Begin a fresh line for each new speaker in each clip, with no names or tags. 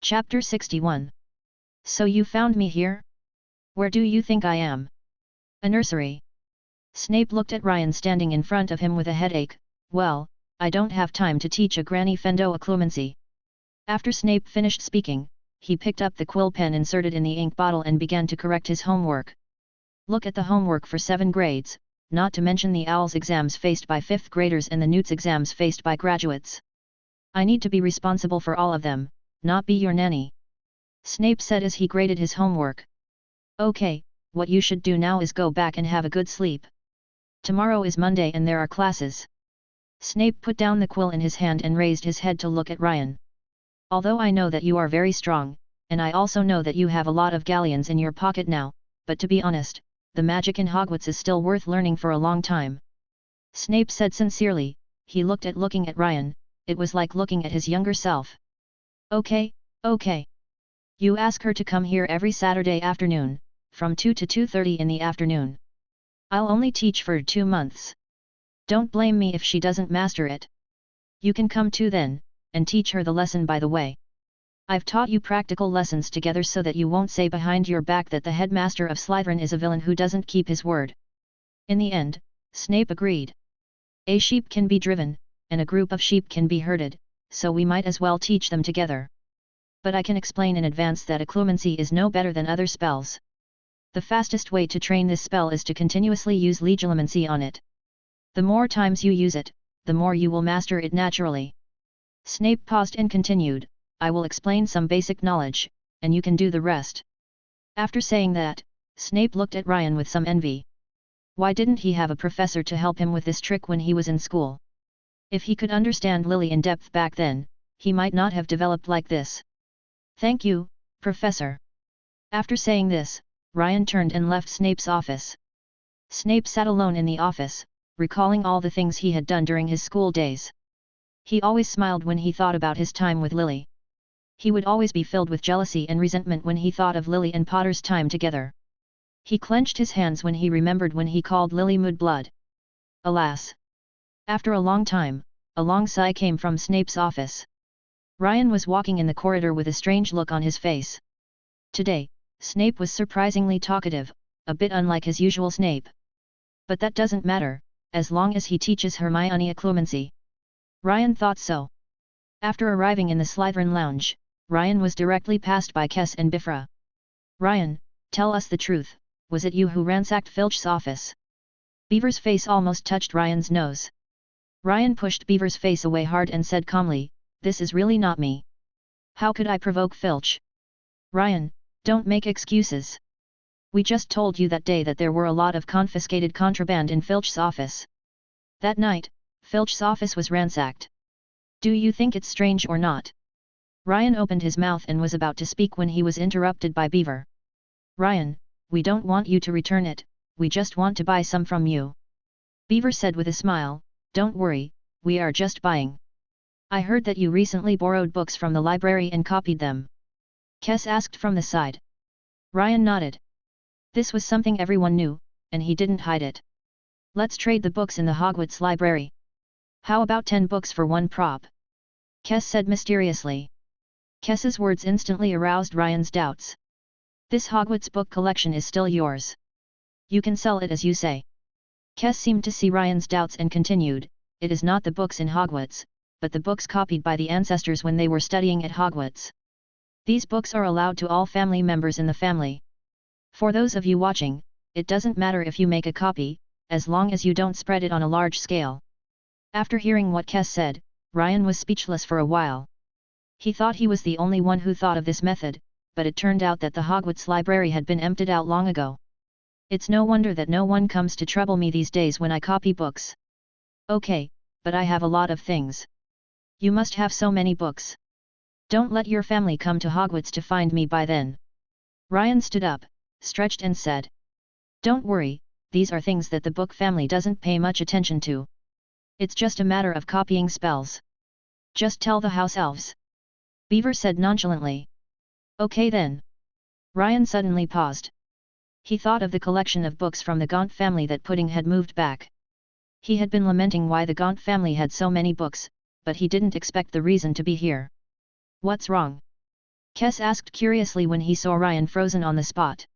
Chapter 61. So you found me here? Where do you think I am? A nursery. Snape looked at Ryan standing in front of him with a headache. Well, I don't have time to teach a granny fendo occlumency. After Snape finished speaking, he picked up the quill pen inserted in the ink bottle and began to correct his homework. Look at the homework for 7 grades, not to mention the OWL's exams faced by 5th graders and the NEWT's exams faced by graduates. I need to be responsible for all of them, not be your nanny. Snape said as he graded his homework. Okay, what you should do now is go back and have a good sleep. Tomorrow is Monday and there are classes. Snape put down the quill in his hand and raised his head to look at Ryan. Although I know that you are very strong, and I also know that you have a lot of galleons in your pocket now, but to be honest, the magic in Hogwarts is still worth learning for a long time. Snape said sincerely. He looking at Ryan, it was like looking at his younger self. Okay. You ask her to come here every Saturday afternoon, from 2 to 2:30 in the afternoon. I'll only teach for 2 months. Don't blame me if she doesn't master it. You can come too then, and teach her the lesson by the way. I've taught you practical lessons together so that you won't say behind your back that the headmaster of Slytherin is a villain who doesn't keep his word. In the end, Snape agreed. A sheep can be driven, and a group of sheep can be herded, so we might as well teach them together. But I can explain in advance that occlumency is no better than other spells. The fastest way to train this spell is to continuously use legilimency on it. The more times you use it, the more you will master it naturally. Snape paused and continued, I will explain some basic knowledge, and you can do the rest. After saying that, Snape looked at Ryan with some envy. Why didn't he have a professor to help him with this trick when he was in school? If he could understand Lily in depth back then, he might not have developed like this. Thank you, Professor. After saying this, Ryan turned and left Snape's office. Snape sat alone in the office, recalling all the things he had done during his school days. He always smiled when he thought about his time with Lily. He would always be filled with jealousy and resentment when he thought of Lily and Potter's time together. He clenched his hands when he remembered when he called Lily Mudblood. Alas! After a long time, a long sigh came from Snape's office. Ryan was walking in the corridor with a strange look on his face. Today, Snape was surprisingly talkative, a bit unlike his usual Snape. But that doesn't matter, as long as he teaches Hermione occlumency. Ryan thought so. After arriving in the Slytherin lounge, Ryan was directly passed by Kes and Bifra. Ryan, tell us the truth, was it you who ransacked Filch's office? Beaver's face almost touched Ryan's nose. Ryan pushed Beaver's face away hard and said calmly, this is really not me. How could I provoke Filch? Ryan, don't make excuses. We just told you that day that there were a lot of confiscated contraband in Filch's office. That night, Filch's office was ransacked. Do you think it's strange or not? Ryan opened his mouth and was about to speak when he was interrupted by Beaver. Ryan, we don't want you to return it, we just want to buy some from you. Beaver said with a smile, don't worry, we are just buying. I heard that you recently borrowed books from the library and copied them. Kes asked from the side. Ryan nodded. This was something everyone knew, and he didn't hide it. Let's trade the books in the Hogwarts library. How about 10 books for 1 prop? Kes said mysteriously. Kes's words instantly aroused Ryan's doubts. This Hogwarts book collection is still yours. You can sell it as you say. Kes seemed to see Ryan's doubts and continued, it is not the books in Hogwarts, but the books copied by the ancestors when they were studying at Hogwarts. These books are allowed to all family members in the family. For those of you watching, it doesn't matter if you make a copy, as long as you don't spread it on a large scale. After hearing what Kes said, Ryan was speechless for a while. He thought he was the only one who thought of this method, but it turned out that the Hogwarts library had been emptied out long ago. It's no wonder that no one comes to trouble me these days when I copy books. Okay, but I have a lot of things. You must have so many books. Don't let your family come to Hogwarts to find me by then. Ryan stood up, stretched and said. Don't worry, these are things that the book family doesn't pay much attention to. It's just a matter of copying spells. Just tell the house elves. Beaver said nonchalantly. Okay then. Ryan suddenly paused. He thought of the collection of books from the Gaunt family that Pudding had moved back. He had been lamenting why the Gaunt family had so many books, but he didn't expect the reason to be here. What's wrong? Kess asked curiously when he saw Ryan frozen on the spot.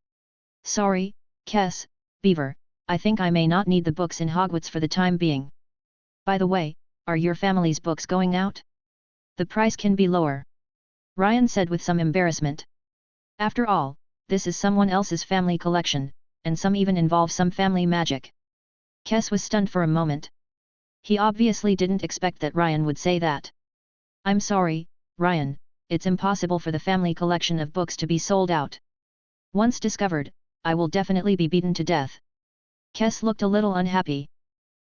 Sorry, Kess, Beaver, I think I may not need the books in Hogwarts for the time being. By the way, are your family's books going out? The price can be lower. Ryan said with some embarrassment. After all, this is someone else's family collection, and some even involve some family magic. Kess was stunned for a moment. He obviously didn't expect that Ryan would say that. I'm sorry, Ryan, it's impossible for the family collection of books to be sold out. Once discovered, I will definitely be beaten to death. Kess looked a little unhappy.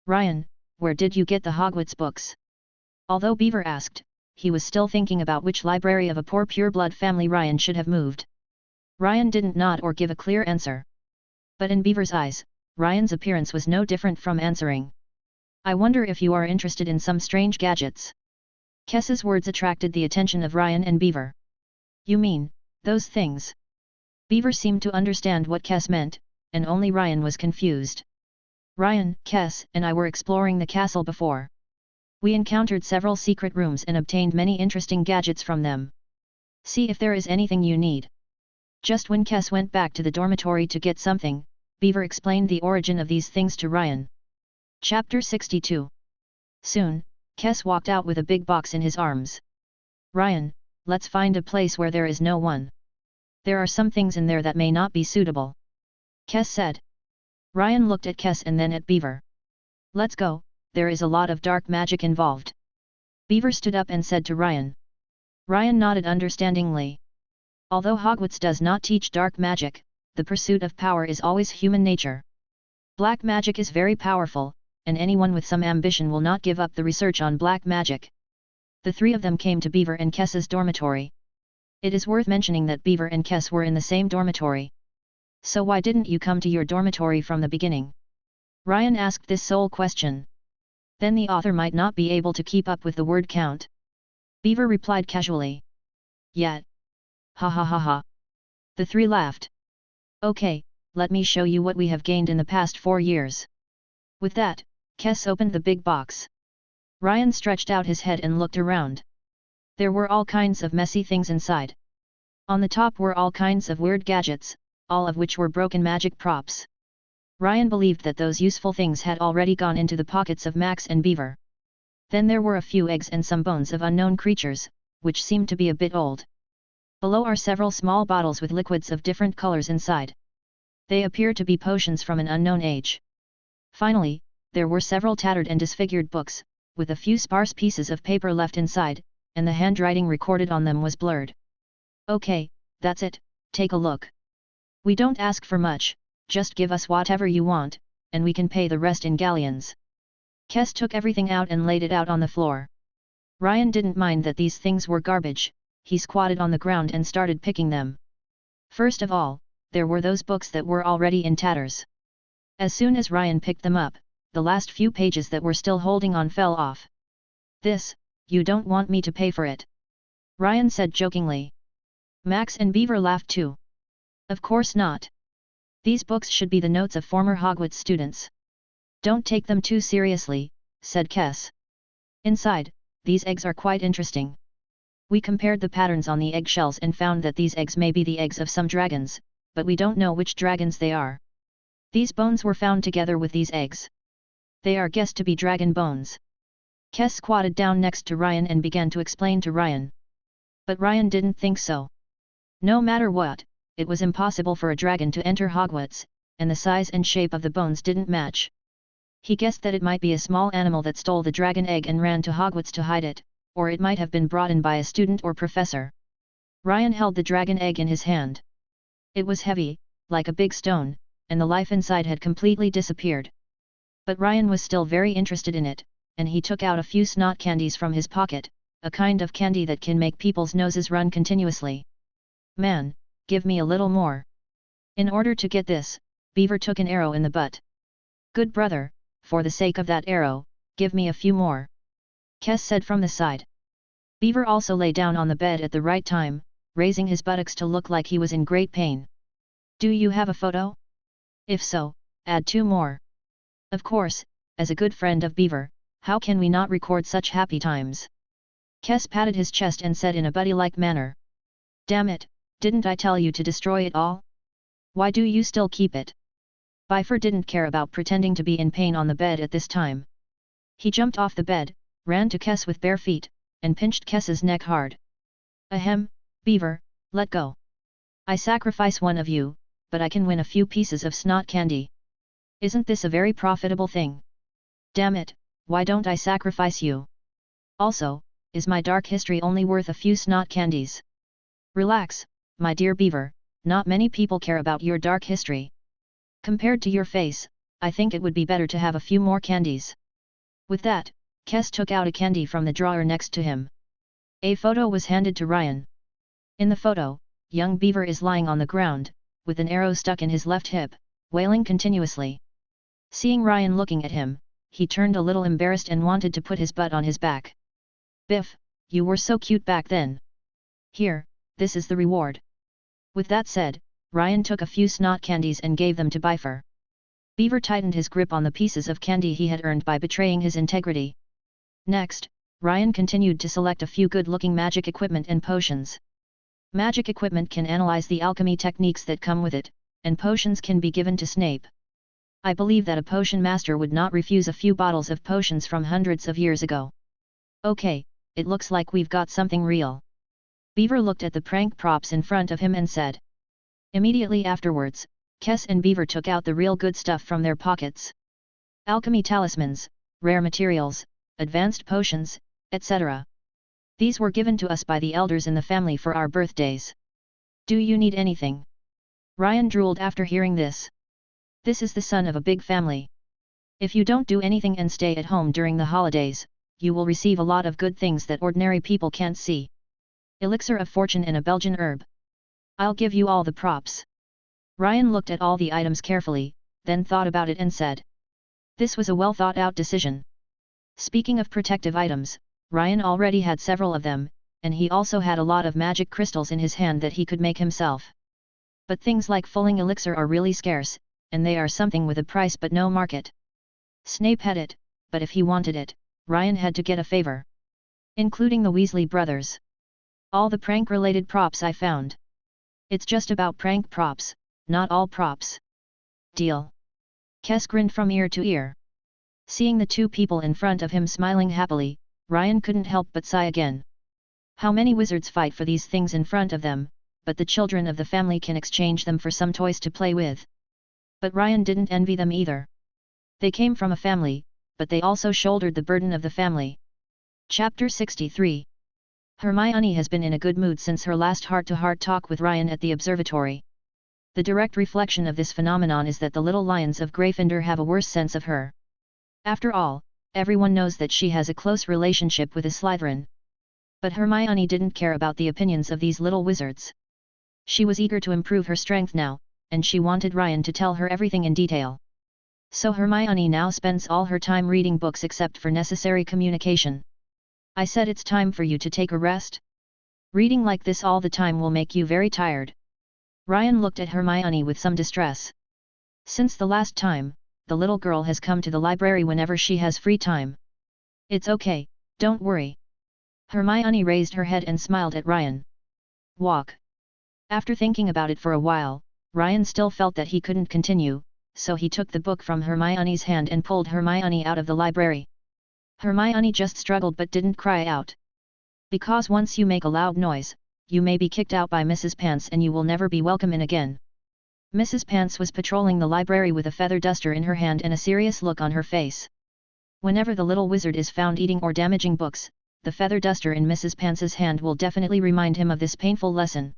Ryan, where did you get the Hogwarts books? Although Beaver asked, he was still thinking about which library of a poor pureblood family Ryan should have moved. Ryan didn't nod or give a clear answer. But in Beaver's eyes, Ryan's appearance was no different from answering. I wonder if you are interested in some strange gadgets. Kess's words attracted the attention of Ryan and Beaver. You mean, those things? Beaver seemed to understand what Kess meant, and only Ryan was confused. Ryan, Kess, and I were exploring the castle before. We encountered several secret rooms and obtained many interesting gadgets from them. See if there is anything you need. Just when Kess went back to the dormitory to get something, Beaver explained the origin of these things to Ryan. Chapter 62. Soon, Kess walked out with a big box in his arms. Ryan, let's find a place where there is no one. There are some things in there that may not be suitable. Kess said. Ryan looked at Kess and then at Beaver. Let's go, there is a lot of dark magic involved. Beaver stood up and said to Ryan. Ryan nodded understandingly. Although Hogwarts does not teach dark magic, the pursuit of power is always human nature. Black magic is very powerful, and anyone with some ambition will not give up the research on black magic. The three of them came to Beaver and Kess's dormitory. It is worth mentioning that Beaver and Kess were in the same dormitory. So why didn't you come to your dormitory from the beginning? Ryan asked this sole question. Then the author might not be able to keep up with the word count. Beaver replied casually. Yet. Ha ha ha ha. The three laughed. Okay, let me show you what we have gained in the past 4 years. With that, Kess opened the big box. Ryan stretched out his head and looked around. There were all kinds of messy things inside. On the top were all kinds of weird gadgets, all of which were broken magic props. Ryan believed that those useful things had already gone into the pockets of Max and Beaver. Then there were a few eggs and some bones of unknown creatures, which seemed to be a bit old. Below are several small bottles with liquids of different colors inside. They appear to be potions from an unknown age. Finally, there were several tattered and disfigured books, with a few sparse pieces of paper left inside, and the handwriting recorded on them was blurred. Okay, that's it, take a look. We don't ask for much, just give us whatever you want, and we can pay the rest in galleons. Kess took everything out and laid it out on the floor. Ryan didn't mind that these things were garbage, he squatted on the ground and started picking them. First of all, there were those books that were already in tatters. As soon as Ryan picked them up, the last few pages that were still holding on fell off. This, you don't want me to pay for it? Ryan said jokingly. Max and Beaver laughed too. Of course not. These books should be the notes of former Hogwarts students. Don't take them too seriously, said Kess. Inside, these eggs are quite interesting. We compared the patterns on the eggshells and found that these eggs may be the eggs of some dragons, but we don't know which dragons they are. These bones were found together with these eggs. They are guessed to be dragon bones. Kess squatted down next to Ryan and began to explain to Ryan. But Ryan didn't think so. No matter what, it was impossible for a dragon to enter Hogwarts, and the size and shape of the bones didn't match. He guessed that it might be a small animal that stole the dragon egg and ran to Hogwarts to hide it, or it might have been brought in by a student or professor. Ryan held the dragon egg in his hand. It was heavy, like a big stone, and the life inside had completely disappeared. But Ryan was still very interested in it, and he took out a few snot candies from his pocket, a kind of candy that can make people's noses run continuously. Man, give me a little more. In order to get this, Beaver took an arrow in the butt. Good brother, for the sake of that arrow, give me a few more. Kess said from the side. Beaver also lay down on the bed at the right time, raising his buttocks to look like he was in great pain. Do you have a photo? If so, add 2 more. Of course, as a good friend of Beaver, how can we not record such happy times? Kess patted his chest and said in a buddy-like manner. Damn it, didn't I tell you to destroy it all? Why do you still keep it? Bifur didn't care about pretending to be in pain on the bed at this time. He jumped off the bed, ran to Kess with bare feet, and pinched Kess's neck hard. Ahem, Beaver, let go. I sacrifice one of you, but I can win a few pieces of snot candy. Isn't this a very profitable thing? Damn it, why don't I sacrifice you? Also, is my dark history only worth a few snot candies? Relax, my dear Beaver, not many people care about your dark history. Compared to your face, I think it would be better to have a few more candies. With that, Kess took out a candy from the drawer next to him. A photo was handed to Ryan. In the photo, young Beaver is lying on the ground, with an arrow stuck in his left hip, wailing continuously. Seeing Ryan looking at him, he turned a little embarrassed and wanted to put his butt on his back. Biff, you were so cute back then. Here, this is the reward. With that said, Ryan took a few snot candies and gave them to Bifur. Beaver tightened his grip on the pieces of candy he had earned by betraying his integrity. Next, Ryan continued to select a few good-looking magic equipment and potions. Magic equipment can analyze the alchemy techniques that come with it, and potions can be given to Snape. I believe that a potion master would not refuse a few bottles of potions from hundreds of years ago. Okay, it looks like we've got something real. Beaver looked at the prank props in front of him and said. Immediately afterwards, Kess and Beaver took out the real good stuff from their pockets. Alchemy talismans, rare materials, advanced potions, etc. These were given to us by the elders in the family for our birthdays. Do you need anything? Ryan drooled after hearing this. This is the son of a big family. If you don't do anything and stay at home during the holidays, you will receive a lot of good things that ordinary people can't see. Elixir of Fortune and a Belgian herb. I'll give you all the props. Ryan looked at all the items carefully, then thought about it and said. This was a well thought out decision. Speaking of protective items, Ryan already had several of them, and he also had a lot of magic crystals in his hand that he could make himself. But things like fulling elixir are really scarce, and they are something with a price but no market. Snape had it, but if he wanted it, Ryan had to get a favor. Including the Weasley brothers. All the prank-related props I found. It's just about prank props, not all props. Deal. Kess grinned from ear to ear. Seeing the two people in front of him smiling happily, Ryan couldn't help but sigh again. How many wizards fight for these things in front of them, but the children of the family can exchange them for some toys to play with. But Ryan didn't envy them either. They came from a family, but they also shouldered the burden of the family. Chapter 63. Hermione has been in a good mood since her last heart-to-heart talk with Ryan at the observatory. The direct reflection of this phenomenon is that the little lions of Gryffindor have a worse sense of her. After all, everyone knows that she has a close relationship with a Slytherin. But Hermione didn't care about the opinions of these little wizards. She was eager to improve her strength now, and she wanted Ryan to tell her everything in detail. So Hermione now spends all her time reading books except for necessary communication. I said it's time for you to take a rest? Reading like this all the time will make you very tired. Ryan looked at Hermione with some distress. Since the last time, the little girl has come to the library whenever she has free time. It's okay, don't worry. Hermione raised her head and smiled at Ryan. Walk. After thinking about it for a while, Ryan still felt that he couldn't continue, so he took the book from Hermione's hand and pulled Hermione out of the library. Hermione just struggled but didn't cry out. Because once you make a loud noise, you may be kicked out by Mrs. Pants and you will never be welcome in again. Mrs. Pants was patrolling the library with a feather duster in her hand and a serious look on her face. Whenever the little wizard is found eating or damaging books, the feather duster in Mrs. Pants's hand will definitely remind him of this painful lesson.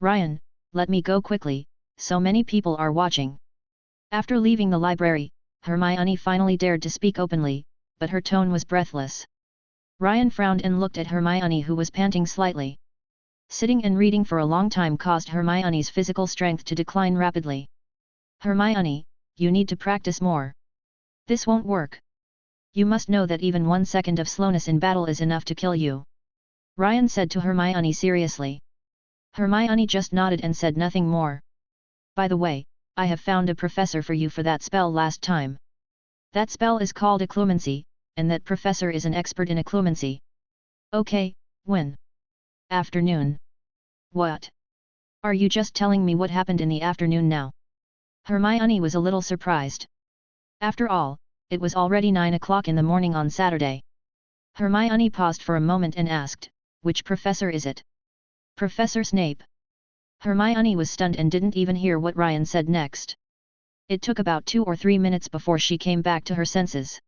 Ryan, let me go quickly, so many people are watching. After leaving the library, Hermione finally dared to speak openly, but her tone was breathless. Ryan frowned and looked at Hermione, who was panting slightly. Sitting and reading for a long time caused Hermione's physical strength to decline rapidly. Hermione, you need to practice more. This won't work. You must know that even 1 second of slowness in battle is enough to kill you. Ryan said to Hermione seriously. Hermione just nodded and said nothing more. By the way, I have found a professor for you for that spell last time. That spell is called Occlumency, and that professor is an expert in Occlumency. Okay, when? Afternoon. What? Are you just telling me what happened in the afternoon now? Hermione was a little surprised. After all, it was already 9 o'clock in the morning on Saturday. Hermione paused for a moment and asked, "Which professor is it?" "Professor Snape." Hermione was stunned and didn't even hear what Ryan said next. It took about 2 or 3 minutes before she came back to her senses.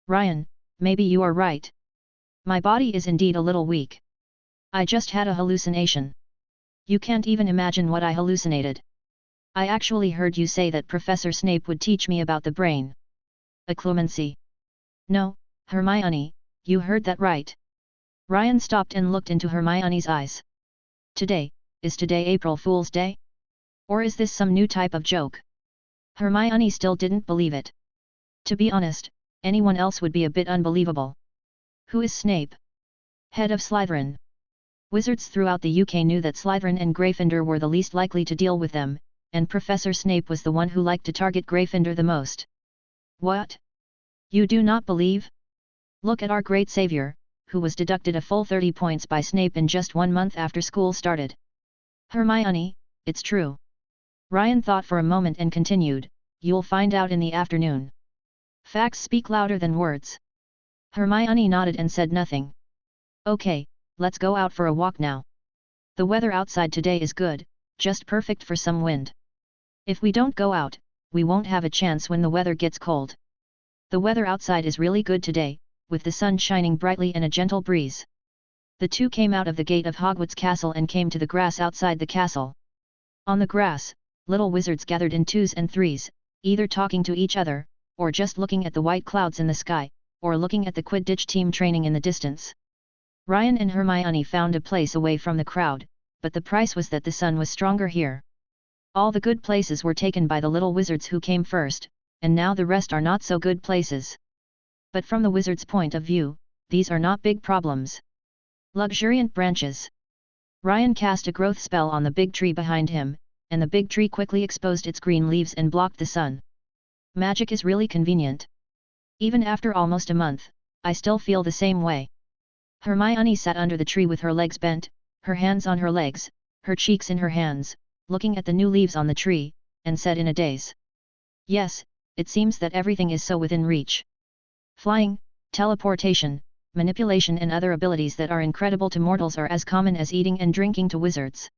"Ryan, maybe you are right. My body is indeed a little weak. I just had a hallucination." "You can't even imagine what I hallucinated. I actually heard you say that Professor Snape would teach me about the brain." "Occlumency." "No, Hermione, you heard that right." Ryan stopped and looked into Hermione's eyes. Is today April Fool's Day? Or is this some new type of joke?" Hermione still didn't believe it. To be honest, anyone else would be a bit unbelievable. Who is Snape? Head of Slytherin. Wizards throughout the UK knew that Slytherin and Gryffindor were the least likely to deal with them, and Professor Snape was the one who liked to target Gryffindor the most. "What? You do not believe? Look at our great savior, who was deducted a full 30 points by Snape in just 1 month after school started." "Hermione, it's true." Ryan thought for a moment and continued, "You'll find out in the afternoon. Facts speak louder than words." Hermione nodded and said nothing. "Okay, let's go out for a walk now. The weather outside today is good, just perfect for some wind. If we don't go out, we won't have a chance when the weather gets cold." The weather outside is really good today, with the sun shining brightly and a gentle breeze. The two came out of the gate of Hogwarts Castle and came to the grass outside the castle. On the grass, little wizards gathered in 2s and 3s, either talking to each other, or just looking at the white clouds in the sky, or looking at the Quidditch team training in the distance. Ryan and Hermione found a place away from the crowd, but the price was that the sun was stronger here. All the good places were taken by the little wizards who came first, and now the rest are not so good places. But from the wizard's point of view, these are not big problems. Luxuriant branches. Ryan cast a growth spell on the big tree behind him, and the big tree quickly exposed its green leaves and blocked the sun. Magic is really convenient. Even after almost a month, I still feel the same way. Hermione sat under the tree with her legs bent, her hands on her legs, her cheeks in her hands, looking at the new leaves on the tree, and said in a daze. "Yes, it seems that everything is so within reach. Flying, teleportation, manipulation and other abilities that are incredible to mortals are as common as eating and drinking to wizards."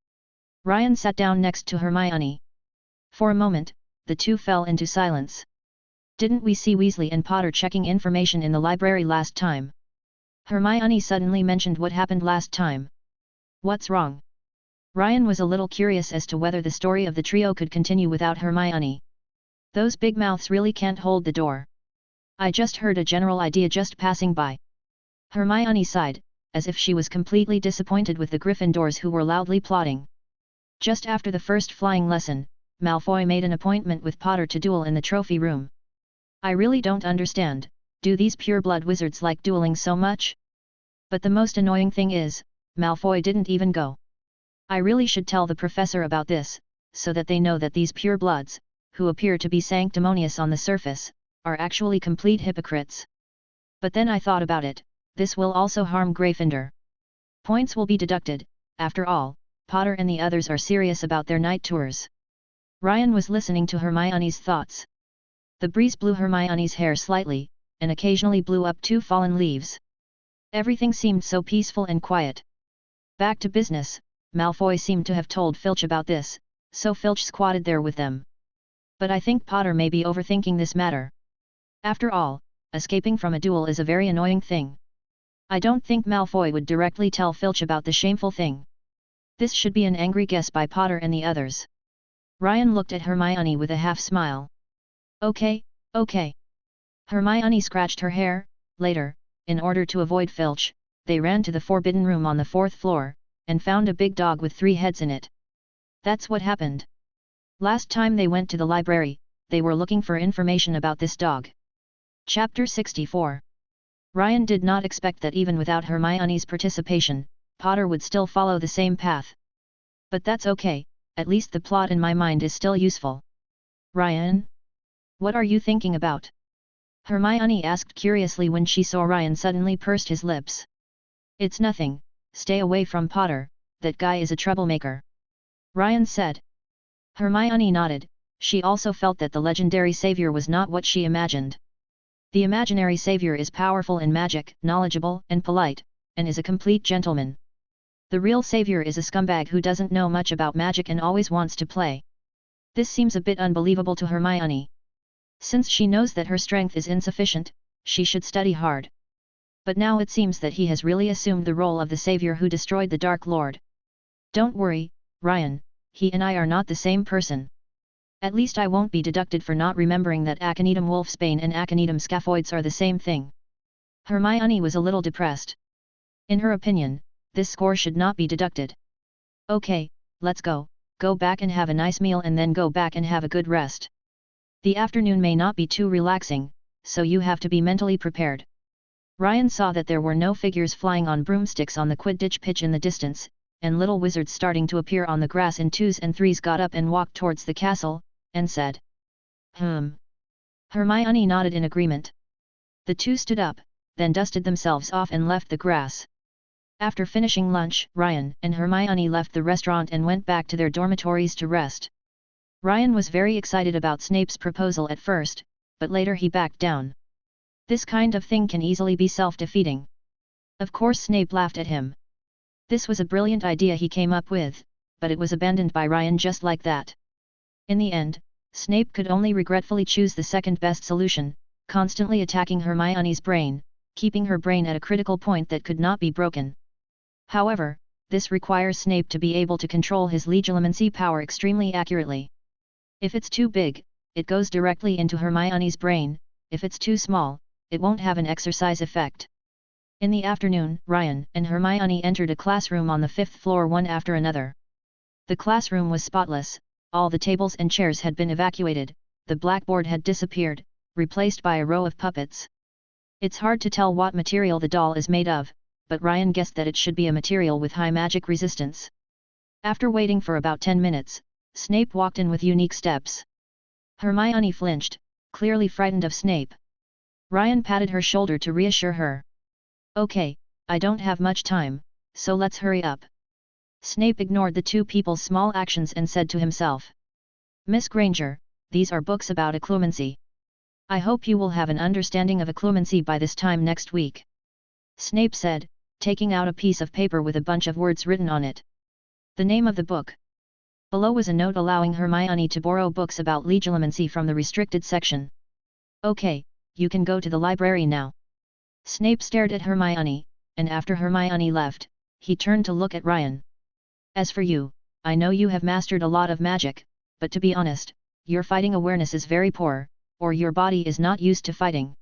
Ryan sat down next to Hermione. For a moment, the two fell into silence. "Didn't we see Weasley and Potter checking information in the library last time?" Hermione suddenly mentioned what happened last time. "What's wrong?" Ryan was a little curious as to whether the story of the trio could continue without Hermione. "Those big mouths really can't hold the door. I just heard a general idea just passing by." Hermione sighed, as if she was completely disappointed with the Gryffindors who were loudly plotting. Just after the first flying lesson, Malfoy made an appointment with Potter to duel in the trophy room. "I really don't understand, do these pure-blood wizards like dueling so much? But the most annoying thing is, Malfoy didn't even go. I really should tell the professor about this, so that they know that these pure-bloods, who appear to be sanctimonious on the surface, are actually complete hypocrites. But then I thought about it, this will also harm Gryffindor. Points will be deducted, after all, Potter and the others are serious about their night tours." Ryan was listening to Hermione's thoughts. The breeze blew Hermione's hair slightly, and occasionally blew up 2 fallen leaves. Everything seemed so peaceful and quiet. Back to business, Malfoy seemed to have told Filch about this, so Filch squatted there with them. "But I think Potter may be overthinking this matter. After all, escaping from a duel is a very annoying thing. I don't think Malfoy would directly tell Filch about the shameful thing. This should be an angry guess by Potter and the others." Ryan looked at Hermione with a half-smile. Okay. Hermione scratched her hair. Later, in order to avoid Filch, they ran to the forbidden room on the 4th floor, and found a big dog with 3 heads in it. That's what happened. Last time they went to the library, they were looking for information about this dog. Chapter 64. Ryan did not expect that even without Hermione's participation, Potter would still follow the same path. But that's okay, at least the plot in my mind is still useful. "Ryan? What are you thinking about?" Hermione asked curiously when she saw Ryan suddenly pursed his lips. "It's nothing, stay away from Potter, that guy is a troublemaker. Ryan said. Hermione nodded. She also felt that the legendary savior was not what she imagined. The imaginary savior is powerful in magic, knowledgeable and polite, and is a complete gentleman. The real savior is a scumbag who doesn't know much about magic and always wants to play. This seems a bit unbelievable to Hermione. Since she knows that her strength is insufficient, she should study hard. But now it seems that he has really assumed the role of the savior who destroyed the Dark Lord. Don't worry, Ryan, he and I are not the same person. At least I won't be deducted for not remembering that Aconitum wolfsbane and Aconitum scaphoides are the same thing. Hermione was a little depressed. In her opinion, this score should not be deducted. Okay, let's go back and have a nice meal and then go back and have a good rest. The afternoon may not be too relaxing, so you have to be mentally prepared. Ryan saw that there were no figures flying on broomsticks on the Quidditch pitch in the distance, and little wizards starting to appear on the grass in twos and threes got up and walked towards the castle, and said, Hermione nodded in agreement. The two stood up, then dusted themselves off and left the grass. After finishing lunch, Ryan and Hermione left the restaurant and went back to their dormitories to rest. Ryan was very excited about Snape's proposal at first, but later he backed down. This kind of thing can easily be self-defeating. Of course Snape laughed at him. This was a brilliant idea he came up with, but it was abandoned by Ryan just like that. In the end, Snape could only regretfully choose the second best solution, constantly attacking Hermione's brain, keeping her brain at a critical point that could not be broken. However, this requires Snape to be able to control his legilimency power extremely accurately. If it's too big, it goes directly into Hermione's brain, if it's too small, it won't have an exercise effect. In the afternoon, Ryan and Hermione entered a classroom on the 5th floor one after another. The classroom was spotless, all the tables and chairs had been evacuated, the blackboard had disappeared, replaced by a row of puppets. It's hard to tell what material the doll is made of, but Ryan guessed that it should be a material with high magic resistance. After waiting for about 10 minutes, Snape walked in with unique steps. Hermione flinched, clearly frightened of Snape. Ryan patted her shoulder to reassure her. Okay, I don't have much time, so let's hurry up. Snape ignored the two people's small actions and said to himself. Miss Granger, these are books about occlumency. I hope you will have an understanding of occlumency by this time next week. Snape said, taking out a piece of paper with a bunch of words written on it. The name of the book. Below was a note allowing Hermione to borrow books about legilimency from the restricted section. Okay, you can go to the library now. Snape stared at Hermione, and after Hermione left, he turned to look at Ryan. As for you, I know you have mastered a lot of magic, but to be honest, your fighting awareness is very poor, or your body is not used to fighting.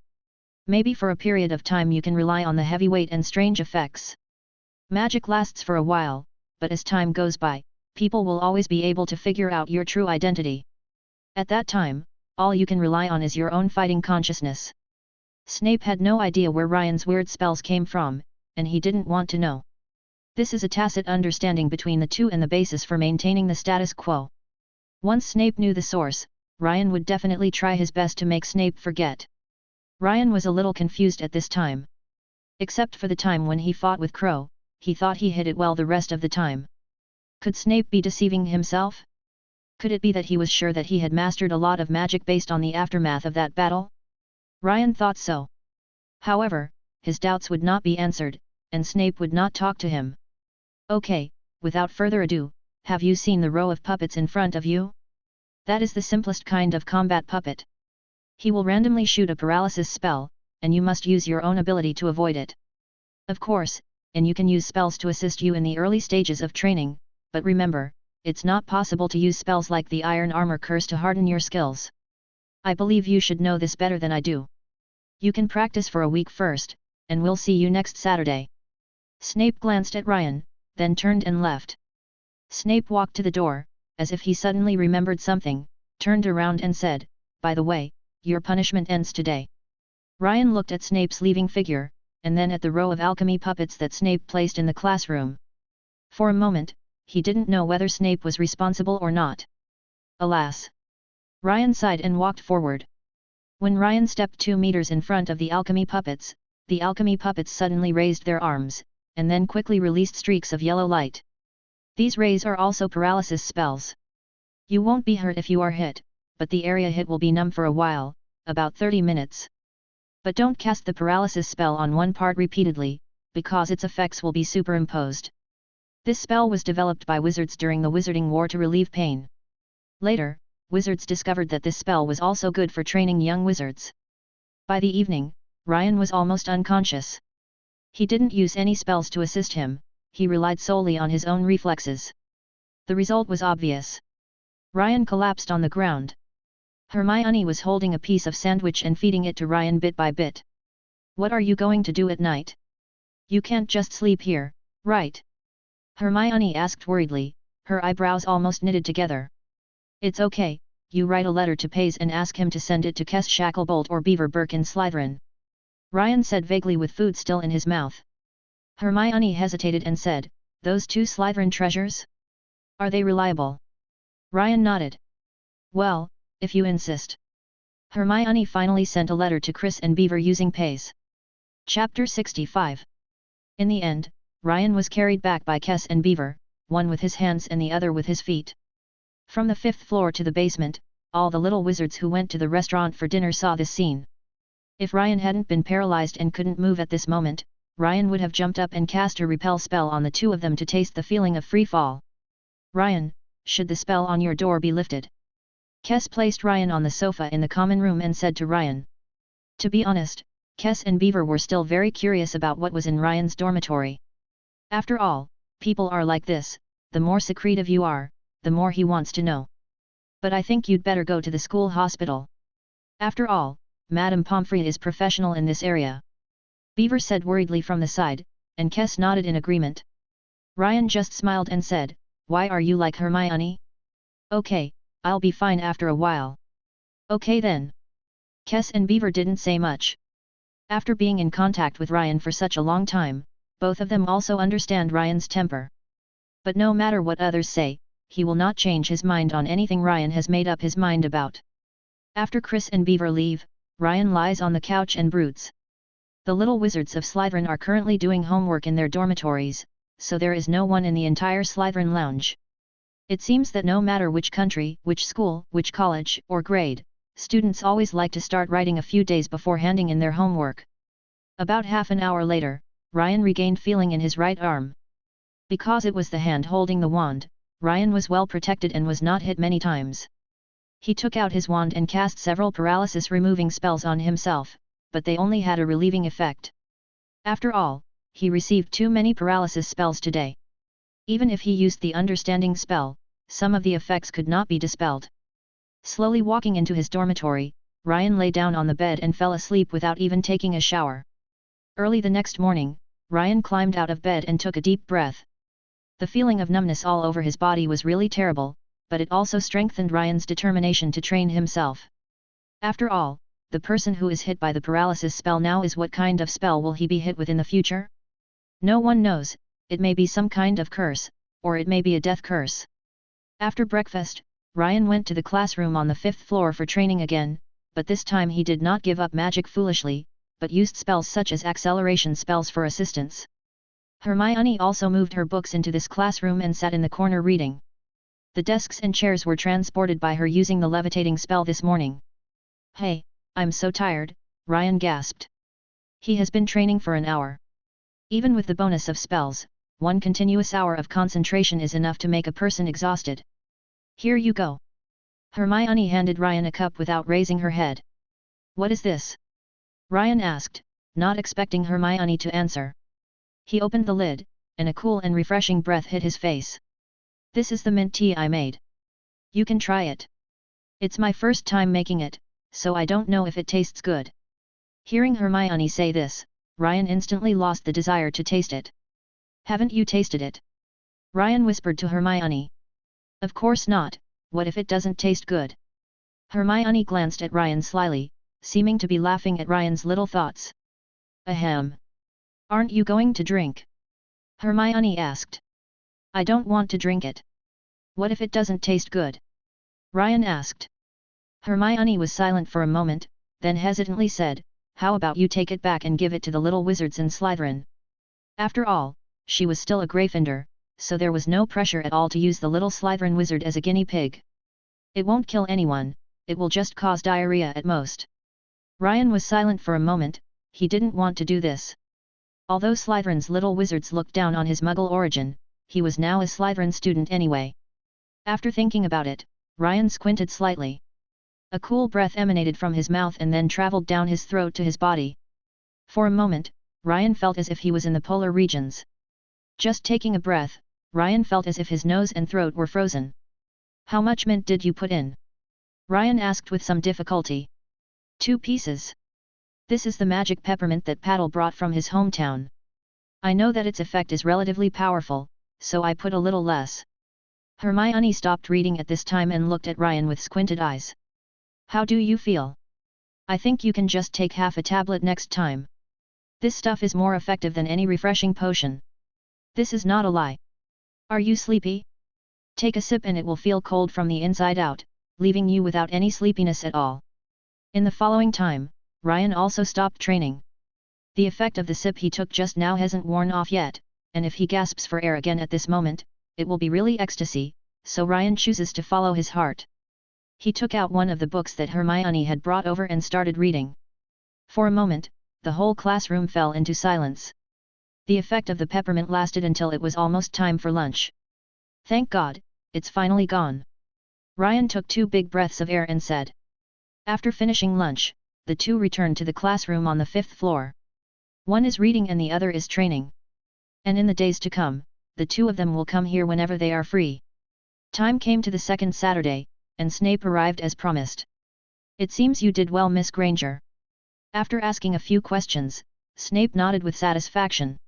Maybe for a period of time you can rely on the heavy weight and strange effects. Magic lasts for a while, but as time goes by, people will always be able to figure out your true identity. At that time, all you can rely on is your own fighting consciousness. Snape had no idea where Ryan's weird spells came from, and he didn't want to know. This is a tacit understanding between the two and the basis for maintaining the status quo. Once Snape knew the source, Ryan would definitely try his best to make Snape forget. Ryan was a little confused at this time. Except for the time when he fought with Crow, he thought he hid it well the rest of the time. Could Snape be deceiving himself? Could it be that he was sure that he had mastered a lot of magic based on the aftermath of that battle? Ryan thought so. However, his doubts would not be answered, and Snape would not talk to him. Okay, without further ado, have you seen the row of puppets in front of you? That is the simplest kind of combat puppet. He will randomly shoot a paralysis spell, and you must use your own ability to avoid it. Of course, and you can use spells to assist you in the early stages of training, but remember, it's not possible to use spells like the Iron Armor Curse to harden your skills. I believe you should know this better than I do. You can practice for a week first, and we'll see you next Saturday. Snape glanced at Ryan, then turned and left. Snape walked to the door, as if he suddenly remembered something, turned around and said, by the way, your punishment ends today. Ryan looked at Snape's leaving figure, and then at the row of alchemy puppets that Snape placed in the classroom. For a moment, he didn't know whether Snape was responsible or not. Alas! Ryan sighed and walked forward. When Ryan stepped 2 meters in front of the alchemy puppets suddenly raised their arms, and then quickly released streaks of yellow light. These rays are also paralysis spells. You won't be hurt if you are hit, but the area hit will be numb for a while, about 30 minutes. But don't cast the paralysis spell on one part repeatedly, because its effects will be superimposed. This spell was developed by wizards during the Wizarding War to relieve pain. Later, wizards discovered that this spell was also good for training young wizards. By the evening, Ryan was almost unconscious. He didn't use any spells to assist him, he relied solely on his own reflexes. The result was obvious. Ryan collapsed on the ground. Hermione was holding a piece of sandwich and feeding it to Ryan bit by bit. "What are you going to do at night? You can't just sleep here, right?" Hermione asked worriedly, her eyebrows almost knitted together. "It's okay, you write a letter to Pace and ask him to send it to Kess Shacklebolt or Beaverbrook in Slytherin," Ryan said vaguely with food still in his mouth. Hermione hesitated and said, "Those two Slytherin treasures? Are they reliable?" Ryan nodded. "Well, if you insist." Hermione finally sent a letter to Chris and Beaver using Pace. Chapter 65. In the end, Ryan was carried back by Kess and Beaver, one with his hands and the other with his feet. From the 5th floor to the basement, all the little wizards who went to the restaurant for dinner saw this scene. If Ryan hadn't been paralyzed and couldn't move at this moment, Ryan would have jumped up and cast a repel spell on the two of them to taste the feeling of free fall. "Ryan, should the spell on your door be lifted?" Kess placed Ryan on the sofa in the common room and said to Ryan. To be honest, Kess and Beaver were still very curious about what was in Ryan's dormitory. After all, people are like this, the more secretive you are, the more he wants to know. "But I think you'd better go to the school hospital. After all, Madame Pomfrey is professional in this area," Beaver said worriedly from the side, and Kess nodded in agreement. Ryan just smiled and said, "Why are you like Hermione?" "Okay, I'll be fine after a while." "Okay then." Kess and Beaver didn't say much. After being in contact with Ryan for such a long time, both of them also understand Ryan's temper. But no matter what others say, he will not change his mind on anything Ryan has made up his mind about. After Chris and Beaver leave, Ryan lies on the couch and broods. The little wizards of Slytherin are currently doing homework in their dormitories, so there is no one in the entire Slytherin lounge. It seems that no matter which country, which school, which college, or grade, students always like to start writing a few days before handing in their homework. About half an hour later, Ryan regained feeling in his right arm. Because it was the hand holding the wand, Ryan was well protected and was not hit many times. He took out his wand and cast several paralysis-removing spells on himself, but they only had a relieving effect. After all, he received too many paralysis spells today. Even if he used the understanding spell, some of the effects could not be dispelled. Slowly walking into his dormitory, Ryan lay down on the bed and fell asleep without even taking a shower. Early the next morning, Ryan climbed out of bed and took a deep breath. The feeling of numbness all over his body was really terrible, but it also strengthened Ryan's determination to train himself. After all, the person who is hit by the paralysis spell now is what kind of spell will he be hit with in the future? No one knows, it may be some kind of curse, or it may be a death curse. After breakfast, Ryan went to the classroom on the 5th floor for training again, but this time he did not give up magic foolishly, but used spells such as acceleration spells for assistance. Hermione also moved her books into this classroom and sat in the corner reading. The desks and chairs were transported by her using the levitating spell this morning. "Hey, I'm so tired," Ryan gasped. He has been training for an hour. Even with the bonus of spells, one continuous hour of concentration is enough to make a person exhausted. "Here you go." Hermione handed Ryan a cup without raising her head. "What is this?" Ryan asked, not expecting Hermione to answer. He opened the lid, and a cool and refreshing breath hit his face. "This is the mint tea I made. You can try it. It's my first time making it, so I don't know if it tastes good." Hearing Hermione say this, Ryan instantly lost the desire to taste it. "Haven't you tasted it?" Ryan whispered to Hermione. "Of course not, what if it doesn't taste good?" Hermione glanced at Ryan slyly, seeming to be laughing at Ryan's little thoughts. "Ahem. Aren't you going to drink?" Hermione asked. "I don't want to drink it." "What if it doesn't taste good?" Ryan asked. Hermione was silent for a moment, then hesitantly said, "How about you take it back and give it to the little wizards in Slytherin?" After all, she was still a Gryffindor, so there was no pressure at all to use the little Slytherin wizard as a guinea pig. It won't kill anyone, it will just cause diarrhea at most. Ryan was silent for a moment, he didn't want to do this. Although Slytherin's little wizards looked down on his Muggle origin, he was now a Slytherin student anyway. After thinking about it, Ryan squinted slightly. A cool breath emanated from his mouth and then traveled down his throat to his body. For a moment, Ryan felt as if he was in the polar regions. Just taking a breath, Ryan felt as if his nose and throat were frozen. "How much mint did you put in?" Ryan asked with some difficulty. 2 pieces. This is the magic peppermint that Paddle brought from his hometown. I know that its effect is relatively powerful, so I put a little less. Hermione stopped reading at this time and looked at Ryan with squinted eyes. "How do you feel? I think you can just take half a tablet next time. This stuff is more effective than any refreshing potion. This is not a lie. Are you sleepy? Take a sip and it will feel cold from the inside out, leaving you without any sleepiness at all." In the following time, Ryan also stopped training. The effect of the sip he took just now hasn't worn off yet, and if he gasps for air again at this moment, it will be really ecstasy, so Ryan chooses to follow his heart. He took out one of the books that Hermione had brought over and started reading. For a moment, the whole classroom fell into silence. The effect of the peppermint lasted until it was almost time for lunch. "Thank God, it's finally gone." Ryan took 2 big breaths of air and said. After finishing lunch, the 2 returned to the classroom on the 5th floor. One is reading and the other is training. And in the days to come, the 2 of them will come here whenever they are free. Time came to the second Saturday, and Snape arrived as promised. "It seems you did well, Miss Granger." After asking a few questions, Snape nodded with satisfaction.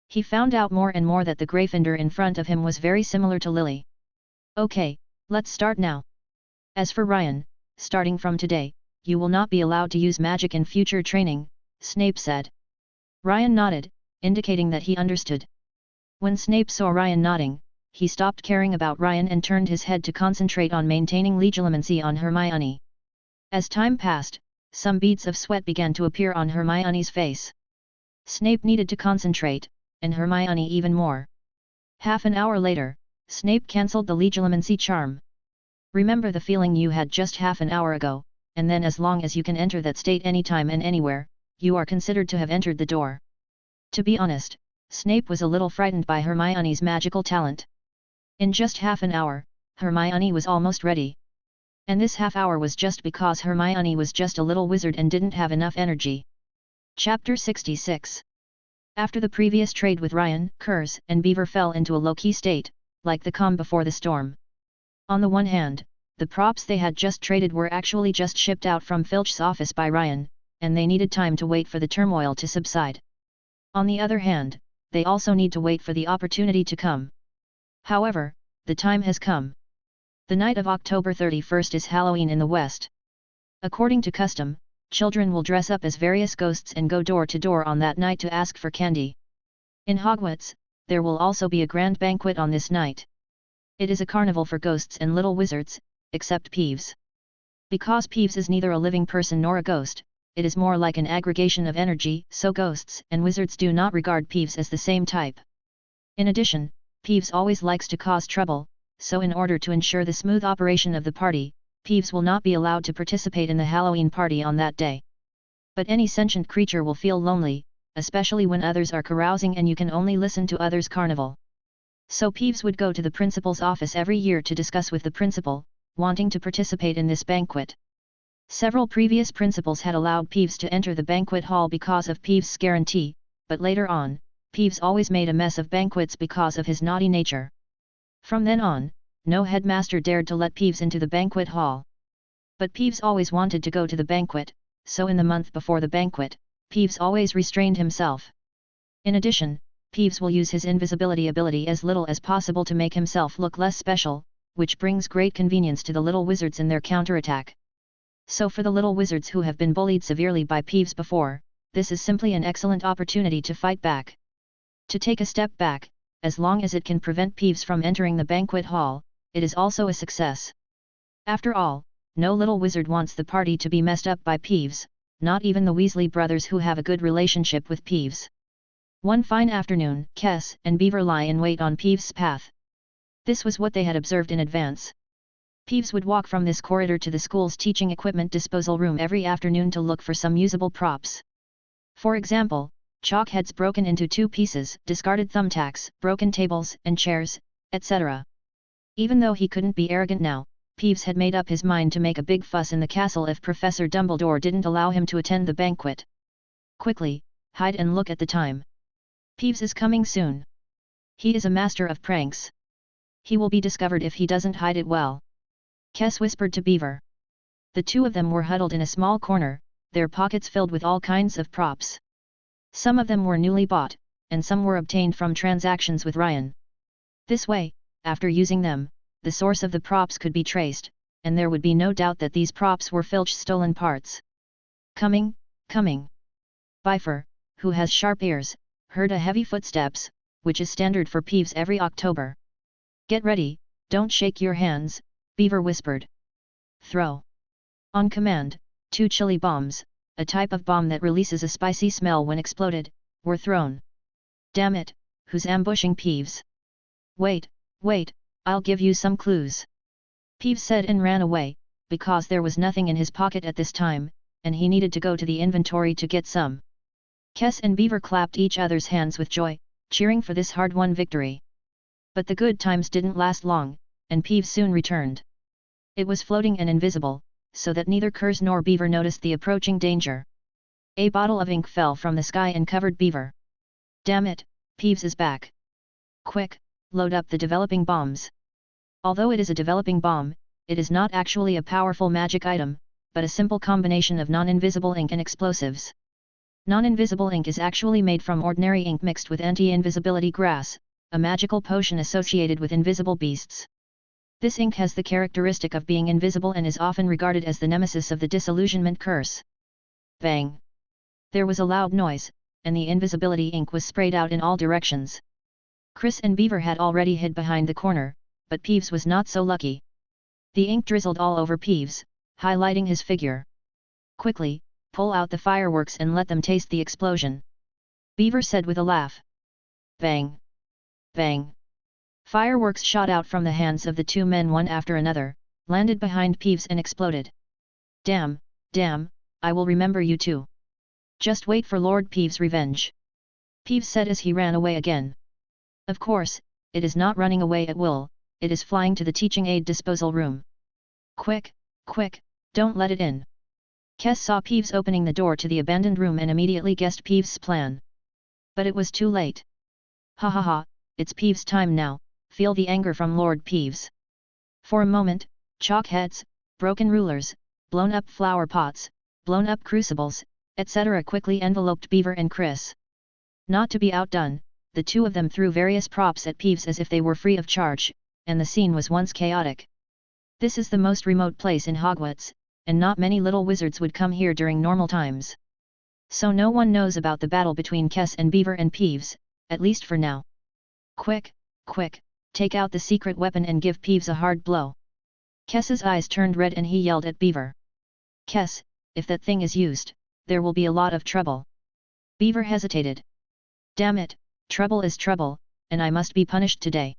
He found out more and more that the Gryffindor in front of him was very similar to Lily. "Okay, let's start now. As for Ryan, starting from today, you will not be allowed to use magic in future training," Snape said. Ryan nodded, indicating that he understood. When Snape saw Ryan nodding, he stopped caring about Ryan and turned his head to concentrate on maintaining legilimency on Hermione. As time passed, some beads of sweat began to appear on Hermione's face. Snape needed to concentrate, and Hermione even more. Half an hour later, Snape cancelled the legilimency charm. "Remember the feeling you had just half an hour ago, and then as long as you can enter that state anytime and anywhere, you are considered to have entered the door." To be honest, Snape was a little frightened by Hermione's magical talent. In just half an hour, Hermione was almost ready. And this half hour was just because Hermione was just a little wizard and didn't have enough energy. Chapter 66. After the previous trade with Ryan, Curse and Beaver fell into a low-key state, like the calm before the storm. On the one hand, the props they had just traded were actually just shipped out from Filch's office by Ryan, and they needed time to wait for the turmoil to subside. On the other hand, they also need to wait for the opportunity to come. However, the time has come. The night of October 31st is Halloween in the West. According to custom, children will dress up as various ghosts and go door to door on that night to ask for candy. In Hogwarts, there will also be a grand banquet on this night. It is a carnival for ghosts and little wizards, except Peeves. Because Peeves is neither a living person nor a ghost, it is more like an aggregation of energy, so ghosts and wizards do not regard Peeves as the same type. In addition, Peeves always likes to cause trouble, so in order to ensure the smooth operation of the party, Peeves will not be allowed to participate in the Halloween party on that day. But any sentient creature will feel lonely, especially when others are carousing and you can only listen to others' carnival. So Peeves would go to the principal's office every year to discuss with the principal, wanting to participate in this banquet. Several previous principals had allowed Peeves to enter the banquet hall because of Peeves' guarantee, but later on, Peeves always made a mess of banquets because of his naughty nature. From then on, no headmaster dared to let Peeves into the banquet hall. But Peeves always wanted to go to the banquet, so in the month before the banquet, Peeves always restrained himself. In addition, Peeves will use his invisibility ability as little as possible to make himself look less special, which brings great convenience to the little wizards in their counterattack. So for the little wizards who have been bullied severely by Peeves before, this is simply an excellent opportunity to fight back. To take a step back, as long as it can prevent Peeves from entering the banquet hall, it is also a success. After all, no little wizard wants the party to be messed up by Peeves, not even the Weasley brothers who have a good relationship with Peeves. One fine afternoon, Kess and Beaver lie in wait on Peeves' path. This was what they had observed in advance. Peeves would walk from this corridor to the school's teaching equipment disposal room every afternoon to look for some usable props. For example, chalk heads broken into 2 pieces, discarded thumbtacks, broken tables and chairs, etc. Even though he couldn't be arrogant now, Peeves had made up his mind to make a big fuss in the castle if Professor Dumbledore didn't allow him to attend the banquet. Quickly, hide and look at the time. Peeves is coming soon. He is a master of pranks. He will be discovered if he doesn't hide it well. Kess whispered to Beaver. The two of them were huddled in a small corner, their pockets filled with all kinds of props. Some of them were newly bought, and some were obtained from transactions with Ryan. This way, after using them, the source of the props could be traced, and there would be no doubt that these props were Filch's stolen parts. Coming. Bifur, who has sharp ears, heard a heavy footsteps, which is standard for Peeves every October. Get ready, don't shake your hands, Beaver whispered. Throw. On command, 2 chili bombs, a type of bomb that releases a spicy smell when exploded, were thrown. Damn it, who's ambushing Peeves? Wait, I'll give you some clues. Peeves said and ran away, because there was nothing in his pocket at this time, and he needed to go to the inventory to get some. Kess and Beaver clapped each other's hands with joy, cheering for this hard-won victory. But the good times didn't last long, and Peeves soon returned. It was floating and invisible, so that neither Curse nor Beaver noticed the approaching danger. A bottle of ink fell from the sky and covered Beaver. Damn it, Peeves is back. Quick, load up the developing bombs. Although it is a developing bomb, it is not actually a powerful magic item, but a simple combination of non-invisible ink and explosives. Non-invisible ink is actually made from ordinary ink mixed with anti-invisibility grass, a magical potion associated with invisible beasts. This ink has the characteristic of being invisible and is often regarded as the nemesis of the disillusionment curse. Bang! There was a loud noise, and the invisibility ink was sprayed out in all directions. Chris and Beaver had already hid behind the corner, but Peeves was not so lucky. The ink drizzled all over Peeves, highlighting his figure. Quickly, pull out the fireworks and let them taste the explosion. Beaver said with a laugh. Bang! Bang! Fireworks shot out from the hands of the 2 men one after another, landed behind Peeves and exploded. Damn, I will remember you too. Just wait for Lord Peeves' revenge. Peeves said as he ran away again. Of course, it is not running away at will, it is flying to the teaching aid disposal room. Quick, don't let it in. Kess saw Peeves opening the door to the abandoned room and immediately guessed Peeves' plan. But it was too late. Ha, it's Peeves' time now. Feel the anger from Lord Peeves. For a moment, chalk heads, broken rulers, blown up flower pots, blown up crucibles, etc. quickly enveloped Beaver and Chris. Not to be outdone, the 2 of them threw various props at Peeves as if they were free of charge, and the scene was once chaotic. This is the most remote place in Hogwarts, and not many little wizards would come here during normal times. So no one knows about the battle between Kess and Beaver and Peeves, at least for now. Quick, take out the secret weapon and give Peeves a hard blow. Kess's eyes turned red and he yelled at Beaver. Kess, if that thing is used, there will be a lot of trouble. Beaver hesitated. Damn it, trouble is trouble, and I must be punished today.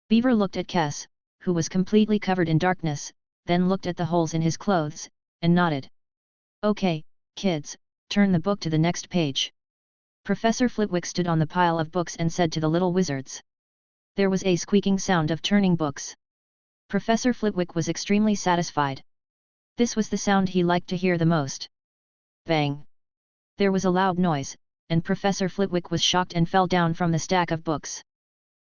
Beaver looked at Kess, who was completely covered in darkness, then looked at the holes in his clothes, and nodded. Okay, kids, turn the book to the next page. Professor Flitwick stood on the pile of books and said to the little wizards. There was a squeaking sound of turning books. Professor Flitwick was extremely satisfied. This was the sound he liked to hear the most. Bang! There was a loud noise, and Professor Flitwick was shocked and fell down from the stack of books.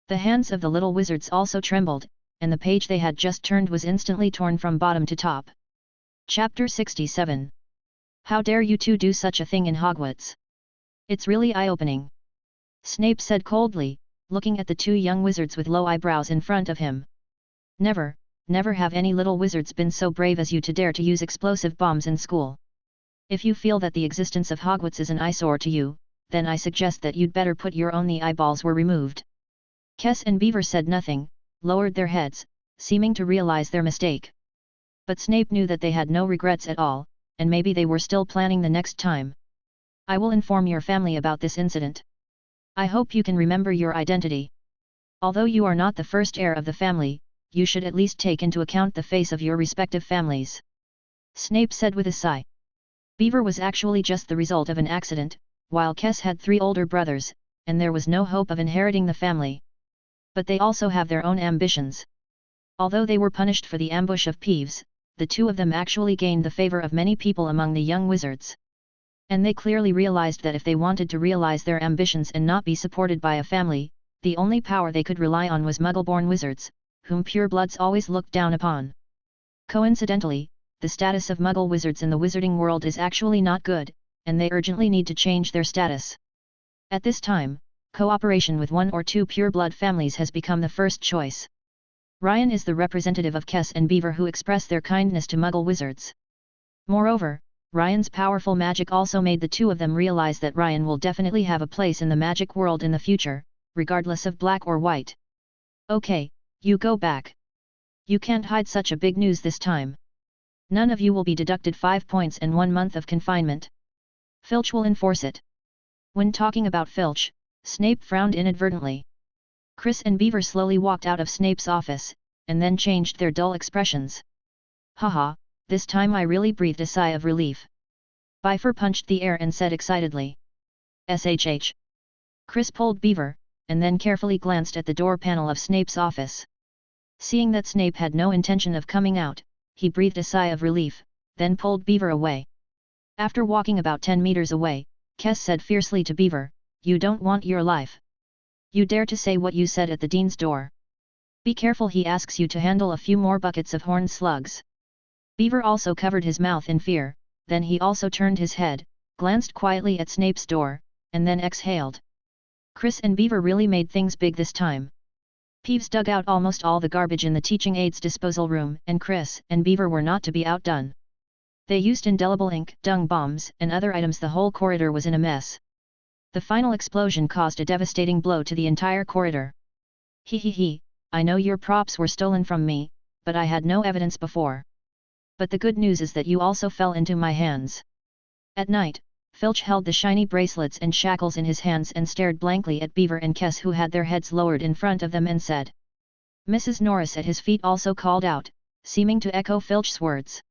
The hands of the little wizards also trembled, and the page they had just turned was instantly torn from bottom to top. Chapter 67. How dare you 2 do such a thing in Hogwarts? It's really eye-opening. Snape said coldly, looking at the 2 young wizards with low eyebrows in front of him. Never have any little wizards been so brave as you to dare to use explosive bombs in school. If you feel that the existence of Hogwarts is an eyesore to you, then I suggest that you'd better put your own. The eyeballs were removed. Kess and Beaver said nothing, lowered their heads, seeming to realize their mistake. But Snape knew that they had no regrets at all, and maybe they were still planning the next time. I will inform your family about this incident. I hope you can remember your identity. Although you are not the first heir of the family, you should at least take into account the face of your respective families. Snape said with a sigh. Beaver was actually just the result of an accident, while Kes had 3 older brothers, and there was no hope of inheriting the family. But they also have their own ambitions. Although they were punished for the ambush of Peeves, the 2 of them actually gained the favor of many people among the young wizards. And they clearly realized that if they wanted to realize their ambitions and not be supported by a family, the only power they could rely on was Muggle-born wizards, whom purebloods always looked down upon. Coincidentally, the status of Muggle wizards in the wizarding world is actually not good, and they urgently need to change their status. At this time, cooperation with 1 or 2 pureblood families has become the first choice. Ryan is the representative of Kes and Beaver who express their kindness to Muggle wizards. Moreover, Ryan's powerful magic also made the 2 of them realize that Ryan will definitely have a place in the magic world in the future, regardless of black or white. Okay, you go back. You can't hide such a big news this time. None of you will be deducted 5 points and 1 month of confinement. Filch will enforce it. When talking about Filch, Snape frowned inadvertently. Chris and Beaver slowly walked out of Snape's office, and then changed their dull expressions. Haha, this time I really breathed a sigh of relief. Bifur punched the air and said excitedly. SHH. Chris pulled Beaver, and then carefully glanced at the door panel of Snape's office. Seeing that Snape had no intention of coming out, he breathed a sigh of relief, then pulled Beaver away. After walking about 10 meters away, Kes said fiercely to Beaver, "You don't want your life. You dare to say what you said at the dean's door. Be careful, he asks you to handle a few more buckets of horned slugs." Beaver also covered his mouth in fear, then he also turned his head, glanced quietly at Snape's door, and then exhaled. Chris and Beaver really made things big this time. Peeves dug out almost all the garbage in the teaching aids disposal room, and Chris and Beaver were not to be outdone. They used indelible ink, dung bombs, and other items. The whole corridor was in a mess. The final explosion caused a devastating blow to the entire corridor. He, I know your props were stolen from me, but I had no evidence before. But the good news is that you also fell into my hands. At night, Filch held the shiny bracelets and shackles in his hands and stared blankly at Beaver and Kes, who had their heads lowered in front of them, and said. Mrs. Norris at his feet also called out, seeming to echo Filch's words.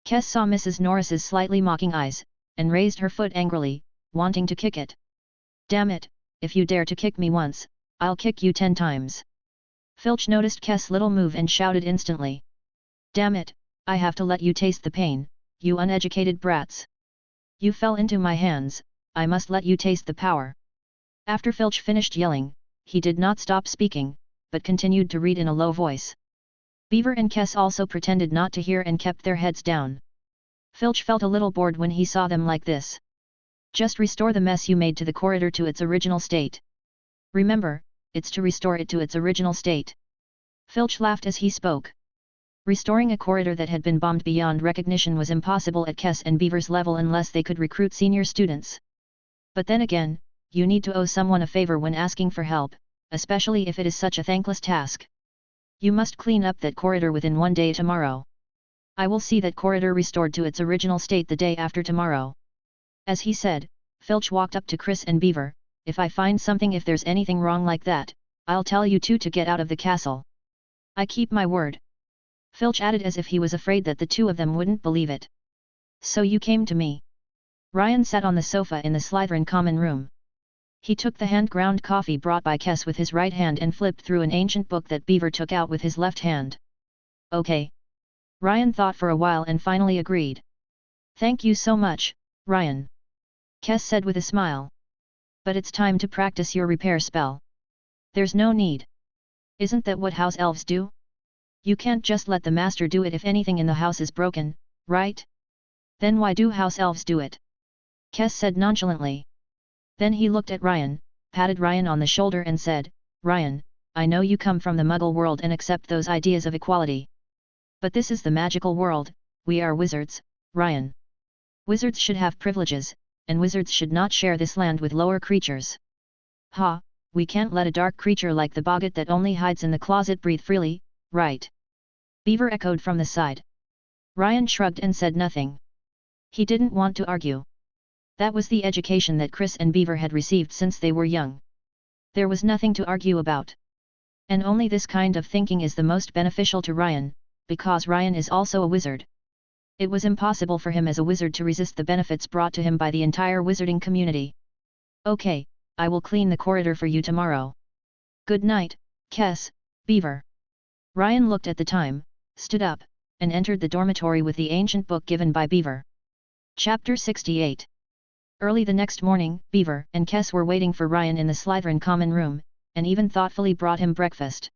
Kes saw Mrs. Norris's slightly mocking eyes, and raised her foot angrily, wanting to kick it. Damn it, if you dare to kick me once, I'll kick you 10 times. Filch noticed Kes' little move and shouted instantly. Damn it, I have to let you taste the pain, you uneducated brats. You fell into my hands, I must let you taste the power. After Filch finished yelling, he did not stop speaking, but continued to read in a low voice. Beaver and Kes also pretended not to hear and kept their heads down. Filch felt a little bored when he saw them like this. Just restore the mess you made to the corridor to its original state. Remember, it's to restore it to its original state. Filch laughed as he spoke. Restoring a corridor that had been bombed beyond recognition was impossible at Kes and Beaver's level unless they could recruit senior students. But then again, you need to owe someone a favor when asking for help, especially if it is such a thankless task. You must clean up that corridor within 1 day tomorrow. I will see that corridor restored to its original state the day after tomorrow. As he said, Filch walked up to Chris and Beaver. If I find something, if there's anything wrong like that, I'll tell you 2 to get out of the castle. I keep my word. Filch added as if he was afraid that the 2 of them wouldn't believe it. So you came to me. Ryan sat on the sofa in the Slytherin common room. He took the hand-ground coffee brought by Kes with his right hand and flipped through an ancient book that Beaver took out with his left hand. Okay. Ryan thought for a while and finally agreed. Thank you so much, Ryan. Kes said with a smile. But it's time to practice your repair spell. There's no need. Isn't that what house elves do? You can't just let the master do it if anything in the house is broken, right? Then why do house elves do it? Kes said nonchalantly. Then he looked at Ryan, patted Ryan on the shoulder and said, Ryan, I know you come from the Muggle world and accept those ideas of equality. But this is the magical world, we are wizards, Ryan. Wizards should have privileges, and wizards should not share this land with lower creatures. Ha, we can't let a dark creature like the boggart that only hides in the closet breathe freely, right? Beaver echoed from the side. Ryan shrugged and said nothing. He didn't want to argue. That was the education that Chris and Beaver had received since they were young. There was nothing to argue about. And only this kind of thinking is the most beneficial to Ryan, because Ryan is also a wizard. It was impossible for him as a wizard to resist the benefits brought to him by the entire wizarding community. Okay, I will clean the corridor for you tomorrow. Good night, Kess, Beaver. Ryan looked at the time, stood up, and entered the dormitory with the ancient book given by Beaver. Chapter 68. Early the next morning, Beaver and Kess were waiting for Ryan in the Slytherin common room, and even thoughtfully brought him breakfast.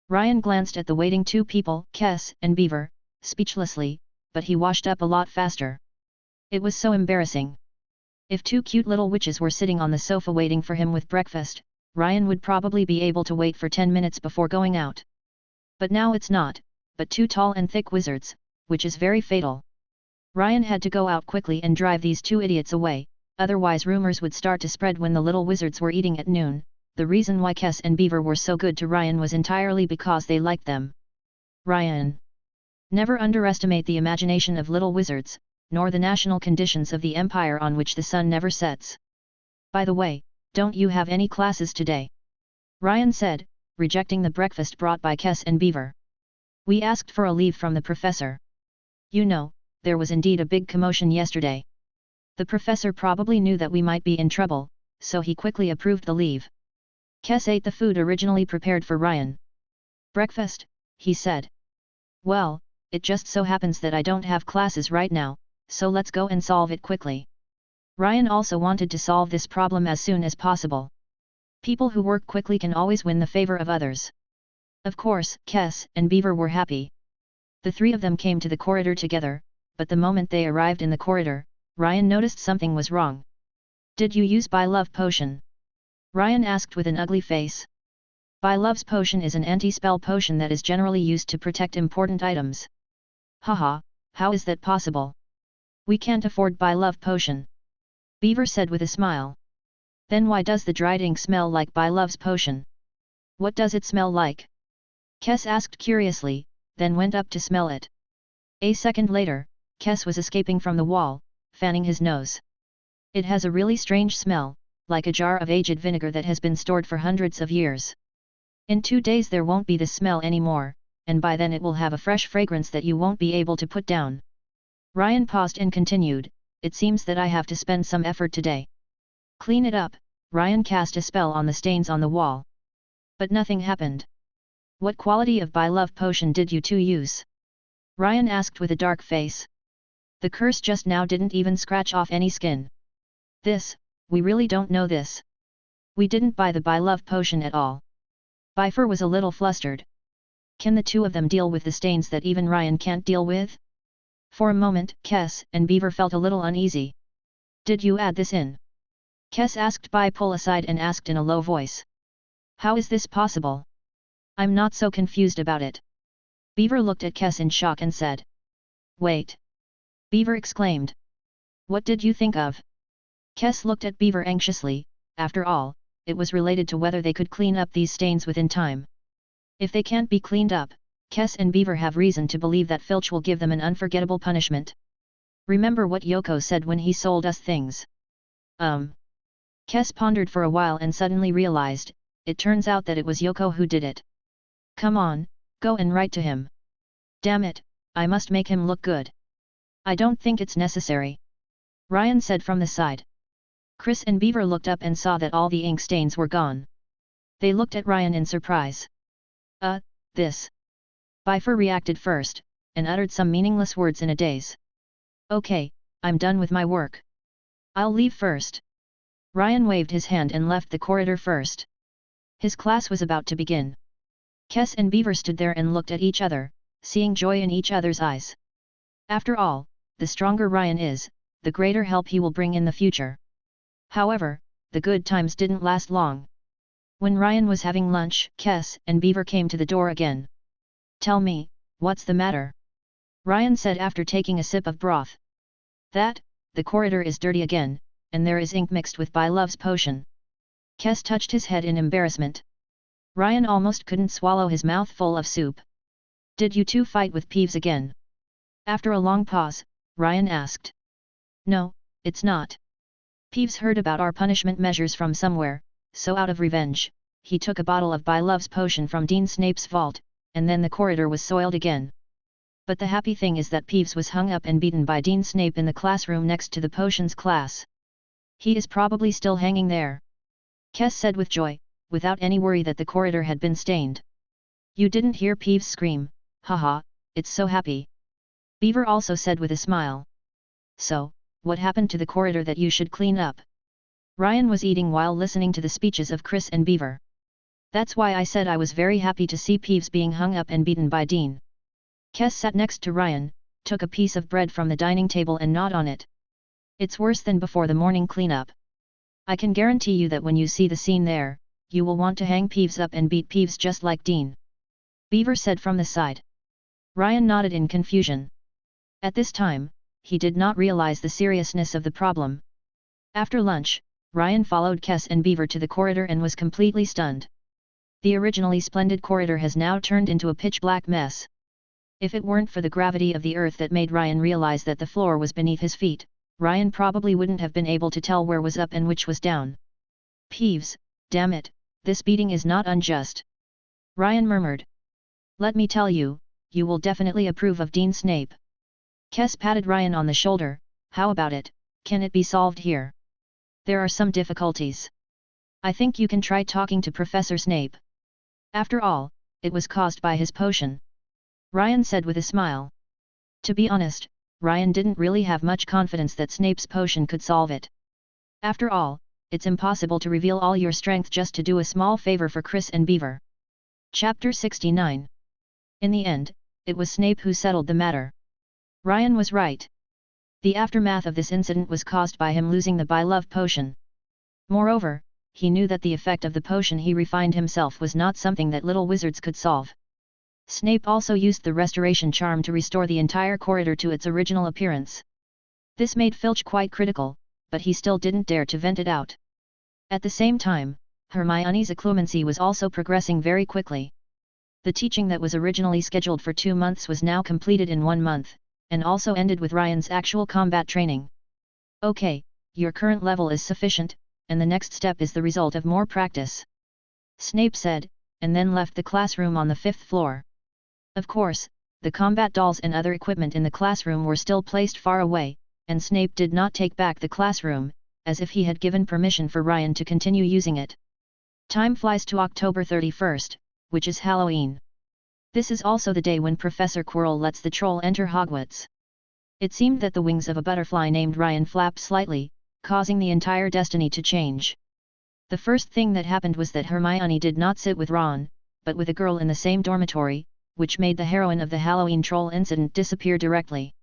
Ryan glanced at the waiting two people, Kess and Beaver, speechlessly, but he washed up a lot faster. It was so embarrassing. If two cute little witches were sitting on the sofa waiting for him with breakfast, Ryan would probably be able to wait for 10 minutes before going out. But now it's not, but two tall and thick wizards, which is very fatal. Ryan had to go out quickly and drive these two idiots away, otherwise rumors would start to spread when the little wizards were eating at noon. The reason why Kess and Beaver were so good to Ryan was entirely because they liked them. Ryan. Never underestimate the imagination of little wizards, nor the national conditions of the empire on which the sun never sets. By the way, don't you have any classes today? Ryan said, rejecting the breakfast brought by Kess and Beaver. We asked for a leave from the professor. You know, there was indeed a big commotion yesterday. The professor probably knew that we might be in trouble, so he quickly approved the leave. Kess ate the food originally prepared for Ryan. Breakfast, he said. Well, it just so happens that I don't have classes right now, so let's go and solve it quickly. Ryan also wanted to solve this problem as soon as possible. People who work quickly can always win the favor of others. Of course, Kess and Beaver were happy. The three of them came to the corridor together, but the moment they arrived in the corridor, Ryan noticed something was wrong. Did you use By Love potion? Ryan asked with an ugly face. By Love's potion is an anti-spell potion that is generally used to protect important items. Haha, how is that possible? We can't afford By Love potion. Beaver said with a smile. Then why does the dried ink smell like By Love's potion? What does it smell like? Kess asked curiously, then went up to smell it. A second later, Kess was escaping from the wall, fanning his nose. It has a really strange smell, like a jar of aged vinegar that has been stored for hundreds of years. In 2 days there won't be the smell anymore, and by then it will have a fresh fragrance that you won't be able to put down. Ryan paused and continued, it seems that I have to spend some effort today. Clean it up, Ryan cast a spell on the stains on the wall. But nothing happened. What quality of By Love potion did you two use? Ryan asked with a dark face. The curse just now didn't even scratch off any skin. We really don't know this. We didn't buy the By Love potion at all. Beaver was a little flustered. Can the two of them deal with the stains that even Ryan can't deal with? For a moment, Kess and Beaver felt a little uneasy. Did you add this in? Kess asked. By pull aside and asked in a low voice. How is this possible? I'm not so confused about it. Beaver looked at Kess in shock and said. Wait. Beaver exclaimed. What did you think of? Kess looked at Beaver anxiously. After all, it was related to whether they could clean up these stains within time. If they can't be cleaned up, Kess and Beaver have reason to believe that Filch will give them an unforgettable punishment. Remember what Yoko said when he sold us things? Kess pondered for a while and suddenly realized, it turns out that it was Yoko who did it. Come on, go and write to him. Damn it, I must make him look good. I don't think it's necessary. Ryan said from the side. Chris and Beaver looked up and saw that all the ink stains were gone. They looked at Ryan in surprise. This. Beaver reacted first, and uttered some meaningless words in a daze. Okay, I'm done with my work. I'll leave first. Ryan waved his hand and left the corridor first. His class was about to begin. Kess and Beaver stood there and looked at each other, seeing joy in each other's eyes. After all, the stronger Ryan is, the greater help he will bring in the future. However, the good times didn't last long. When Ryan was having lunch, Kess and Beaver came to the door again. Tell me, what's the matter? Ryan said after taking a sip of broth. The corridor is dirty again, and there is ink mixed with By Love's potion. Kess touched his head in embarrassment. Ryan almost couldn't swallow his mouth full of soup. Did you two fight with Peeves again? After a long pause, Ryan asked. No, it's not. Peeves heard about our punishment measures from somewhere, so out of revenge, he took a bottle of Bylove's potion from Dean Snape's vault, and then the corridor was soiled again. But the happy thing is that Peeves was hung up and beaten by Dean Snape in the classroom next to the potions class. He is probably still hanging there. Kes said with joy, without any worry that the corridor had been stained. You didn't hear Peeves scream, haha, it's so happy. Beaver also said with a smile. So, what happened to the corridor that you should clean up? Ryan was eating while listening to the speeches of Chris and Beaver. That's why I said I was very happy to see Peeves being hung up and beaten by Dean. Kes sat next to Ryan, took a piece of bread from the dining table and gnawed on it. It's worse than before the morning cleanup. I can guarantee you that when you see the scene there, you will want to hang Peeves up and beat Peeves just like Dean. Beaver said from the side. Ryan nodded in confusion. At this time, he did not realize the seriousness of the problem. After lunch, Ryan followed Kes and Beaver to the corridor and was completely stunned. The originally splendid corridor has now turned into a pitch-black mess. If it weren't for the gravity of the earth that made Ryan realize that the floor was beneath his feet, Ryan probably wouldn't have been able to tell where was up and which was down. Peeves, damn it, this beating is not unjust. Ryan murmured. Let me tell you, you will definitely approve of Dean Snape. Kes patted Ryan on the shoulder. How about it, can it be solved here? There are some difficulties. I think you can try talking to Professor Snape. After all, it was caused by his potion. Ryan said with a smile. To be honest, Ryan didn't really have much confidence that Snape's potion could solve it. After all, it's impossible to reveal all your strength just to do a small favor for Chris and Beaver. Chapter 69. In the end, it was Snape who settled the matter. Ryan was right. The aftermath of this incident was caused by him losing the Bylove potion. Moreover, he knew that the effect of the potion he refined himself was not something that little wizards could solve. Snape also used the restoration charm to restore the entire corridor to its original appearance. This made Filch quite critical, but he still didn't dare to vent it out. At the same time, Hermione's occlumency was also progressing very quickly. The teaching that was originally scheduled for 2 months was now completed in 1 month, and also ended with Ryan's actual combat training. Okay, your current level is sufficient, and the next step is the result of more practice. Snape said, and then left the classroom on the 5th floor. Of course, the combat dolls and other equipment in the classroom were still placed far away, and Snape did not take back the classroom, as if he had given permission for Ryan to continue using it. Time flies to October 31st, which is Halloween. This is also the day when Professor Quirrell lets the troll enter Hogwarts. It seemed that the wings of a butterfly named Ryan flapped slightly, causing the entire destiny to change. The first thing that happened was that Hermione did not sit with Ron, but with a girl in the same dormitory, which made the heroine of the Halloween troll incident disappear directly.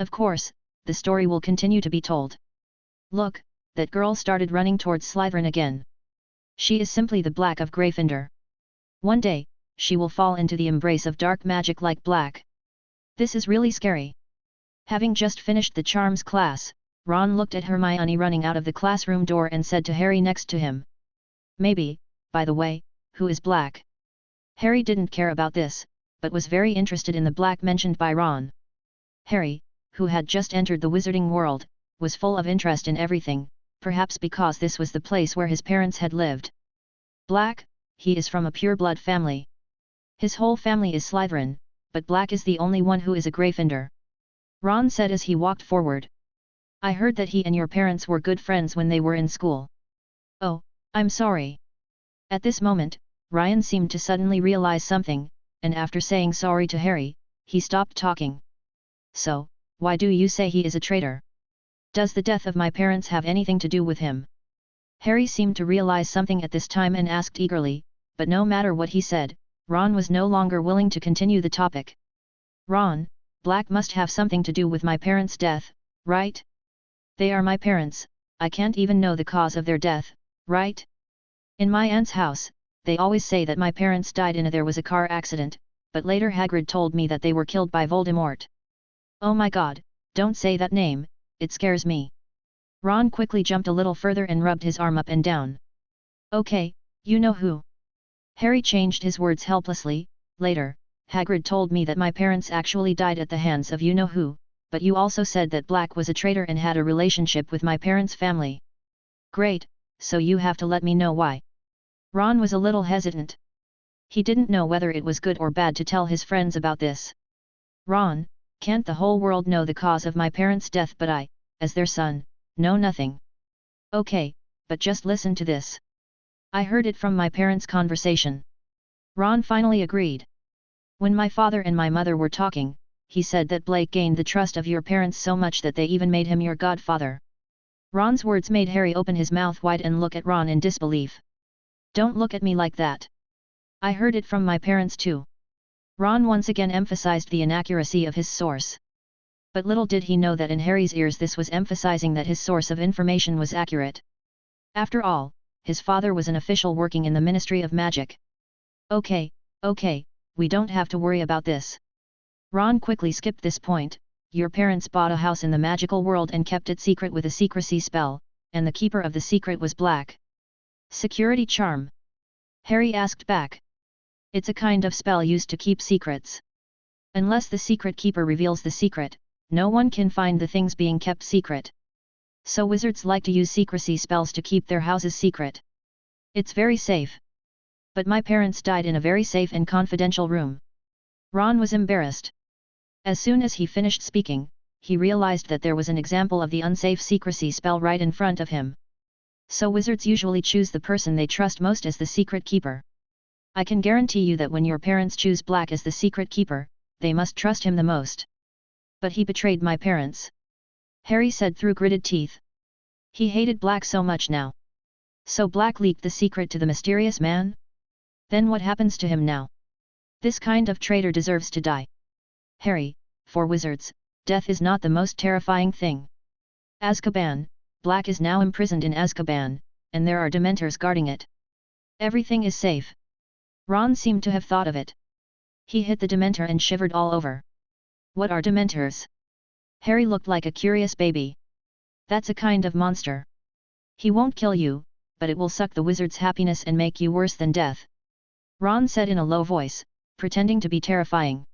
Of course, the story will continue to be told. Look, that girl started running towards Slytherin again. She is simply the Black of Gryffindor. One day, she will fall into the embrace of dark magic like Black. This is really scary. Having just finished the charms class, Ron looked at Hermione running out of the classroom door and said to Harry next to him. Maybe, by the way, who is Black? Harry didn't care about this, but was very interested in the Black mentioned by Ron. Harry, who had just entered the wizarding world, was full of interest in everything, perhaps because this was the place where his parents had lived. Black, he is from a pure-blood family. His whole family is Slytherin, but Black is the only one who is a Gryffindor. Ron said as he walked forward. I heard that he and your parents were good friends when they were in school. Oh, I'm sorry. At this moment, Ryan seemed to suddenly realize something, and after saying sorry to Harry, he stopped talking. So, why do you say he is a traitor? Does the death of my parents have anything to do with him? Harry seemed to realize something at this time and asked eagerly, but no matter what he said, Ron was no longer willing to continue the topic. Ron, Black must have something to do with my parents' death, right? They are my parents, I can't even know the cause of their death, right? In my aunt's house, they always say that my parents died in there was a car accident, but later Hagrid told me that they were killed by Voldemort. Oh my god, don't say that name, it scares me. Ron quickly jumped a little further and rubbed his arm up and down. Okay, you know who. Harry changed his words helplessly. Later, Hagrid told me that my parents actually died at the hands of you-know-who, but you also said that Black was a traitor and had a relationship with my parents' family. Great, so you have to let me know why. Ron was a little hesitant. He didn't know whether it was good or bad to tell his friends about this. Ron, can't the whole world know the cause of my parents' death, but I, as their son, know nothing? Okay, but just listen to this. I heard it from my parents' conversation. Ron finally agreed. When my father and my mother were talking, he said that Blake gained the trust of your parents so much that they even made him your godfather. Ron's words made Harry open his mouth wide and look at Ron in disbelief. Don't look at me like that. I heard it from my parents too. Ron once again emphasized the inaccuracy of his source. But little did he know that in Harry's ears this was emphasizing that his source of information was accurate. After all, his father was an official working in the Ministry of Magic. Okay, we don't have to worry about this. Ron quickly skipped this point. Your parents bought a house in the magical world and kept it secret with a secrecy spell, and the keeper of the secret was Black. Security charm? Harry asked back. It's a kind of spell used to keep secrets. Unless the secret keeper reveals the secret, no one can find the things being kept secret. So wizards like to use secrecy spells to keep their houses secret. It's very safe. But my parents died in a very safe and confidential room. Ron was embarrassed. As soon as he finished speaking, he realized that there was an example of the unsafe secrecy spell right in front of him. So wizards usually choose the person they trust most as the secret keeper. I can guarantee you that when your parents choose Black as the secret keeper, they must trust him the most. But he betrayed my parents. Harry said through gritted teeth. He hated Black so much now. So Black leaked the secret to the mysterious man? Then what happens to him now? This kind of traitor deserves to die. Harry, for wizards, death is not the most terrifying thing. Azkaban, Black is now imprisoned in Azkaban, and there are Dementors guarding it. Everything is safe. Ron seemed to have thought of it. He hit the Dementor and shivered all over. What are Dementors? Harry looked like a curious baby. That's a kind of monster. He won't kill you, but it will suck the wizard's happiness and make you worse than death. Ron said in a low voice, pretending to be terrifying.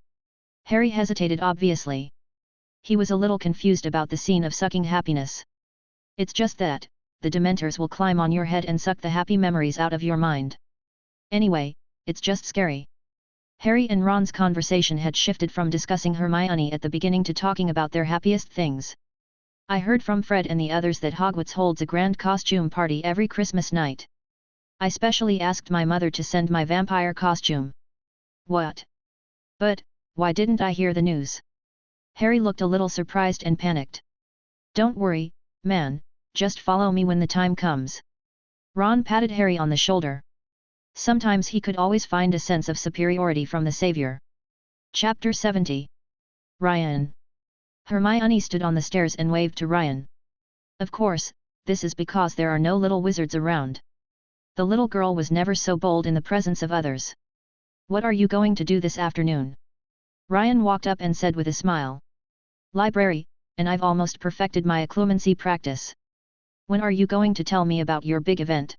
Harry hesitated obviously. He was a little confused about the scene of sucking happiness. It's just that, the Dementors will climb on your head and suck the happy memories out of your mind. Anyway, it's just scary. Harry and Ron's conversation had shifted from discussing Hermione at the beginning to talking about their happiest things. I heard from Fred and the others that Hogwarts holds a grand costume party every Christmas night. I specially asked my mother to send my vampire costume. What? But, why didn't I hear the news? Harry looked a little surprised and panicked. Don't worry, man, just follow me when the time comes. Ron patted Harry on the shoulder. Sometimes he could always find a sense of superiority from the savior. Chapter 70. Ryan. Hermione stood on the stairs and waved to Ryan. Of course, this is because there are no little wizards around. The little girl was never so bold in the presence of others. What are you going to do this afternoon? Ryan walked up and said with a smile. Library, and I've almost perfected my occlumency practice. When are you going to tell me about your big event?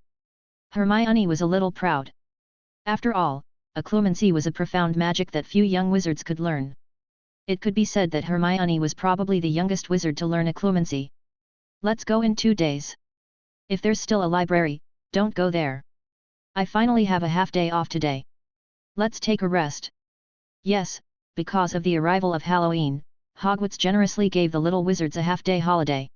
Hermione was a little proud. After all, occlumency was a profound magic that few young wizards could learn. It could be said that Hermione was probably the youngest wizard to learn occlumency. Let's go in 2 days. If there's still a library, don't go there. I finally have a half-day off today. Let's take a rest. Yes, because of the arrival of Halloween, Hogwarts generously gave the little wizards a half-day holiday.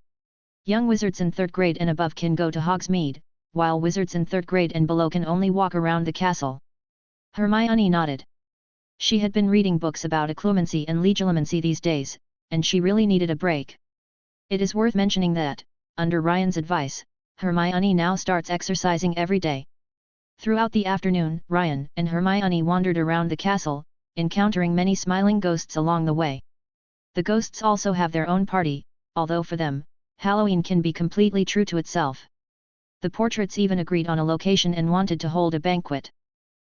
Young wizards in 3rd grade and above can go to Hogsmeade, while wizards in 3rd grade and below can only walk around the castle. Hermione nodded. She had been reading books about occlumency and legilimency these days, and she really needed a break. It is worth mentioning that, under Ryan's advice, Hermione now starts exercising every day. Throughout the afternoon, Ryan and Hermione wandered around the castle, encountering many smiling ghosts along the way. The ghosts also have their own party, although for them, Halloween can be completely true to itself. The portraits even agreed on a location and wanted to hold a banquet.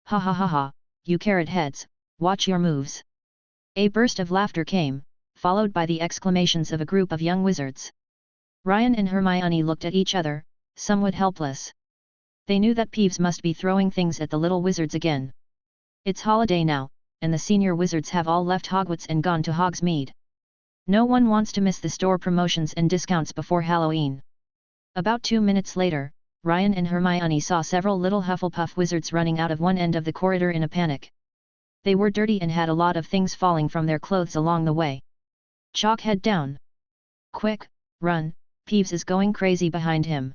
Ha ha ha ha, you carrot heads, watch your moves. A burst of laughter came, followed by the exclamations of a group of young wizards. Ryan and Hermione looked at each other, somewhat helpless. They knew that Peeves must be throwing things at the little wizards again. It's holiday now, and the senior wizards have all left Hogwarts and gone to Hogsmeade. No one wants to miss the store promotions and discounts before Halloween. About 2 minutes later, Ryan and Hermione saw several little Hufflepuff wizards running out of one end of the corridor in a panic. They were dirty and had a lot of things falling from their clothes along the way. Chalk, head down. Quick, run, Peeves is going crazy behind him.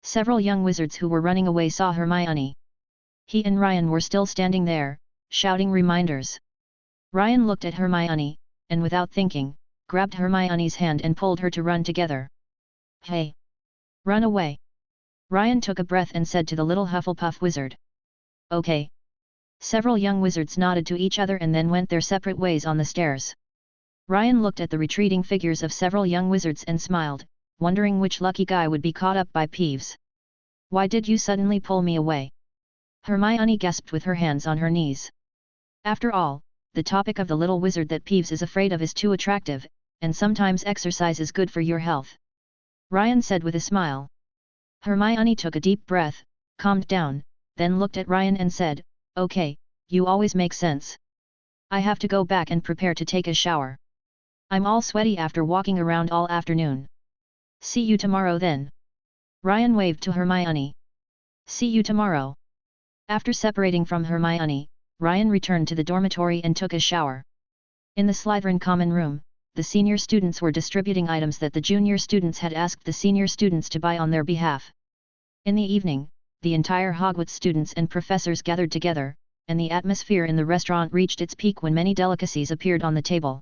Several young wizards who were running away saw Hermione. He and Ryan were still standing there, shouting reminders. Ryan looked at Hermione, and without thinking, grabbed Hermione's hand and pulled her to run together. Hey! Run away! Ryan took a breath and said to the little Hufflepuff wizard. Okay. Several young wizards nodded to each other and then went their separate ways on the stairs. Ryan looked at the retreating figures of several young wizards and smiled, wondering which lucky guy would be caught up by Peeves. Why did you suddenly pull me away? Hermione gasped with her hands on her knees. After all, the topic of the little wizard that Peeves is afraid of is too attractive, and sometimes exercise is good for your health. Ryan said with a smile. Hermione took a deep breath, calmed down, then looked at Ryan and said, Okay, you always make sense. I have to go back and prepare to take a shower. I'm all sweaty after walking around all afternoon. See you tomorrow then. Ryan waved to Hermione. See you tomorrow. After separating from Hermione, Ryan returned to the dormitory and took a shower. In the Slytherin common room, the senior students were distributing items that the junior students had asked the senior students to buy on their behalf. In the evening, the entire Hogwarts students and professors gathered together, and the atmosphere in the restaurant reached its peak when many delicacies appeared on the table.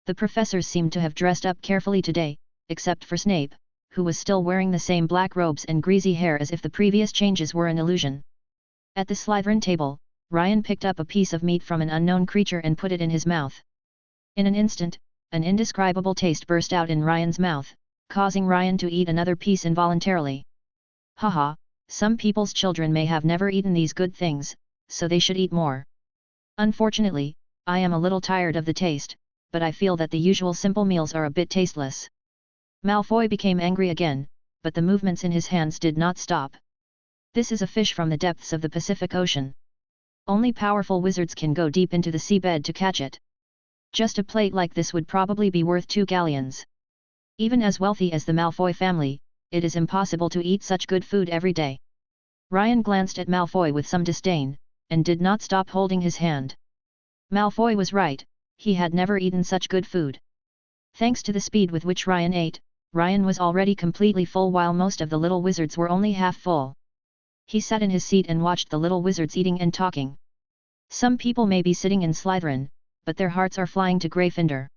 The professors seemed to have dressed up carefully today, except for Snape, who was still wearing the same black robes and greasy hair as if the previous changes were an illusion. At the Slytherin table, Ryan picked up a piece of meat from an unknown creature and put it in his mouth. In an instant, an indescribable taste burst out in Ryan's mouth, causing Ryan to eat another piece involuntarily. Haha, some people's children may have never eaten these good things, so they should eat more. Unfortunately, I am a little tired of the taste, but I feel that the usual simple meals are a bit tasteless. Malfoy became angry again, but the movements in his hands did not stop. This is a fish from the depths of the Pacific Ocean. Only powerful wizards can go deep into the seabed to catch it. Just a plate like this would probably be worth 2 galleons. Even as wealthy as the Malfoy family, it is impossible to eat such good food every day. Ryan glanced at Malfoy with some disdain, and did not stop holding his hand. Malfoy was right, he had never eaten such good food. Thanks to the speed with which Ryan ate, Ryan was already completely full while most of the little wizards were only half full. He sat in his seat and watched the little wizards eating and talking. Some people may be sitting in Slytherin, but their hearts are flying to Gryffindor.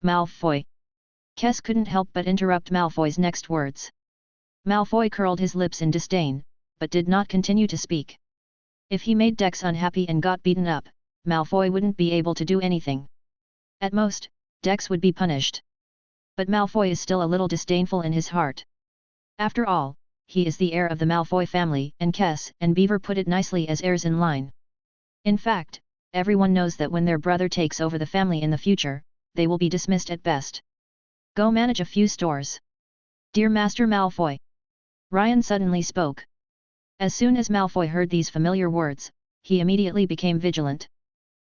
Malfoy. Kes couldn't help but interrupt Malfoy's next words. Malfoy curled his lips in disdain, but did not continue to speak. If he made Dex unhappy and got beaten up, Malfoy wouldn't be able to do anything. At most, Dex would be punished. But Malfoy is still a little disdainful in his heart. After all, he is the heir of the Malfoy family, and Kes and Beaver put it nicely as heirs in line. In fact, everyone knows that when their brother takes over the family in the future, they will be dismissed at best. Go manage a few stores. Dear Master Malfoy. Ryan suddenly spoke. As soon as Malfoy heard these familiar words, he immediately became vigilant.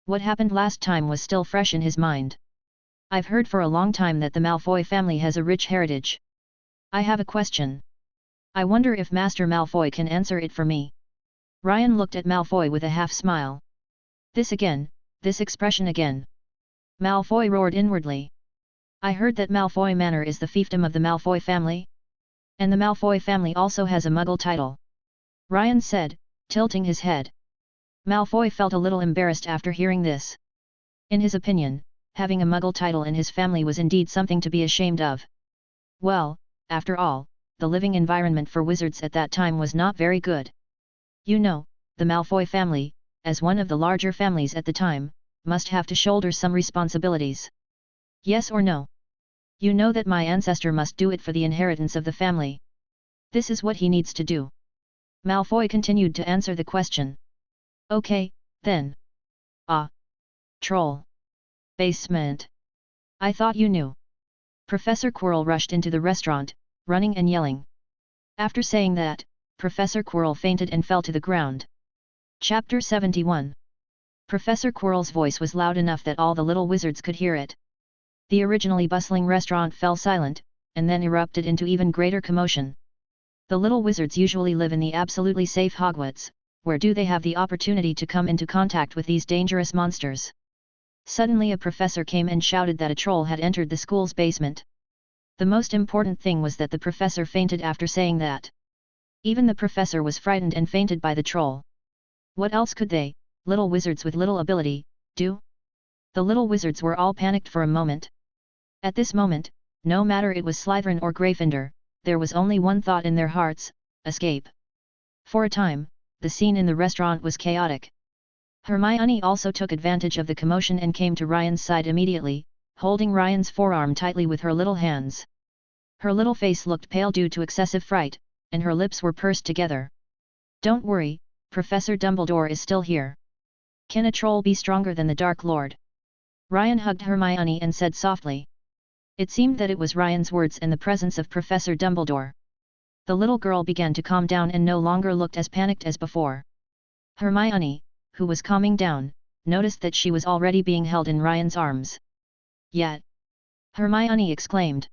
What happened last time was still fresh in his mind. I've heard for a long time that the Malfoy family has a rich heritage. I have a question. I wonder if Master Malfoy can answer it for me. Ryan looked at Malfoy with a half-smile. This again, this expression again. Malfoy roared inwardly. I heard that Malfoy Manor is the fiefdom of the Malfoy family? And the Malfoy family also has a Muggle title. Ryan said, tilting his head. Malfoy felt a little embarrassed after hearing this. In his opinion, having a Muggle title in his family was indeed something to be ashamed of. Well, after all, the living environment for wizards at that time was not very good. You know, the Malfoy family, as one of the larger families at the time, must have to shoulder some responsibilities. Yes or no? You know that my ancestor must do it for the inheritance of the family. This is what he needs to do. Malfoy continued to answer the question. Okay, then. Ah. Troll. Basement. I thought you knew. Professor Quirrell rushed into the restaurant, running and yelling. After saying that, Professor Quirrell fainted and fell to the ground. Chapter 71. Professor Quirrell's voice was loud enough that all the little wizards could hear it. The originally bustling restaurant fell silent, and then erupted into even greater commotion. The little wizards usually live in the absolutely safe Hogwarts, where do they have the opportunity to come into contact with these dangerous monsters? Suddenly a professor came and shouted that a troll had entered the school's basement. The most important thing was that the professor fainted after saying that. Even the professor was frightened and fainted by the troll. What else could they, little wizards with little ability, do? The little wizards were all panicked for a moment. At this moment, no matter it was Slytherin or Gryffindor, there was only one thought in their hearts: escape. For a time, the scene in the restaurant was chaotic. Hermione also took advantage of the commotion and came to Ryan's side immediately, holding Ryan's forearm tightly with her little hands. Her little face looked pale due to excessive fright, and her lips were pursed together. "Don't worry, Professor Dumbledore is still here. Can a troll be stronger than the Dark Lord?" Ryan hugged Hermione and said softly. It seemed that it was Ryan's words and the presence of Professor Dumbledore. The little girl began to calm down and no longer looked as panicked as before. Hermione, who was calming down, noticed that she was already being held in Ryan's arms. "Yet!" Hermione exclaimed.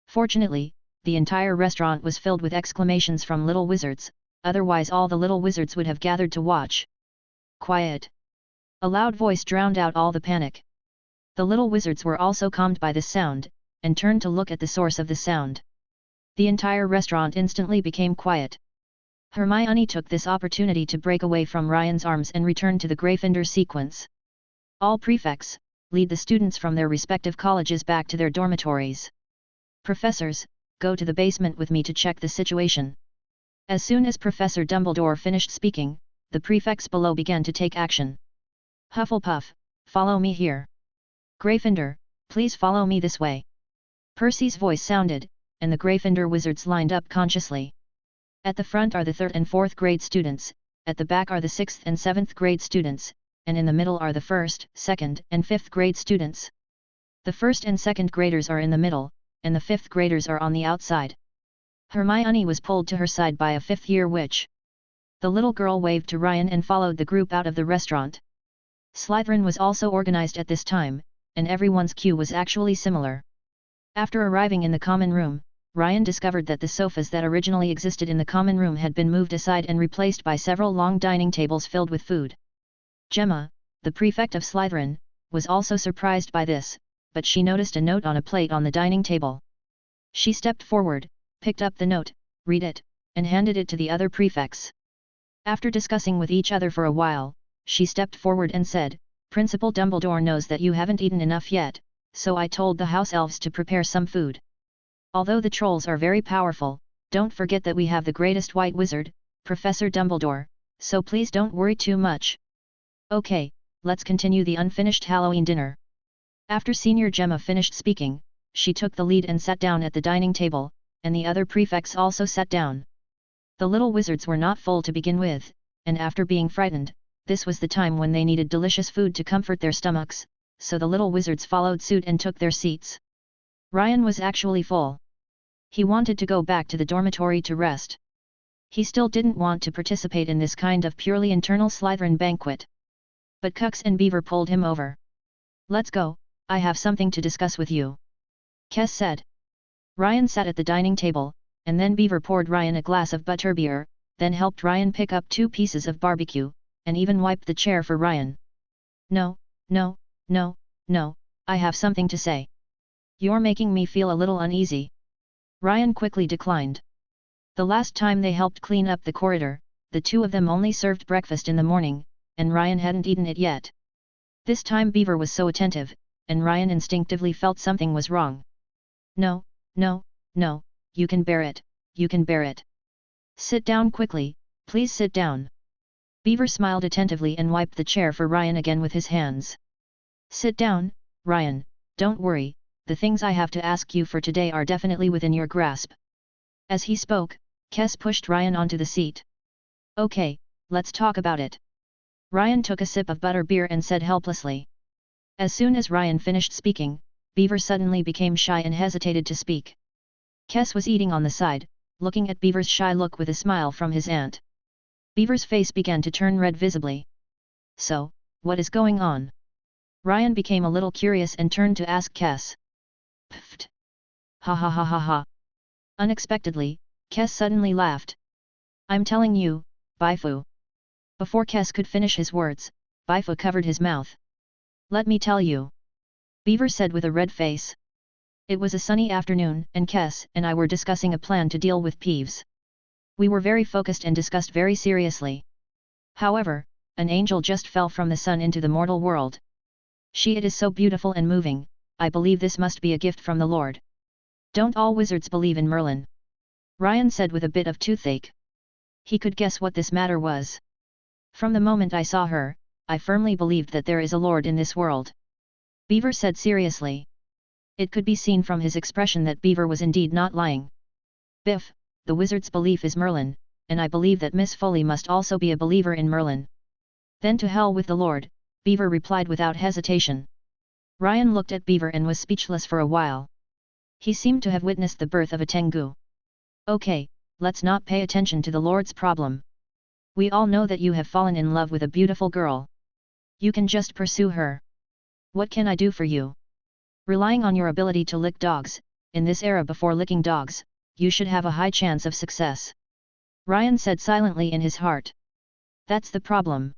Fortunately, the entire restaurant was filled with exclamations from little wizards, otherwise all the little wizards would have gathered to watch. "Quiet!" A loud voice drowned out all the panic. The little wizards were also calmed by this sound, and turned to look at the source of the sound. The entire restaurant instantly became quiet. Hermione took this opportunity to break away from Ryan's arms and return to the Gryffindor sequence. "All prefects, lead the students from their respective colleges back to their dormitories. Professors, go to the basement with me to check the situation." As soon as Professor Dumbledore finished speaking, the prefects below began to take action. "Hufflepuff, follow me here. Gryffindor, please follow me this way." Percy's voice sounded, and the Gryffindor wizards lined up consciously. At the front are the 3rd and 4th grade students, at the back are the 6th and 7th grade students, and in the middle are the 1st, 2nd, and 5th grade students. The 1st and 2nd graders are in the middle, and the 5th graders are on the outside. Hermione was pulled to her side by a 5th-year witch. The little girl waved to Ryan and followed the group out of the restaurant. Slytherin was also organized at this time, and everyone's cue was actually similar. After arriving in the common room, Ryan discovered that the sofas that originally existed in the common room had been moved aside and replaced by several long dining tables filled with food. Gemma, the prefect of Slytherin, was also surprised by this, but she noticed a note on a plate on the dining table. She stepped forward, picked up the note, read it, and handed it to the other prefects. After discussing with each other for a while, she stepped forward and said, "Principal Dumbledore knows that you haven't eaten enough yet, so I told the house elves to prepare some food. Although the trolls are very powerful, don't forget that we have the greatest white wizard, Professor Dumbledore, so please don't worry too much. Okay, let's continue the unfinished Halloween dinner." After Senior Gemma finished speaking, she took the lead and sat down at the dining table, and the other prefects also sat down. The little wizards were not full to begin with, and after being frightened, this was the time when they needed delicious food to comfort their stomachs, so the little wizards followed suit and took their seats. Ryan was actually full. He wanted to go back to the dormitory to rest. He still didn't want to participate in this kind of purely internal Slytherin banquet. But Cux and Beaver pulled him over. "Let's go, I have something to discuss with you," Kes said. Ryan sat at the dining table, and then Beaver poured Ryan a glass of butterbeer, then helped Ryan pick up 2 pieces of barbecue, and even wiped the chair for Ryan. No, I have something to say. You're making me feel a little uneasy." Ryan quickly declined. The last time they helped clean up the corridor, the two of them only served breakfast in the morning, and Ryan hadn't eaten it yet. This time Beaver was so attentive, and Ryan instinctively felt something was wrong. No, you can bear it, you can bear it. Sit down quickly, please sit down." Beaver smiled attentively and wiped the chair for Ryan again with his hands. "Sit down, Ryan, don't worry, the things I have to ask you for today are definitely within your grasp." As he spoke, Kes pushed Ryan onto the seat. "Okay, let's talk about it." Ryan took a sip of butterbeer and said helplessly. As soon as Ryan finished speaking, Beaver suddenly became shy and hesitated to speak. Kes was eating on the side, looking at Beaver's shy look with a smile from his aunt. Beaver's face began to turn red visibly. "So, what is going on?" Ryan became a little curious and turned to ask Kes. "Pfft! Ha ha ha ha ha!" Unexpectedly, Kes suddenly laughed. I'm telling you, Baifu. Before Kes could finish his words, Baifu covered his mouth. Let me tell you. Beaver said with a red face. It was a sunny afternoon and Kes and I were discussing a plan to deal with Peeves. We were very focused and discussed very seriously. However, an angel just fell from the sun into the mortal world. It is so beautiful and moving, I believe this must be a gift from the Lord. Don't all wizards believe in Merlin? Ryan said with a bit of toothache. He could guess what this matter was. From the moment I saw her, I firmly believed that there is a Lord in this world. Beaver said seriously. It could be seen from his expression that Beaver was indeed not lying. Biff, the wizard's belief is Merlin, and I believe that Miss Foley must also be a believer in Merlin. Then to hell with the Lord, Beaver replied without hesitation. Ryan looked at Beaver and was speechless for a while. He seemed to have witnessed the birth of a Tengu. Okay, let's not pay attention to the Lord's problem. We all know that you have fallen in love with a beautiful girl. You can just pursue her. What can I do for you? Relying on your ability to lick dogs, in this era before licking dogs, you should have a high chance of success. Ryan said silently in his heart. That's the problem.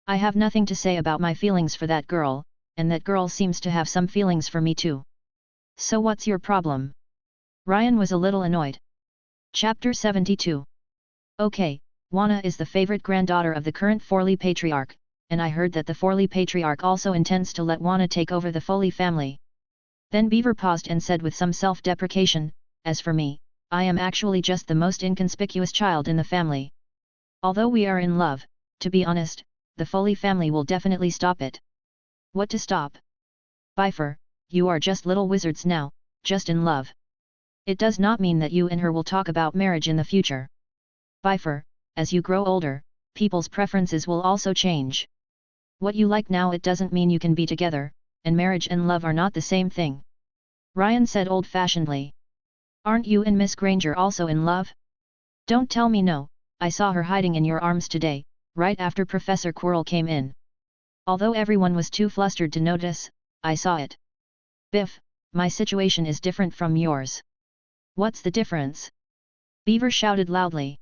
I have nothing to say about my feelings for that girl, and that girl seems to have some feelings for me too. So what's your problem? Ryan was a little annoyed. Chapter 72. Okay, Juana is the favorite granddaughter of the current Forley Patriarch, and I heard that the Forley Patriarch also intends to let Juana take over the Foley family. Then Beaver paused and said with some self-deprecation, as for me, I am actually just the most inconspicuous child in the family. Although we are in love, to be honest, the Foley family will definitely stop it. What to stop? Bifur, you are just little wizards now, just in love. It does not mean that you and her will talk about marriage in the future. Bifur, as you grow older, people's preferences will also change. What you like now it doesn't mean you can be together, and marriage and love are not the same thing. Ryan said old-fashionedly. Aren't you and Miss Granger also in love? Don't tell me no, I saw her hiding in your arms today, right after Professor Quirrell came in. Although everyone was too flustered to notice, I saw it. Biff, my situation is different from yours. What's the difference? Beaver shouted loudly.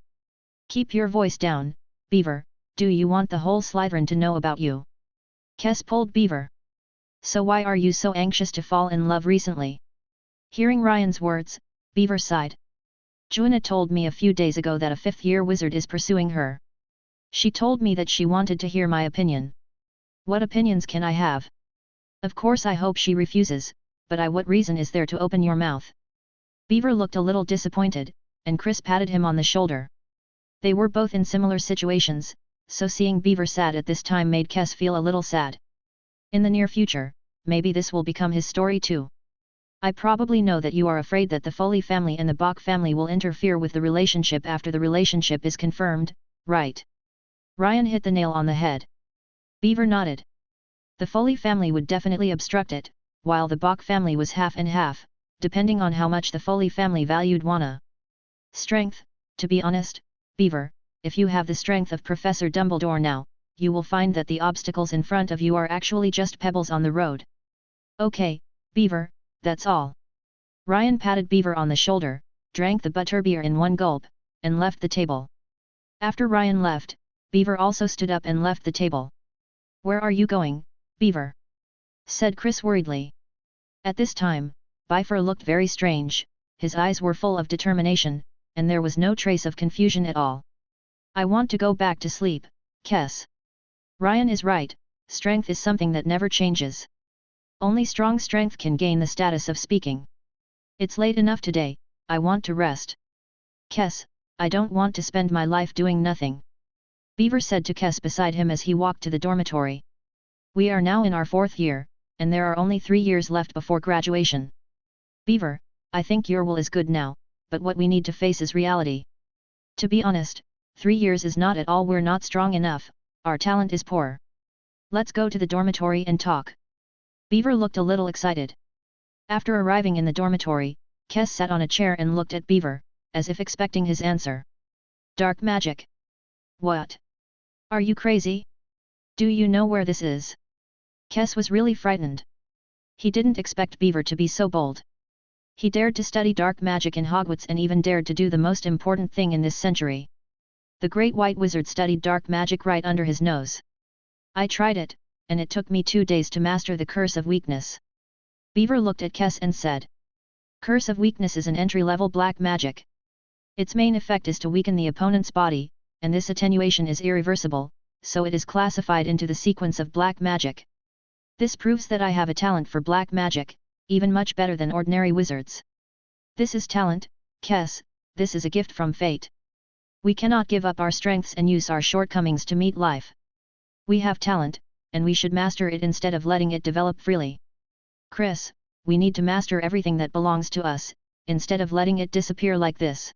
Keep your voice down, Beaver, do you want the whole Slytherin to know about you? Kes pulled Beaver. So why are you so anxious to fall in love recently? Hearing Ryan's words, Beaver sighed. Juana told me a few days ago that a fifth-year wizard is pursuing her. She told me that she wanted to hear my opinion. What opinions can I have? Of course I hope she refuses, but what reason is there to open your mouth? Beaver looked a little disappointed, and Chris patted him on the shoulder. They were both in similar situations, so seeing Beaver sad at this time made Kes feel a little sad. In the near future, maybe this will become his story too. I probably know that you are afraid that the Foley family and the Bach family will interfere with the relationship after the relationship is confirmed, right? Ryan hit the nail on the head. Beaver nodded. The Foley family would definitely obstruct it, while the Bach family was half and half, depending on how much the Foley family valued Juana. Strength, to be honest, Beaver, if you have the strength of Professor Dumbledore now, you will find that the obstacles in front of you are actually just pebbles on the road. Okay, Beaver, that's all. Ryan patted Beaver on the shoulder, drank the butterbeer in one gulp, and left the table. After Ryan left, Beaver also stood up and left the table. Where are you going, Beaver? Said Chris worriedly. At this time, Bifur looked very strange, his eyes were full of determination, and there was no trace of confusion at all. I want to go back to sleep, Kes. Ryan is right, strength is something that never changes. Only strong strength can gain the status of speaking. It's late enough today, I want to rest. Kes, I don't want to spend my life doing nothing. Beaver said to Kes beside him as he walked to the dormitory. We are now in our 4th year, and there are only 3 years left before graduation. Beaver, I think your will is good now, but what we need to face is reality. To be honest, 3 years is not at all, we're not strong enough, our talent is poor. Let's go to the dormitory and talk. Beaver looked a little excited. After arriving in the dormitory, Kes sat on a chair and looked at Beaver, as if expecting his answer. Dark magic. What? Are you crazy? Do you know where this is? Kes was really frightened. He didn't expect Beaver to be so bold. He dared to study dark magic in Hogwarts and even dared to do the most important thing in this century. The Great White Wizard studied dark magic right under his nose. I tried it, and it took me 2 days to master the Curse of Weakness. Beaver looked at Kess and said. Curse of Weakness is an entry-level black magic. Its main effect is to weaken the opponent's body, and this attenuation is irreversible, so it is classified into the sequence of black magic. This proves that I have a talent for black magic, even much better than ordinary wizards. This is talent, Kess, this is a gift from fate. We cannot give up our strengths and use our shortcomings to meet life. We have talent, and we should master it instead of letting it develop freely. Chris, we need to master everything that belongs to us, instead of letting it disappear like this.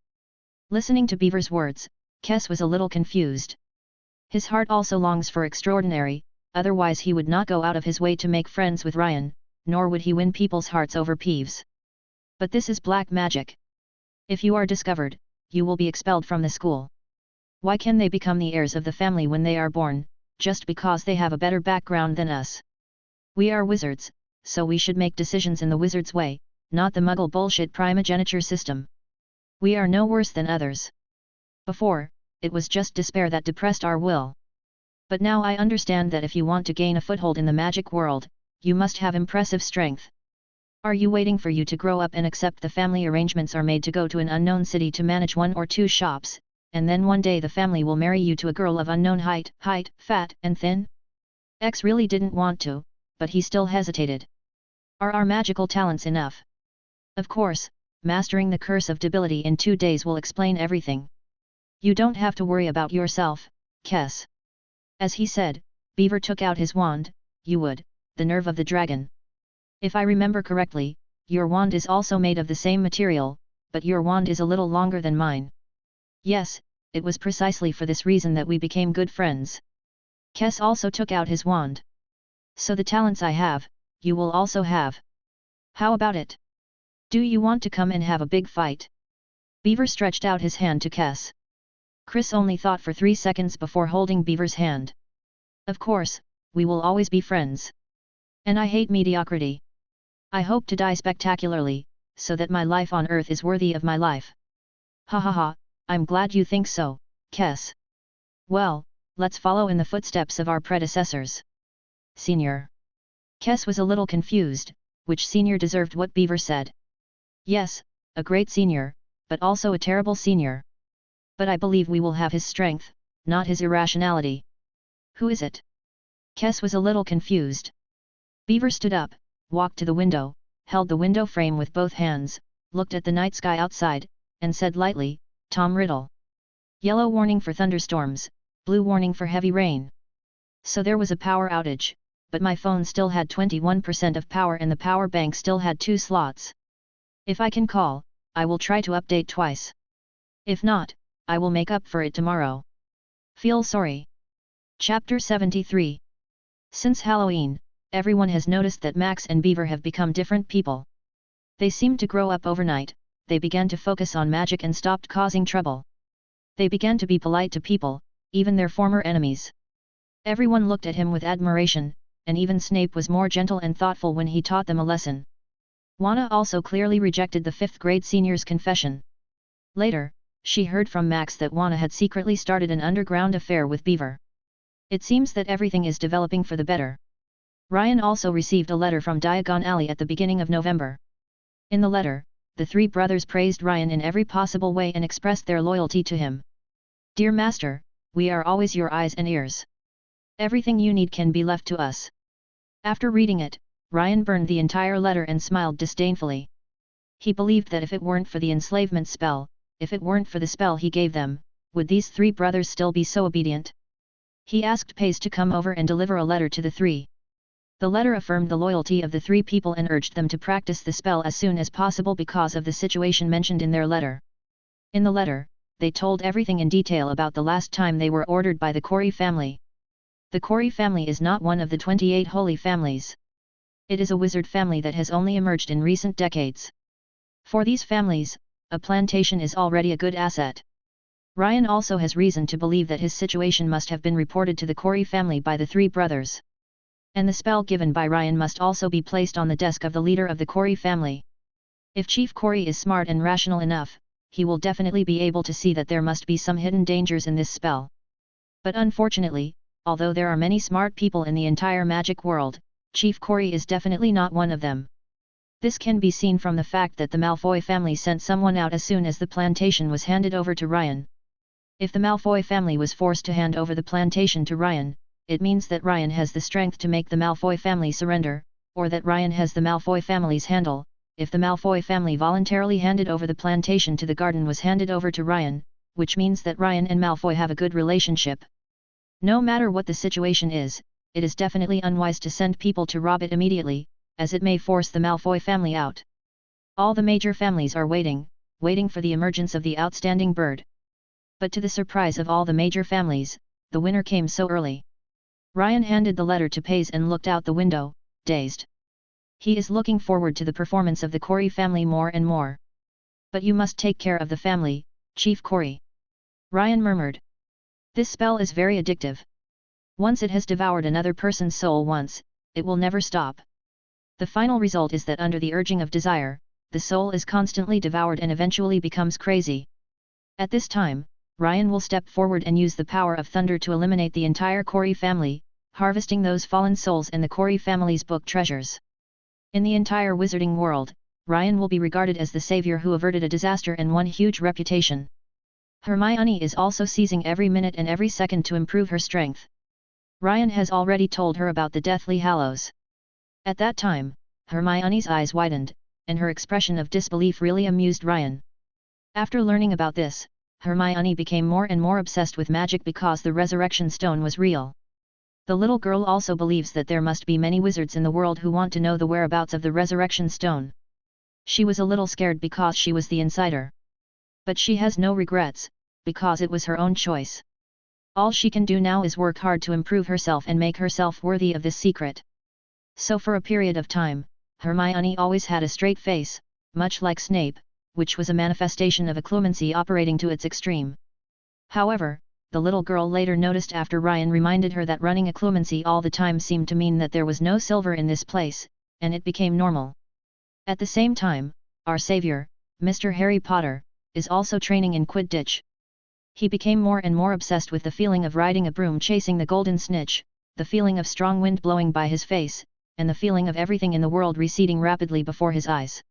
Listening to Beaver's words, Kess was a little confused. His heart also longs for extraordinary, otherwise he would not go out of his way to make friends with Ryan, nor would he win people's hearts over Peeves. But this is black magic. If you are discovered, you will be expelled from the school. Why can they become the heirs of the family when they are born, just because they have a better background than us? We are wizards, so we should make decisions in the wizard's way, not the muggle bullshit primogeniture system. We are no worse than others. Before, it was just despair that depressed our will. But now I understand that if you want to gain a foothold in the magic world, you must have impressive strength. Are you waiting for you to grow up and accept the family arrangements are made to go to an unknown city to manage 1 or 2 shops, and then one day the family will marry you to a girl of unknown height, fat and thin? X really didn't want to, but he still hesitated. Are our magical talents enough? Of course, mastering the Curse of Debility in 2 days will explain everything. You don't have to worry about yourself, Kess. As he said, Beaver took out his wand. You would, the nerve of the dragon. If I remember correctly, your wand is also made of the same material, but your wand is a little longer than mine. Yes, it was precisely for this reason that we became good friends. Kess also took out his wand. So the talents I have, you will also have. How about it? Do you want to come and have a big fight? Beaver stretched out his hand to Kess. Chris only thought for 3 seconds before holding Beaver's hand. Of course, we will always be friends. And I hate mediocrity. I hope to die spectacularly, so that my life on Earth is worthy of my life. Ha ha ha, I'm glad you think so, Kess. Well, let's follow in the footsteps of our predecessors. Senior. Kess was a little confused, which senior deserved what Beaver said. Yes, a great senior, but also a terrible senior. But I believe we will have his strength, not his irrationality. Who is it? Kess was a little confused. Beaver stood up, walked to the window, held the window frame with both hands, looked at the night sky outside, and said lightly, Tom Riddle. Yellow warning for thunderstorms, blue warning for heavy rain. So there was a power outage, but my phone still had 21% of power and the power bank still had 2 slots. If I can call, I will try to update twice. If not, I will make up for it tomorrow. Feel sorry. Chapter 73. Since Halloween, everyone has noticed that Max and Beaver have become different people. They seemed to grow up overnight, they began to focus on magic and stopped causing trouble. They began to be polite to people, even their former enemies. Everyone looked at him with admiration, and even Snape was more gentle and thoughtful when he taught them a lesson. Juana also clearly rejected the 5th grade senior's confession. Later, she heard from Max that Juana had secretly started an underground affair with Beaver. It seems that everything is developing for the better. Ryan also received a letter from Diagon Alley at the beginning of November. In the letter, the 3 brothers praised Ryan in every possible way and expressed their loyalty to him. Dear Master, we are always your eyes and ears. Everything you need can be left to us. After reading it, Ryan burned the entire letter and smiled disdainfully. He believed that if it weren't for the enslavement spell, if it weren't for the spell he gave them, would these 3 brothers still be so obedient? He asked Pace to come over and deliver a letter to the 3. The letter affirmed the loyalty of the 3 people and urged them to practice the spell as soon as possible because of the situation mentioned in their letter. In the letter, they told everything in detail about the last time they were ordered by the Corey family. The Corey family is not one of the 28 holy families. It is a wizard family that has only emerged in recent decades. For these families, a plantation is already a good asset. Ryan also has reason to believe that his situation must have been reported to the Corey family by the 3 brothers. And the spell given by Ryan must also be placed on the desk of the leader of the Corey family. If Chief Corey is smart and rational enough, he will definitely be able to see that there must be some hidden dangers in this spell. But unfortunately, although there are many smart people in the entire magic world, Chief Corey is definitely not one of them. This can be seen from the fact that the Malfoy family sent someone out as soon as the plantation was handed over to Ryan. If the Malfoy family was forced to hand over the plantation to Ryan, it means that Ryan has the strength to make the Malfoy family surrender, or that Ryan has the Malfoy family's handle. If the Malfoy family voluntarily handed over the plantation to the garden was handed over to Ryan, which means that Ryan and Malfoy have a good relationship. No matter what the situation is, it is definitely unwise to send people to rob it immediately, as it may force the Malfoy family out. All the major families are waiting for the emergence of the outstanding bird. But to the surprise of all the major families, the winner came so early. Ryan handed the letter to Pace and looked out the window, dazed. He is looking forward to the performance of the Corey family more and more. But you must take care of the family, Chief Corey. Ryan murmured. This spell is very addictive. Once it has devoured another person's soul once, it will never stop. The final result is that under the urging of desire, the soul is constantly devoured and eventually becomes crazy. At this time, Ryan will step forward and use the power of thunder to eliminate the entire Corey family, harvesting those fallen souls and the Corey family's book treasures. In the entire wizarding world, Ryan will be regarded as the savior who averted a disaster and won huge reputation. Hermione is also seizing every minute and every second to improve her strength. Ryan has already told her about the Deathly Hallows. At that time, Hermione's eyes widened, and her expression of disbelief really amused Ryan. After learning about this, Hermione became more and more obsessed with magic because the Resurrection Stone was real. The little girl also believes that there must be many wizards in the world who want to know the whereabouts of the Resurrection Stone. She was a little scared because she was the insider. But she has no regrets, because it was her own choice. All she can do now is work hard to improve herself and make herself worthy of this secret. So for a period of time, Hermione always had a straight face, much like Snape, which was a manifestation of occlumency operating to its extreme. However, the little girl later noticed after Ryan reminded her that running occlumency all the time seemed to mean that there was no silver in this place, and it became normal. At the same time, our savior, Mr. Harry Potter, is also training in Quidditch. He became more and more obsessed with the feeling of riding a broom chasing the golden snitch, the feeling of strong wind blowing by his face, and the feeling of everything in the world receding rapidly before his eyes.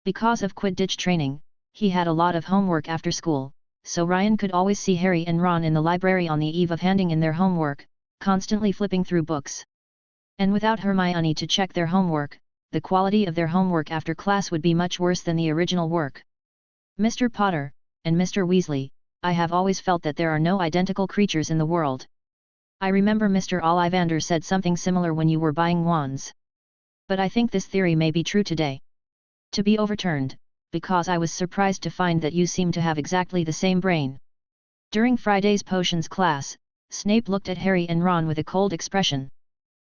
Because of Quidditch training, he had a lot of homework after school, so Ryan could always see Harry and Ron in the library on the eve of handing in their homework, constantly flipping through books. And without Hermione to check their homework, the quality of their homework after class would be much worse than the original work. Mr. Potter, and Mr. Weasley, I have always felt that there are no identical creatures in the world. I remember Mr. Ollivander said something similar when you were buying wands. But I think this theory may be true today. To be overturned, because I was surprised to find that you seem to have exactly the same brain. During Friday's potions class, Snape looked at Harry and Ron with a cold expression.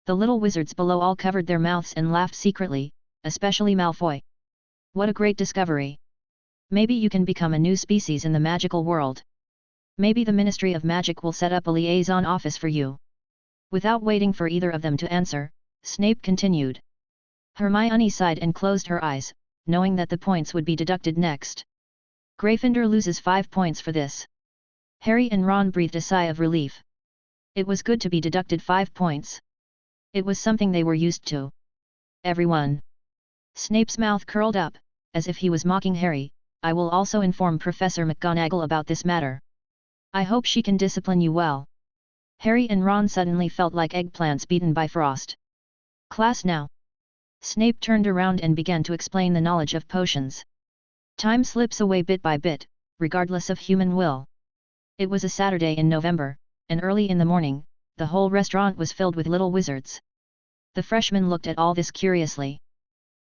The little wizards below all covered their mouths and laughed secretly, especially Malfoy. What a great discovery! Maybe you can become a new species in the magical world. Maybe the Ministry of Magic will set up a liaison office for you. Without waiting for either of them to answer, Snape continued. Hermione sighed and closed her eyes, knowing that the points would be deducted next. Gryffindor loses 5 points for this. Harry and Ron breathed a sigh of relief. It was good to be deducted 5 points. It was something they were used to. Everyone. Snape's mouth curled up, as if he was mocking Harry. I will also inform Professor McGonagall about this matter. I hope she can discipline you well. Harry and Ron suddenly felt like eggplants beaten by frost. Class now. Snape turned around and began to explain the knowledge of potions. Time slips away bit by bit, regardless of human will. It was a Saturday in November, and early in the morning, the whole restaurant was filled with little wizards. The freshmen looked at all this curiously.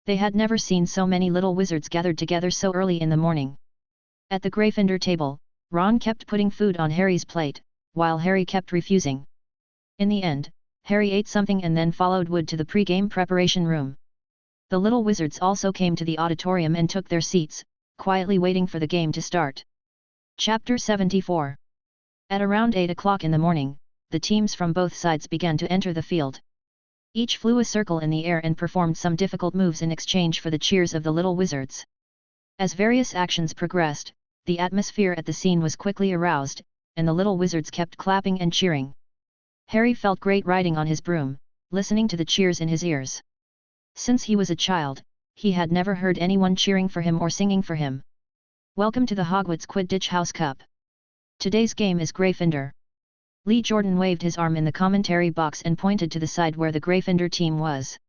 They had never seen so many little wizards gathered together so early in the morning. At the Gryffindor table, Ron kept putting food on Harry's plate, while Harry kept refusing. In the end, Harry ate something and then followed Wood to the pre-game preparation room. The little wizards also came to the auditorium and took their seats, quietly waiting for the game to start. Chapter 74. At around 8 o'clock in the morning, the teams from both sides began to enter the field. Each flew a circle in the air and performed some difficult moves in exchange for the cheers of the little wizards. As various actions progressed, the atmosphere at the scene was quickly aroused, and the little wizards kept clapping and cheering. Harry felt great riding on his broom, listening to the cheers in his ears. Since he was a child, he had never heard anyone cheering for him or singing for him. Welcome to the Hogwarts Quidditch House Cup. Today's game is Gryffindor. Lee Jordan waved his arm in the commentary box and pointed to the side where the Gryffindor team was.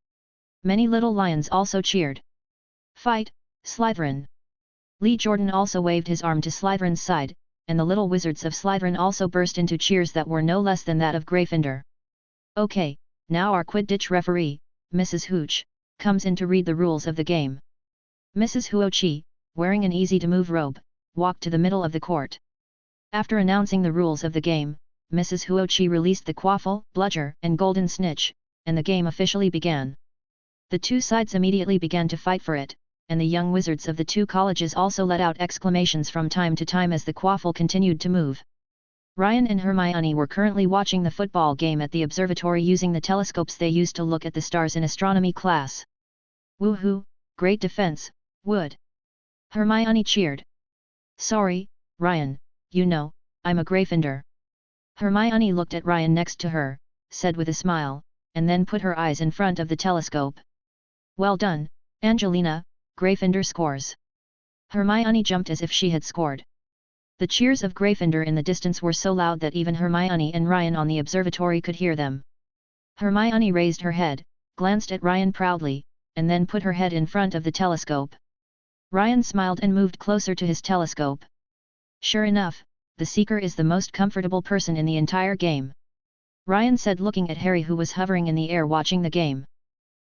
Many little lions also cheered. Fight, Slytherin! Lee Jordan also waved his arm to Slytherin's side, and the little wizards of Slytherin also burst into cheers that were no less than that of Gryffindor. Okay, now our Quidditch referee, Mrs. Hooch, comes in to read the rules of the game. Mrs. Huochi, wearing an easy-to-move robe, walked to the middle of the court. After announcing the rules of the game, Mrs. Huochi released the quaffle, bludger, and golden snitch, and the game officially began. The two sides immediately began to fight for it, and the young wizards of the two colleges also let out exclamations from time to time as the quaffle continued to move. Ryan and Hermione were currently watching the football game at the observatory using the telescopes they used to look at the stars in astronomy class. Woohoo, great defense, Wood! Hermione cheered. Sorry, Ryan, you know, I'm a Gryffindor. Hermione looked at Ryan next to her, said with a smile, and then put her eyes in front of the telescope. Well done, Angelina, Gryffindor scores. Hermione jumped as if she had scored. The cheers of Gryffindor in the distance were so loud that even Hermione and Ryan on the observatory could hear them. Hermione raised her head, glanced at Ryan proudly, and then put her head in front of the telescope. Ryan smiled and moved closer to his telescope. Sure enough, the Seeker is the most comfortable person in the entire game. Ryan said, looking at Harry, who was hovering in the air watching the game.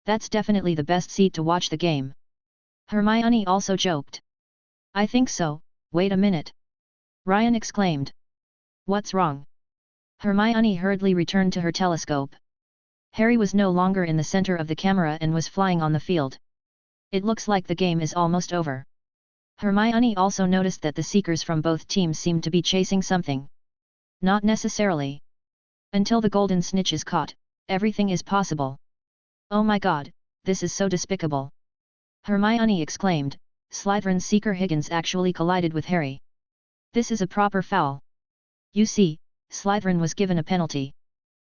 That's definitely the best seat to watch the game. Hermione also joked. I think so, wait a minute. Ryan exclaimed. What's wrong? Hermione hurriedly returned to her telescope. Harry was no longer in the center of the camera and was flying on the field. It looks like the game is almost over. Hermione also noticed that the Seekers from both teams seemed to be chasing something. Not necessarily. Until the golden snitch is caught, everything is possible. Oh my god, this is so despicable! Hermione exclaimed. Slytherin's Seeker Higgins actually collided with Harry. This is a proper foul. You see, Slytherin was given a penalty.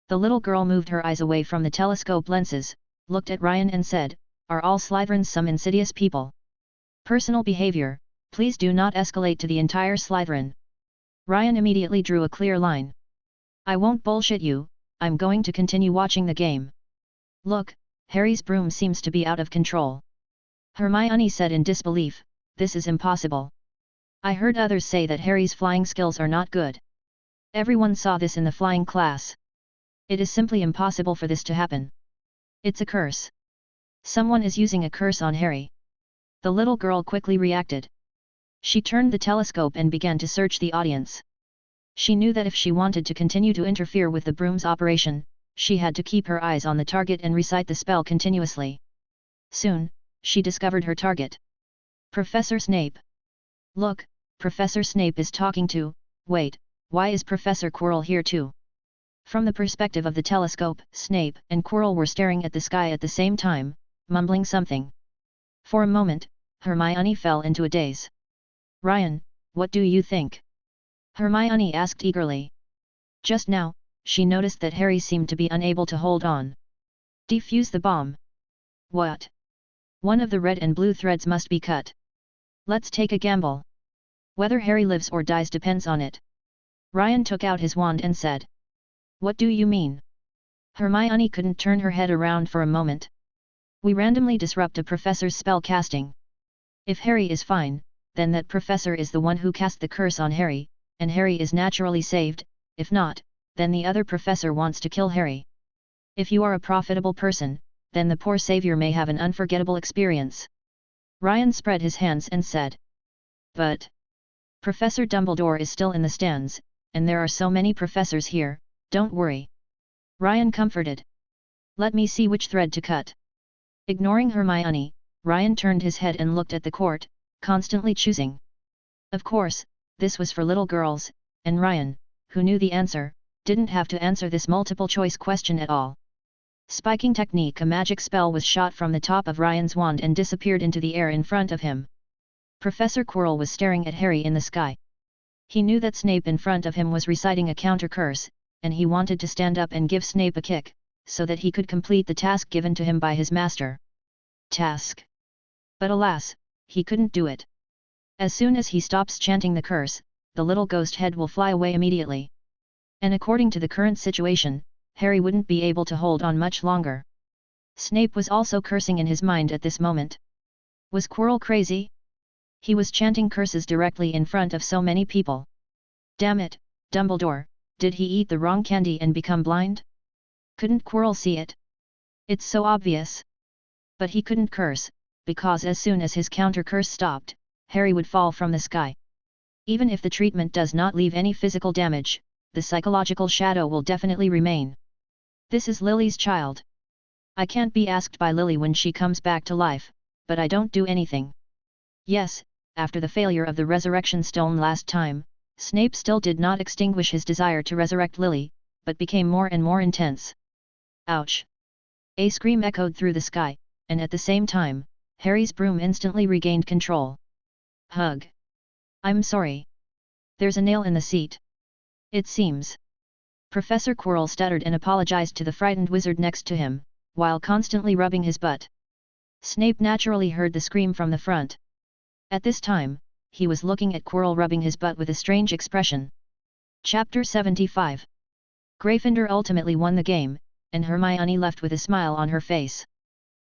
The little girl moved her eyes away from the telescope lenses, looked at Ryan and said, Are all Slytherins some insidious people? Personal behavior, please do not escalate to the entire Slytherin. Ryan immediately drew a clear line. I won't bullshit you, I'm going to continue watching the game. Look, Harry's broom seems to be out of control. Hermione said in disbelief, this is impossible. I heard others say that Harry's flying skills are not good. Everyone saw this in the flying class. It is simply impossible for this to happen. It's a curse. Someone is using a curse on Harry. The little girl quickly reacted. She turned the telescope and began to search the audience. She knew that if she wanted to continue to interfere with the broom's operation, she had to keep her eyes on the target and recite the spell continuously. Soon, she discovered her target. Professor Snape. Look, Professor Snape is talking to, wait, why is Professor Quirrell here too? From the perspective of the telescope, Snape and Quirrell were staring at the sky at the same time, mumbling something. For a moment, Hermione fell into a daze. Ryan, what do you think? Hermione asked eagerly. Just now, she noticed that Harry seemed to be unable to hold on. Defuse the bomb. What? One of the red and blue threads must be cut. Let's take a gamble. Whether Harry lives or dies depends on it. Ryan took out his wand and said. What do you mean? Hermione couldn't turn her head around for a moment. We randomly disrupt a professor's spell casting. If Harry is fine, then that professor is the one who cast the curse on Harry, and Harry is naturally saved. If not, then the other professor wants to kill Harry. If you are a profitable person, then the poor savior may have an unforgettable experience. Ryan spread his hands and said. But Professor Dumbledore is still in the stands, and there are so many professors here, don't worry. Ryan comforted. Let me see which thread to cut. Ignoring Hermione, Ryan turned his head and looked at the court, constantly choosing. Of course, this was for little girls, and Ryan, who knew the answer, didn't have to answer this multiple choice question at all. Spiking technique, a magic spell was shot from the top of Ryan's wand and disappeared into the air in front of him. Professor Quirrell was staring at Harry in the sky. He knew that Snape in front of him was reciting a counter curse, and he wanted to stand up and give Snape a kick, so that he could complete the task given to him by his master. Task. But alas, he couldn't do it. As soon as he stops chanting the curse, the little ghost head will fly away immediately. And according to the current situation, Harry wouldn't be able to hold on much longer. Snape was also cursing in his mind at this moment. Was Quirrell crazy? He was chanting curses directly in front of so many people. Damn it, Dumbledore, did he eat the wrong candy and become blind? Couldn't Quirrell see it? It's so obvious. But he couldn't curse, because as soon as his counter curse stopped, Harry would fall from the sky. Even if the treatment does not leave any physical damage, the psychological shadow will definitely remain. This is Lily's child. I can't be asked by Lily when she comes back to life, but I don't do anything. Yes, after the failure of the resurrection stone last time, Snape still did not extinguish his desire to resurrect Lily, but became more and more intense. Ouch! A scream echoed through the sky, and at the same time, Harry's broom instantly regained control. Hug! I'm sorry. There's a nail in the seat. It seems. Professor Quirrell stuttered and apologized to the frightened wizard next to him, while constantly rubbing his butt. Snape naturally heard the scream from the front. At this time, he was looking at Quirrell rubbing his butt with a strange expression. Chapter 75. Gryffindor ultimately won the game, and Hermione left with a smile on her face.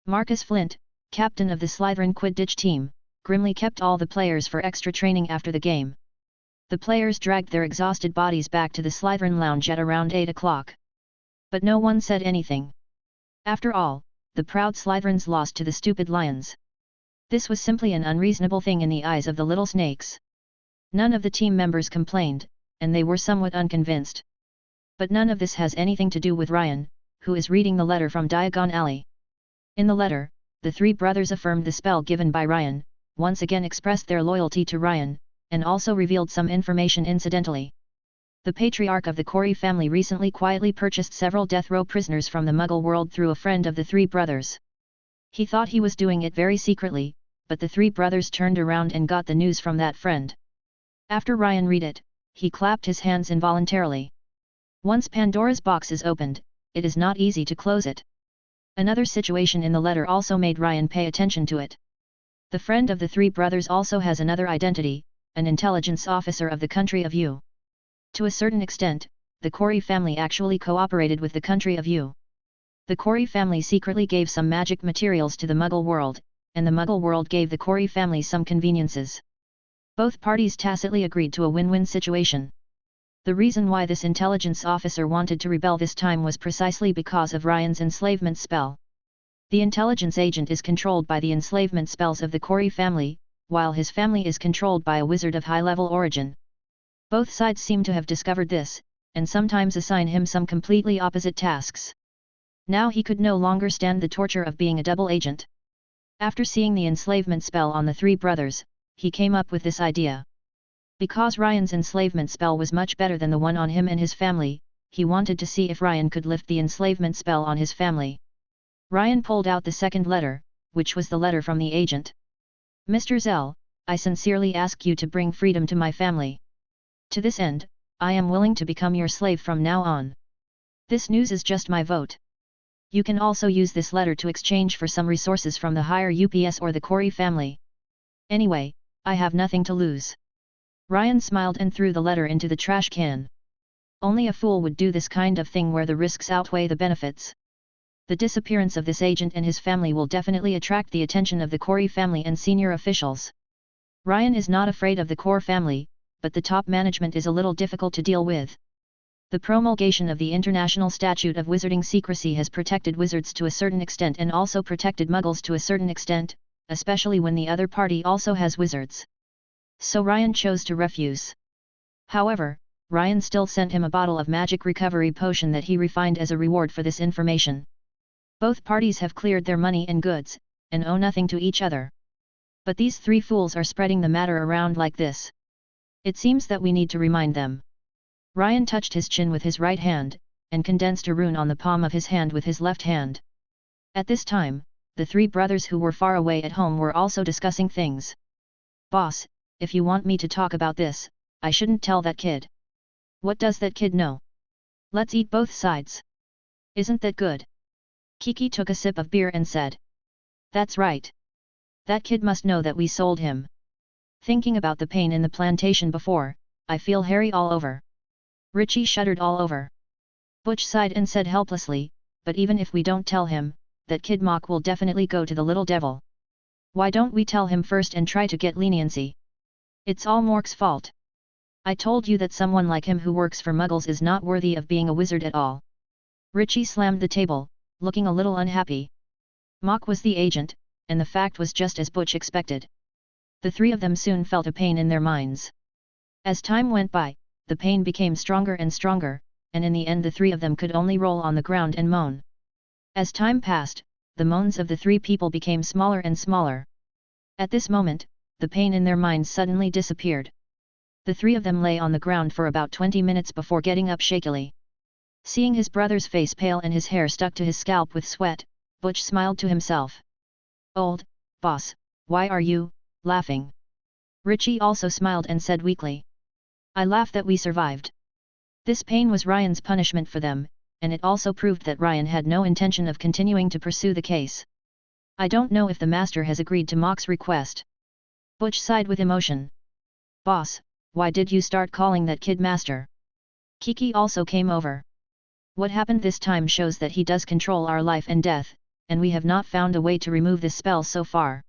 Marcus Flint, captain of the Slytherin Quidditch team, grimly kept all the players for extra training after the game. The players dragged their exhausted bodies back to the Slytherin lounge at around 8 o'clock. But no one said anything. After all, the proud Slytherins lost to the stupid Lions. This was simply an unreasonable thing in the eyes of the little snakes. None of the team members complained, and they were somewhat unconvinced. But none of this has anything to do with Ryan, who is reading the letter from Diagon Alley. In the letter, the three brothers affirmed the spell given by Ryan, once again expressed their loyalty to Ryan, and also revealed some information incidentally. The patriarch of the Corey family recently quietly purchased several death row prisoners from the Muggle world through a friend of the three brothers. He thought he was doing it very secretly, but the three brothers turned around and got the news from that friend. After Ryan read it, he clapped his hands involuntarily. Once Pandora's box is opened, it is not easy to close it. Another situation in the letter also made Ryan pay attention to it. The friend of the three brothers also has another identity, an intelligence officer of the country of U. To a certain extent, the Corey family actually cooperated with the country of U. The Corey family secretly gave some magic materials to the Muggle world, and the Muggle world gave the Corey family some conveniences. Both parties tacitly agreed to a win-win situation. The reason why this intelligence officer wanted to rebel this time was precisely because of Ryan's enslavement spell. The intelligence agent is controlled by the enslavement spells of the Corey family, while his family is controlled by a wizard of high-level origin. Both sides seem to have discovered this, and sometimes assign him some completely opposite tasks. Now he could no longer stand the torture of being a double agent. After seeing the enslavement spell on the three brothers, he came up with this idea. Because Ryan's enslavement spell was much better than the one on him and his family, he wanted to see if Ryan could lift the enslavement spell on his family. Ryan pulled out the second letter, which was the letter from the agent. Mr. Zell, I sincerely ask you to bring freedom to my family. To this end, I am willing to become your slave from now on. This news is just my vote. You can also use this letter to exchange for some resources from the higher UPS or the Corey family. Anyway, I have nothing to lose. Ryan smiled and threw the letter into the trash can. Only a fool would do this kind of thing where the risks outweigh the benefits. The disappearance of this agent and his family will definitely attract the attention of the Corey family and senior officials. Ryan is not afraid of the Corey family, but the top management is a little difficult to deal with. The promulgation of the International Statute of Wizarding Secrecy has protected wizards to a certain extent and also protected muggles to a certain extent, especially when the other party also has wizards. So Ryan chose to refuse. However, Ryan still sent him a bottle of magic recovery potion that he refined as a reward for this information. Both parties have cleared their money and goods, and owe nothing to each other. But these three fools are spreading the matter around like this. It seems that we need to remind them. Ryan touched his chin with his right hand, and condensed a rune on the palm of his hand with his left hand. At this time, the three brothers who were far away at home were also discussing things. "Boss, if you want me to talk about this, I shouldn't tell that kid. What does that kid know? Let's eat both sides. Isn't that good?" Kiki took a sip of beer and said. "That's right. That kid must know that we sold him. Thinking about the pain in the plantation before, I feel hairy all over." Richie shuddered all over. Butch sighed and said helplessly, "But even if we don't tell him, that kid Mock will definitely go to the little devil. Why don't we tell him first and try to get leniency? It's all Mork's fault. I told you that someone like him who works for Muggles is not worthy of being a wizard at all." Richie slammed the table, looking a little unhappy. Mock was the agent, and the fact was just as Butch expected. The three of them soon felt a pain in their minds. As time went by, the pain became stronger and stronger, and in the end the three of them could only roll on the ground and moan. As time passed, the moans of the three people became smaller and smaller. At this moment, the pain in their minds suddenly disappeared. The three of them lay on the ground for about 20 minutes before getting up shakily. Seeing his brother's face pale and his hair stuck to his scalp with sweat, Butch smiled to himself. "Old boss, why are you laughing?" Richie also smiled and said weakly. "I laugh that we survived." This pain was Ryan's punishment for them, and it also proved that Ryan had no intention of continuing to pursue the case. "I don't know if the master has agreed to Mock's request." Butch sighed with emotion. "Boss, why did you start calling that kid master?" Kiki also came over. "What happened this time shows that he does control our life and death, and we have not found a way to remove this spell so far.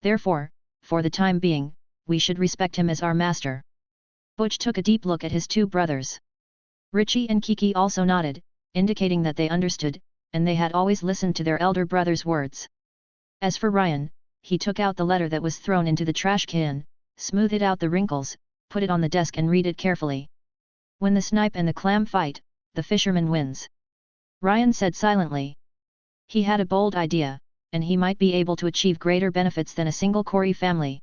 Therefore, for the time being, we should respect him as our master." Butch took a deep look at his two brothers. Richie and Kiki also nodded, indicating that they understood, and they had always listened to their elder brother's words. As for Ryan, he took out the letter that was thrown into the trash can, smoothed out the wrinkles, put it on the desk and read it carefully. "When the snipe and the clam fight, the fisherman wins," Ryan said silently. He had a bold idea, and he might be able to achieve greater benefits than a single Corey family.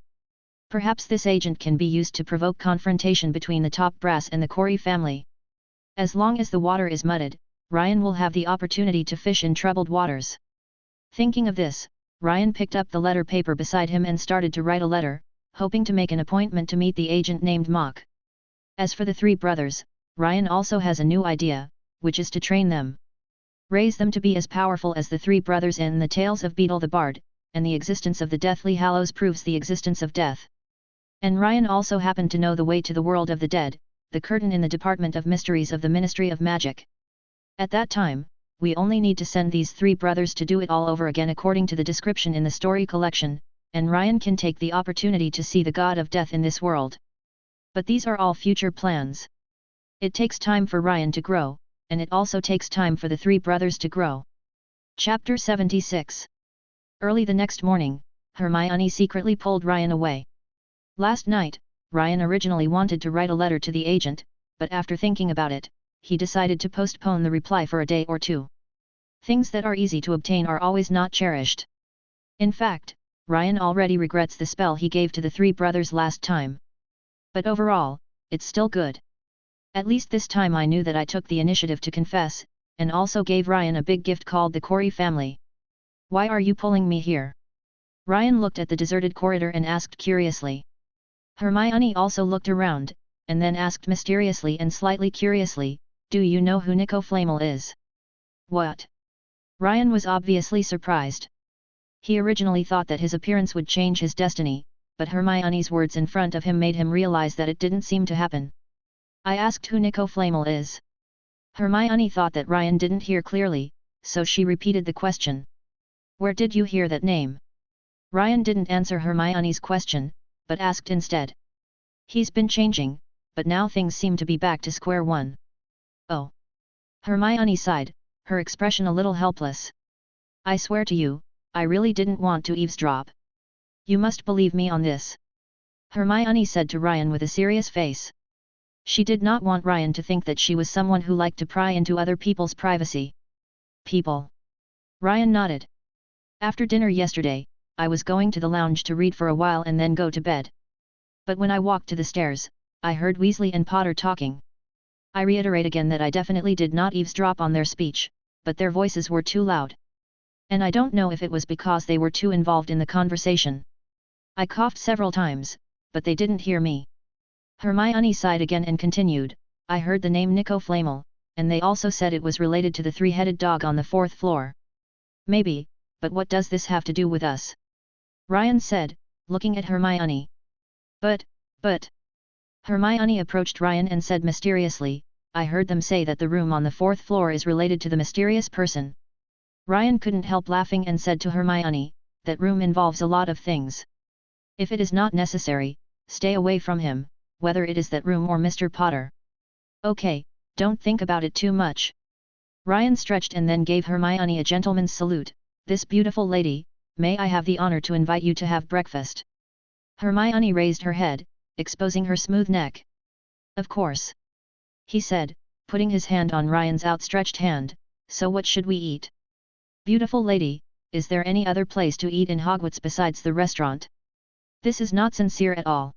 Perhaps this agent can be used to provoke confrontation between the top brass and the Corey family. As long as the water is muddied, Ryan will have the opportunity to fish in troubled waters. Thinking of this, Ryan picked up the letter paper beside him and started to write a letter, hoping to make an appointment to meet the agent named Mock. As for the three brothers, Ryan also has a new idea, which is to train them. Raise them to be as powerful as the three brothers in the Tales of Beetle the Bard, and the existence of the Deathly Hallows proves the existence of death. And Ryan also happened to know the way to the world of the dead, the curtain in the Department of Mysteries of the Ministry of Magic. At that time, we only need to send these three brothers to do it all over again according to the description in the story collection, and Ryan can take the opportunity to see the god of death in this world. But these are all future plans. It takes time for Ryan to grow, and it also takes time for the three brothers to grow. Chapter 76. Early the next morning, Hermione secretly pulled Ryan away. Last night, Ryan originally wanted to write a letter to the agent, but after thinking about it, he decided to postpone the reply for a day or two. Things that are easy to obtain are always not cherished. In fact, Ryan already regrets the spell he gave to the three brothers last time. But overall, it's still good. At least this time I knew that I took the initiative to confess, and also gave Ryan a big gift called the Corey family. "Why are you pulling me here?" Ryan looked at the deserted corridor and asked curiously. Hermione also looked around, and then asked mysteriously and slightly curiously, "Do you know who Nico Flamel is?" "What?" Ryan was obviously surprised. He originally thought that his appearance would change his destiny, but Hermione's words in front of him made him realize that it didn't seem to happen. "I asked who Nico Flamel is." Hermione thought that Ryan didn't hear clearly, so she repeated the question. "Where did you hear that name?" Ryan didn't answer Hermione's question, but asked instead. "He's been changing, but now things seem to be back to square one." "Oh." Hermione sighed, her expression a little helpless. "I swear to you, I really didn't want to eavesdrop. You must believe me on this," Hermione said to Ryan with a serious face. She did not want Ryan to think that she was someone who liked to pry into other people's privacy. "People?" Ryan nodded. "After dinner yesterday, I was going to the lounge to read for a while and then go to bed. But when I walked to the stairs, I heard Weasley and Potter talking. I reiterate again that I definitely did not eavesdrop on their speech, but their voices were too loud. And I don't know if it was because they were too involved in the conversation. I coughed several times, but they didn't hear me. Hermione sighed again and continued, I heard the name Nico Flamel, and they also said it was related to the three-headed dog on the 4th floor. Maybe, but what does this have to do with us? Ryan said, looking at Hermione. But. Hermione approached Ryan and said mysteriously, I heard them say that the room on the 4th floor is related to the mysterious person. Ryan couldn't help laughing and said to Hermione, that room involves a lot of things. If it is not necessary, stay away from him, whether it is that room or Mr. Potter. Okay, don't think about it too much. Ryan stretched and then gave Hermione a gentleman's salute, this beautiful lady, may I have the honor to invite you to have breakfast? Hermione raised her head, exposing her smooth neck. Of course. He said, putting his hand on Ryan's outstretched hand, so what should we eat? Beautiful lady, is there any other place to eat in Hogwarts besides the restaurant? This is not sincere at all.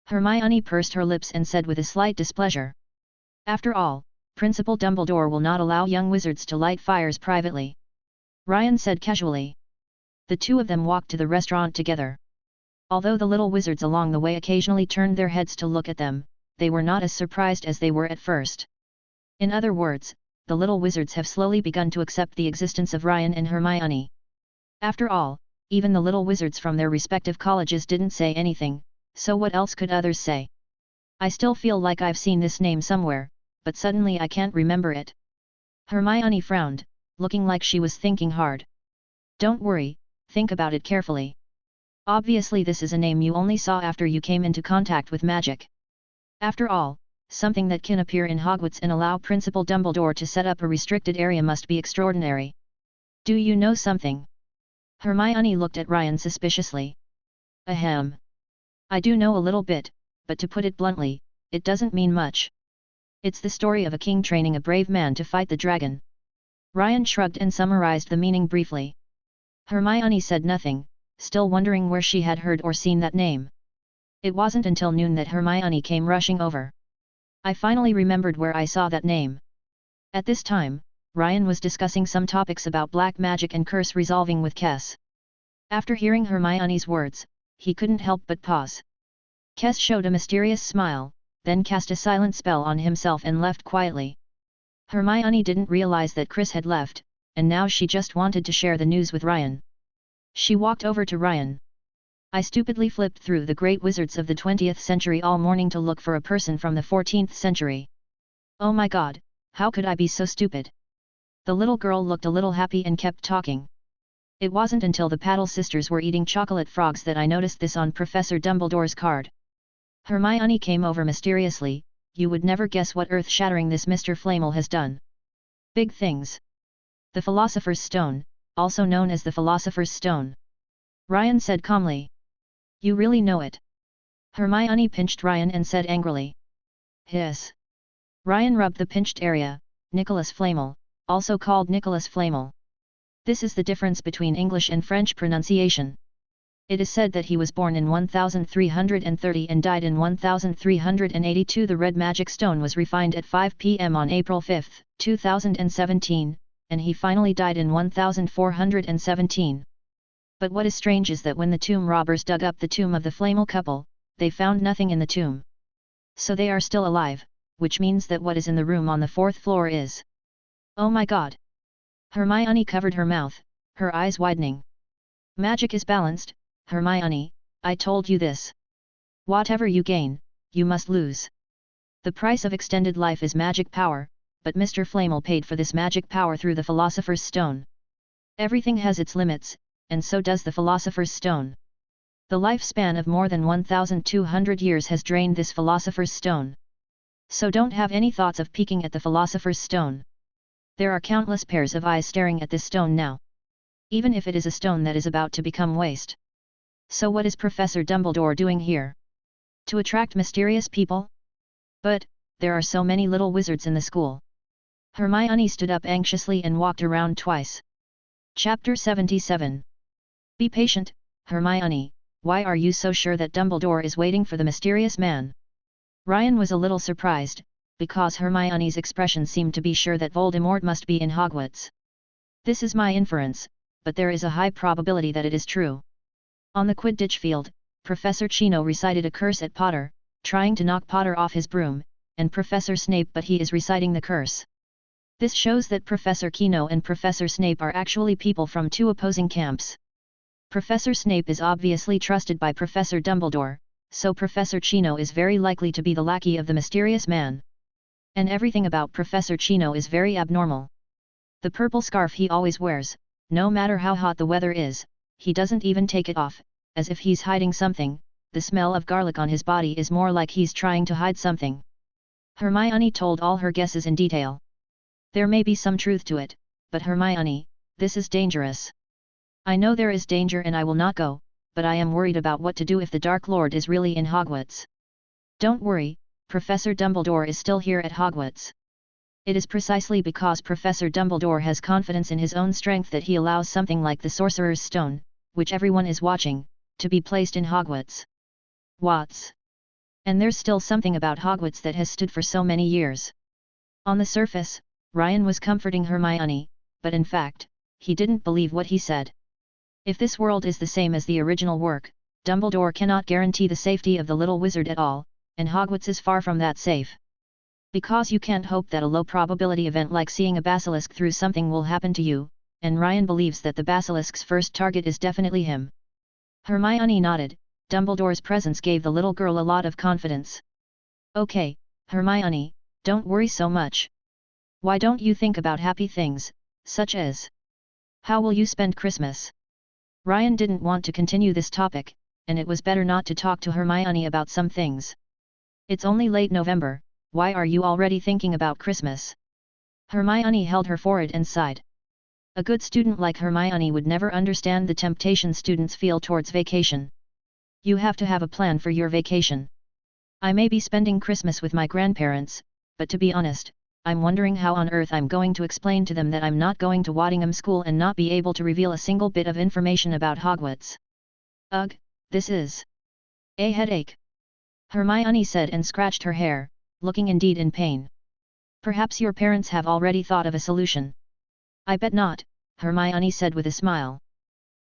Hermione pursed her lips and said with a slight displeasure. After all, Principal Dumbledore will not allow young wizards to light fires privately. Ryan said casually. The two of them walked to the restaurant together. Although the little wizards along the way occasionally turned their heads to look at them, they were not as surprised as they were at first. In other words, the little wizards have slowly begun to accept the existence of Ryan and Hermione. After all, even the little wizards from their respective colleges didn't say anything, so what else could others say? I still feel like I've seen this name somewhere, but suddenly I can't remember it. Hermione frowned, looking like she was thinking hard. Don't worry, think about it carefully. Obviously this is a name you only saw after you came into contact with magic. After all, something that can appear in Hogwarts and allow Principal Dumbledore to set up a restricted area must be extraordinary. Do you know something? Hermione looked at Ryan suspiciously. Ahem. I do know a little bit, but to put it bluntly, it doesn't mean much. It's the story of a king training a brave man to fight the dragon. Ryan shrugged and summarized the meaning briefly. Hermione said nothing, still wondering where she had heard or seen that name. It wasn't until noon that Hermione came rushing over. I finally remembered where I saw that name. At this time, Ryan was discussing some topics about black magic and curse resolving with Kes. After hearing Hermione's words, he couldn't help but pause. Kes showed a mysterious smile, then cast a silent spell on himself and left quietly. Hermione didn't realize that Chris had left, and now she just wanted to share the news with Ryan. She walked over to Ryan. I stupidly flipped through the great wizards of the 20th century all morning to look for a person from the 14th century. Oh my god, how could I be so stupid? The little girl looked a little happy and kept talking. It wasn't until the Paddle sisters were eating chocolate frogs that I noticed this on Professor Dumbledore's card. Hermione came over mysteriously, you would never guess what earth-shattering this Mr. Flamel has done. Big things. The Philosopher's Stone, also known as the Philosopher's Stone. Ryan said calmly. You really know it. Hermione pinched Ryan and said angrily. Hiss. Ryan rubbed the pinched area, Nicholas Flamel, also called Nicholas Flamel. This is the difference between English and French pronunciation. It is said that he was born in 1330 and died in 1382. The red magic stone was refined at 5 p.m. on April 5, 2017, and he finally died in 1417. But what is strange is that when the tomb robbers dug up the tomb of the Flamel couple, they found nothing in the tomb. So they are still alive, which means that what is in the room on the 4th floor is... Oh my god! Hermione covered her mouth, her eyes widening. Magic is balanced, Hermione, I told you this. Whatever you gain, you must lose. The price of extended life is magic power, but Mr. Flamel paid for this magic power through the Philosopher's Stone. Everything has its limits, and so does the Philosopher's Stone. The lifespan of more than 1,200 years has drained this Philosopher's Stone. So don't have any thoughts of peeking at the Philosopher's Stone. There are countless pairs of eyes staring at this stone now. Even if it is a stone that is about to become waste. So what is Professor Dumbledore doing here? To attract mysterious people? But, there are so many little wizards in the school. Hermione stood up anxiously and walked around twice. Chapter 77. Be patient, Hermione, why are you so sure that Dumbledore is waiting for the mysterious man? Ryan was a little surprised, because Hermione's expression seemed to be sure that Voldemort must be in Hogwarts. This is my inference, but there is a high probability that it is true. On the Quidditch field, Professor Chino recited a curse at Potter, trying to knock Potter off his broom, and Professor Snape, but he is reciting the curse. This shows that Professor Chino and Professor Snape are actually people from two opposing camps. Professor Snape is obviously trusted by Professor Dumbledore, so Professor Chino is very likely to be the lackey of the mysterious man. And everything about Professor Chino is very abnormal. The purple scarf he always wears, no matter how hot the weather is, he doesn't even take it off, as if he's hiding something. The smell of garlic on his body is more like he's trying to hide something. Hermione told all her guesses in detail. There may be some truth to it, but Hermione, this is dangerous. I know there is danger and I will not go, but I am worried about what to do if the Dark Lord is really in Hogwarts. Don't worry, Professor Dumbledore is still here at Hogwarts. It is precisely because Professor Dumbledore has confidence in his own strength that he allows something like the Sorcerer's Stone, which everyone is watching, to be placed in Hogwarts. What's? And there's still something about Hogwarts that has stood for so many years. On the surface, Ryan was comforting Hermione, but in fact, he didn't believe what he said. If this world is the same as the original work, Dumbledore cannot guarantee the safety of the little wizard at all, and Hogwarts is far from that safe. Because you can't hope that a low-probability event like seeing a basilisk through something will happen to you, and Ryan believes that the basilisk's first target is definitely him. Hermione nodded. Dumbledore's presence gave the little girl a lot of confidence. Okay, Hermione, don't worry so much. Why don't you think about happy things, such as, how will you spend Christmas? Ryan didn't want to continue this topic, and it was better not to talk to Hermione about some things. It's only late November, why are you already thinking about Christmas? Hermione held her forehead and sighed. A good student like Hermione would never understand the temptation students feel towards vacation. You have to have a plan for your vacation. I may be spending Christmas with my grandparents, but to be honest, I'm wondering how on earth I'm going to explain to them that I'm not going to Waddingham School and not be able to reveal a single bit of information about Hogwarts. Ugh, this is a headache. Hermione said and scratched her hair, looking indeed in pain. Perhaps your parents have already thought of a solution. I bet not, Hermione said with a smile.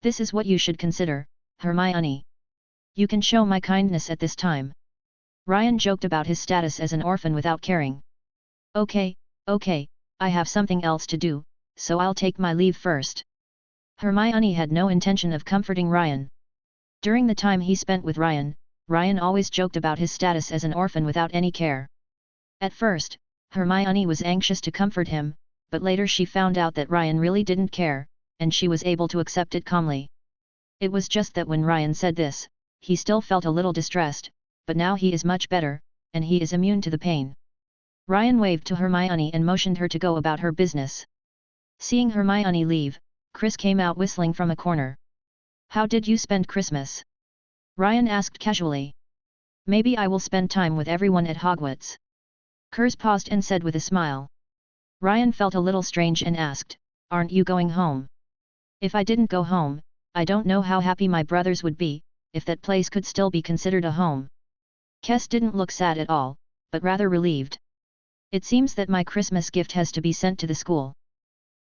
This is what you should consider, Hermione. You can show my kindness at this time. Ryan joked about his status as an orphan without caring. Okay, I have something else to do, so I'll take my leave first. Hermione had no intention of comforting Ryan. During the time he spent with Ryan, Ryan always joked about his status as an orphan without any care. At first, Hermione was anxious to comfort him, but later she found out that Ryan really didn't care, and she was able to accept it calmly. It was just that when Ryan said this, he still felt a little distressed, but now he is much better, and he is immune to the pain. Ryan waved to Hermione and motioned her to go about her business. Seeing Hermione leave, Chris came out whistling from a corner. How did you spend Christmas? Ryan asked casually. Maybe I will spend time with everyone at Hogwarts. Chris paused and said with a smile. Ryan felt a little strange and asked, aren't you going home? If I didn't go home, I don't know how happy my brothers would be, if that place could still be considered a home. Kes didn't look sad at all, but rather relieved. It seems that my Christmas gift has to be sent to the school.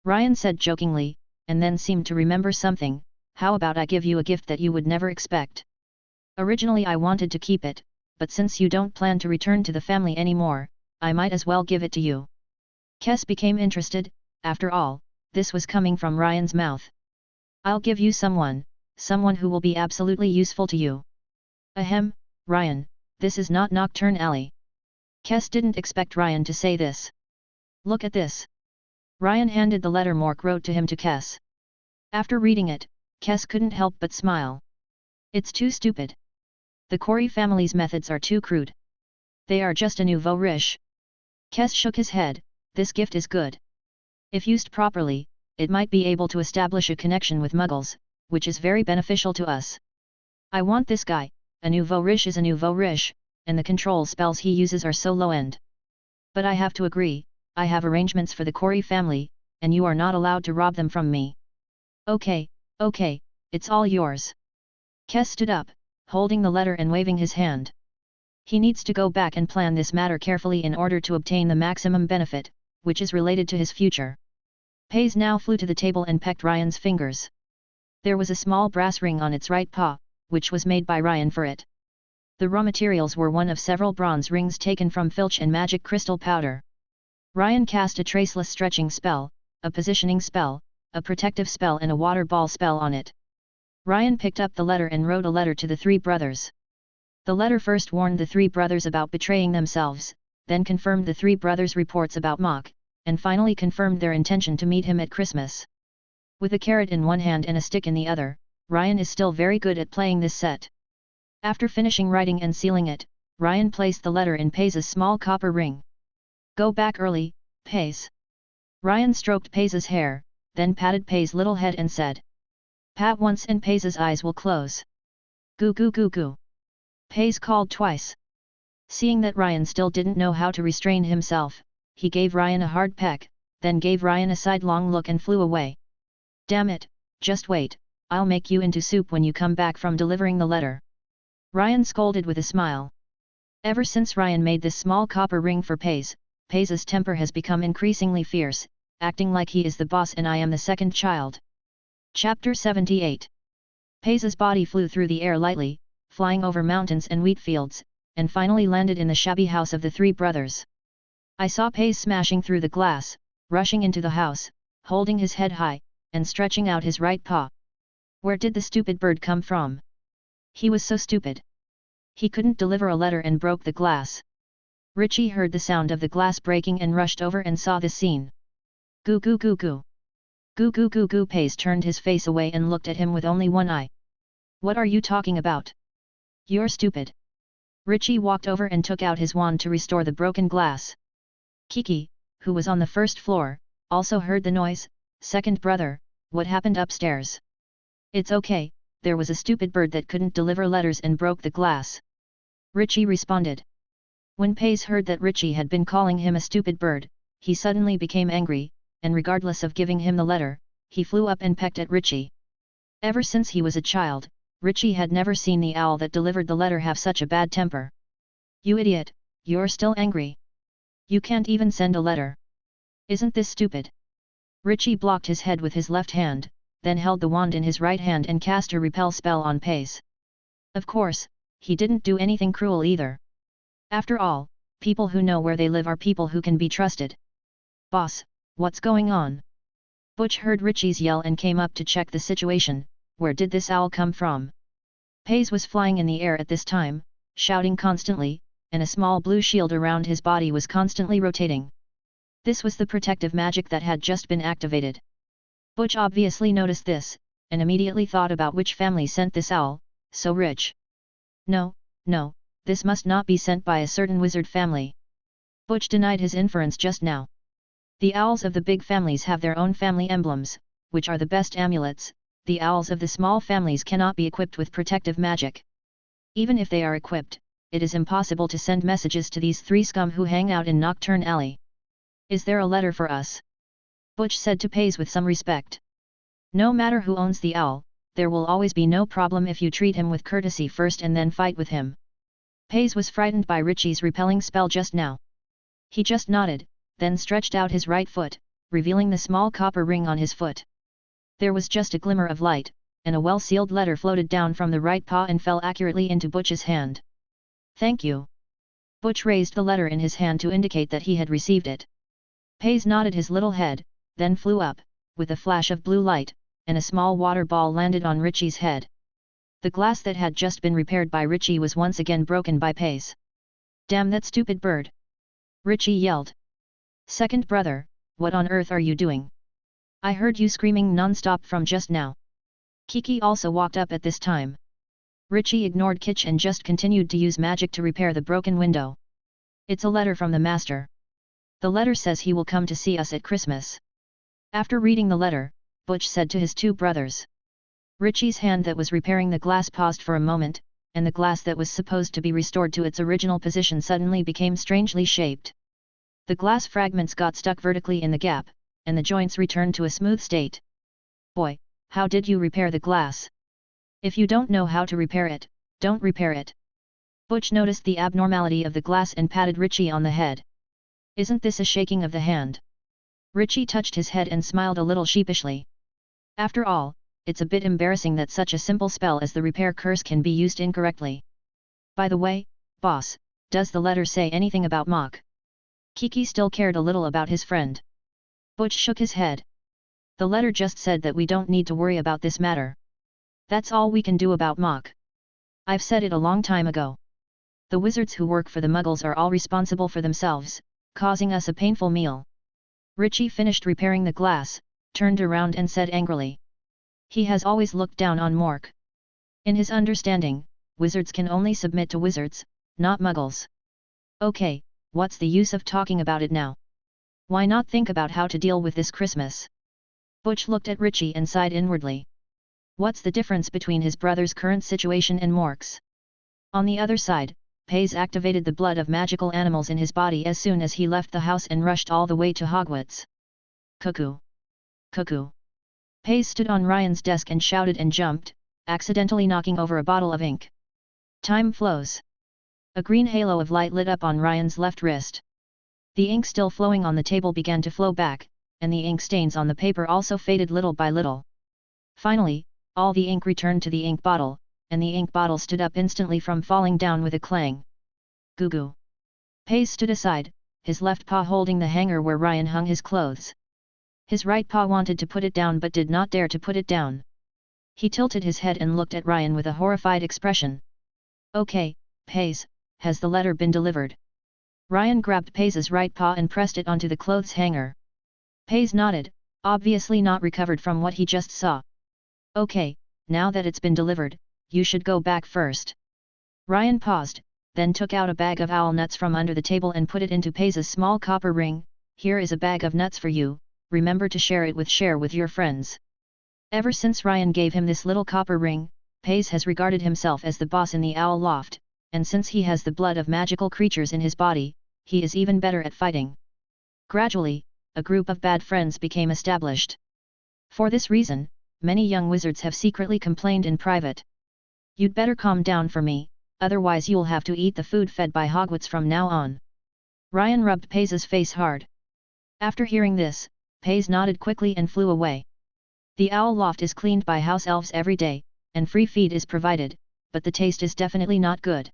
Ryan said jokingly, and then seemed to remember something. How about I give you a gift that you would never expect? Originally I wanted to keep it, but since you don't plan to return to the family anymore, I might as well give it to you. Kes became interested. After all, this was coming from Ryan's mouth. I'll give you someone who will be absolutely useful to you. Ahem, Ryan, this is not Nocturne Alley. Kes didn't expect Ryan to say this. Look at this. Ryan handed the letter Mork wrote to him to Kes. After reading it, Kes couldn't help but smile. It's too stupid. The Corey family's methods are too crude. They are just a nouveau riche. Kes shook his head. This gift is good. If used properly, it might be able to establish a connection with Muggles, which is very beneficial to us. I want this guy. A nouveau riche is a nouveau riche, and the control spells he uses are so low-end. But I have to agree, I have arrangements for the Corey family, and you are not allowed to rob them from me. Okay, it's all yours. Kes stood up, holding the letter and waving his hand. He needs to go back and plan this matter carefully in order to obtain the maximum benefit, which is related to his future. Pays now flew to the table and pecked Ryan's fingers. There was a small brass ring on its right paw, which was made by Ryan for it. The raw materials were one of several bronze rings taken from filch and magic crystal powder. Ryan cast a traceless stretching spell, a positioning spell, a protective spell and a water ball spell on it. Ryan picked up the letter and wrote a letter to the three brothers. The letter first warned the three brothers about betraying themselves, then confirmed the three brothers' reports about Mock, and finally confirmed their intention to meet him at Christmas. With a carrot in one hand and a stick in the other, Ryan is still very good at playing this set. After finishing writing and sealing it, Ryan placed the letter in Pais's small copper ring. Go back early, Pais. Ryan stroked Pais's hair, then patted Pais's little head and said. Pat once and Pais's eyes will close. Goo goo goo goo. Pais called twice. Seeing that Ryan still didn't know how to restrain himself, he gave Ryan a hard peck, then gave Ryan a sidelong look and flew away. Damn it, just wait, I'll make you into soup when you come back from delivering the letter. Ryan scolded with a smile. Ever since Ryan made this small copper ring for Pais, Pais's temper has become increasingly fierce, acting like he is the boss and I am the second child. Chapter 78. Pais's body flew through the air lightly, flying over mountains and wheat fields, and finally landed in the shabby house of the three brothers. I saw Pais smashing through the glass, rushing into the house, holding his head high, and stretching out his right paw. Where did the stupid bird come from? He was so stupid. He couldn't deliver a letter and broke the glass. Richie heard the sound of the glass breaking and rushed over and saw the scene. Goo goo goo goo. Goo goo goo goo. Pais turned his face away and looked at him with only one eye. What are you talking about? You're stupid. Richie walked over and took out his wand to restore the broken glass. Kiki, who was on the first floor, also heard the noise. Second brother, what happened upstairs? It's okay, there was a stupid bird that couldn't deliver letters and broke the glass. Richie responded. When Pais heard that Richie had been calling him a stupid bird, he suddenly became angry, and regardless of giving him the letter, he flew up and pecked at Richie. Ever since he was a child, Richie had never seen the owl that delivered the letter have such a bad temper. You idiot, you're still angry. You can't even send a letter. Isn't this stupid? Richie blocked his head with his left hand, then held the wand in his right hand and cast a repel spell on Pais. Of course, he didn't do anything cruel either. After all, people who know where they live are people who can be trusted. Boss, what's going on? Butch heard Richie's yell and came up to check the situation. Where did this owl come from? Pais was flying in the air at this time, shouting constantly, and a small blue shield around his body was constantly rotating. This was the protective magic that had just been activated. Butch obviously noticed this, and immediately thought about which family sent this owl, so rich. No, this must not be sent by a certain wizard family. Butch denied his inference just now. The owls of the big families have their own family emblems, which are the best amulets. The owls of the small families cannot be equipped with protective magic. Even if they are equipped, it is impossible to send messages to these three scum who hang out in Nocturne Alley. Is there a letter for us? Butch said to Pais with some respect. No matter who owns the owl, there will always be no problem if you treat him with courtesy first and then fight with him. Pais was frightened by Richie's repelling spell just now. He just nodded, then stretched out his right foot, revealing the small copper ring on his foot. There was just a glimmer of light, and a well-sealed letter floated down from the right paw and fell accurately into Butch's hand. Thank you. Butch raised the letter in his hand to indicate that he had received it. Pais nodded his little head, then flew up, with a flash of blue light, and a small water ball landed on Richie's head. The glass that had just been repaired by Richie was once again broken by Pais. Damn that stupid bird! Richie yelled. Second brother, what on earth are you doing? I heard you screaming non-stop from just now. Kiki also walked up at this time. Richie ignored Kitch and just continued to use magic to repair the broken window. It's a letter from the master. The letter says he will come to see us at Christmas. After reading the letter, Butch said to his two brothers. Richie's hand that was repairing the glass paused for a moment, and the glass that was supposed to be restored to its original position suddenly became strangely shaped. The glass fragments got stuck vertically in the gap, and the joints returned to a smooth state. Boy, how did you repair the glass? If you don't know how to repair it, don't repair it. Butch noticed the abnormality of the glass and patted Richie on the head. Isn't this a shaking of the hand? Richie touched his head and smiled a little sheepishly. After all, it's a bit embarrassing that such a simple spell as the repair curse can be used incorrectly. By the way, boss, does the letter say anything about Mock? Kiki still cared a little about his friend. Butch shook his head. The letter just said that we don't need to worry about this matter. That's all we can do about Mock. I've said it a long time ago. The wizards who work for the Muggles are all responsible for themselves, causing us a painful meal. Richie finished repairing the glass, turned around and said angrily. He has always looked down on Mork. In his understanding, wizards can only submit to wizards, not Muggles. Okay, what's the use of talking about it now? Why not think about how to deal with this Christmas? Butch looked at Richie and sighed inwardly. What's the difference between his brother's current situation and Mork's? On the other side, Pays activated the blood of magical animals in his body as soon as he left the house and rushed all the way to Hogwarts. Cuckoo! Cuckoo! Pays stood on Ryan's desk and shouted and jumped, accidentally knocking over a bottle of ink. Time flows. A green halo of light lit up on Ryan's left wrist. The ink still flowing on the table began to flow back, and the ink stains on the paper also faded little by little. Finally, all the ink returned to the ink bottle, and the ink bottle stood up instantly from falling down with a clang. Goo goo! Pays stood aside, his left paw holding the hanger where Ryan hung his clothes. His right paw wanted to put it down but did not dare to put it down. He tilted his head and looked at Ryan with a horrified expression. Okay, Pays, has the letter been delivered? Ryan grabbed Pays's right paw and pressed it onto the clothes hanger. Pays nodded, obviously not recovered from what he just saw. Okay, now that it's been delivered, you should go back first. Ryan paused, then took out a bag of owl nuts from under the table and put it into Pays's small copper ring. Here is a bag of nuts for you, remember to share with your friends. Ever since Ryan gave him this little copper ring, Pays has regarded himself as the boss in the owl loft, and since he has the blood of magical creatures in his body, he is even better at fighting. Gradually, a group of bad friends became established. For this reason, many young wizards have secretly complained in private. You'd better calm down for me, otherwise you'll have to eat the food fed by Hogwarts from now on. Ryan rubbed Pays's face hard. After hearing this, Pays nodded quickly and flew away. The owl loft is cleaned by house elves every day, and free feed is provided, but the taste is definitely not good.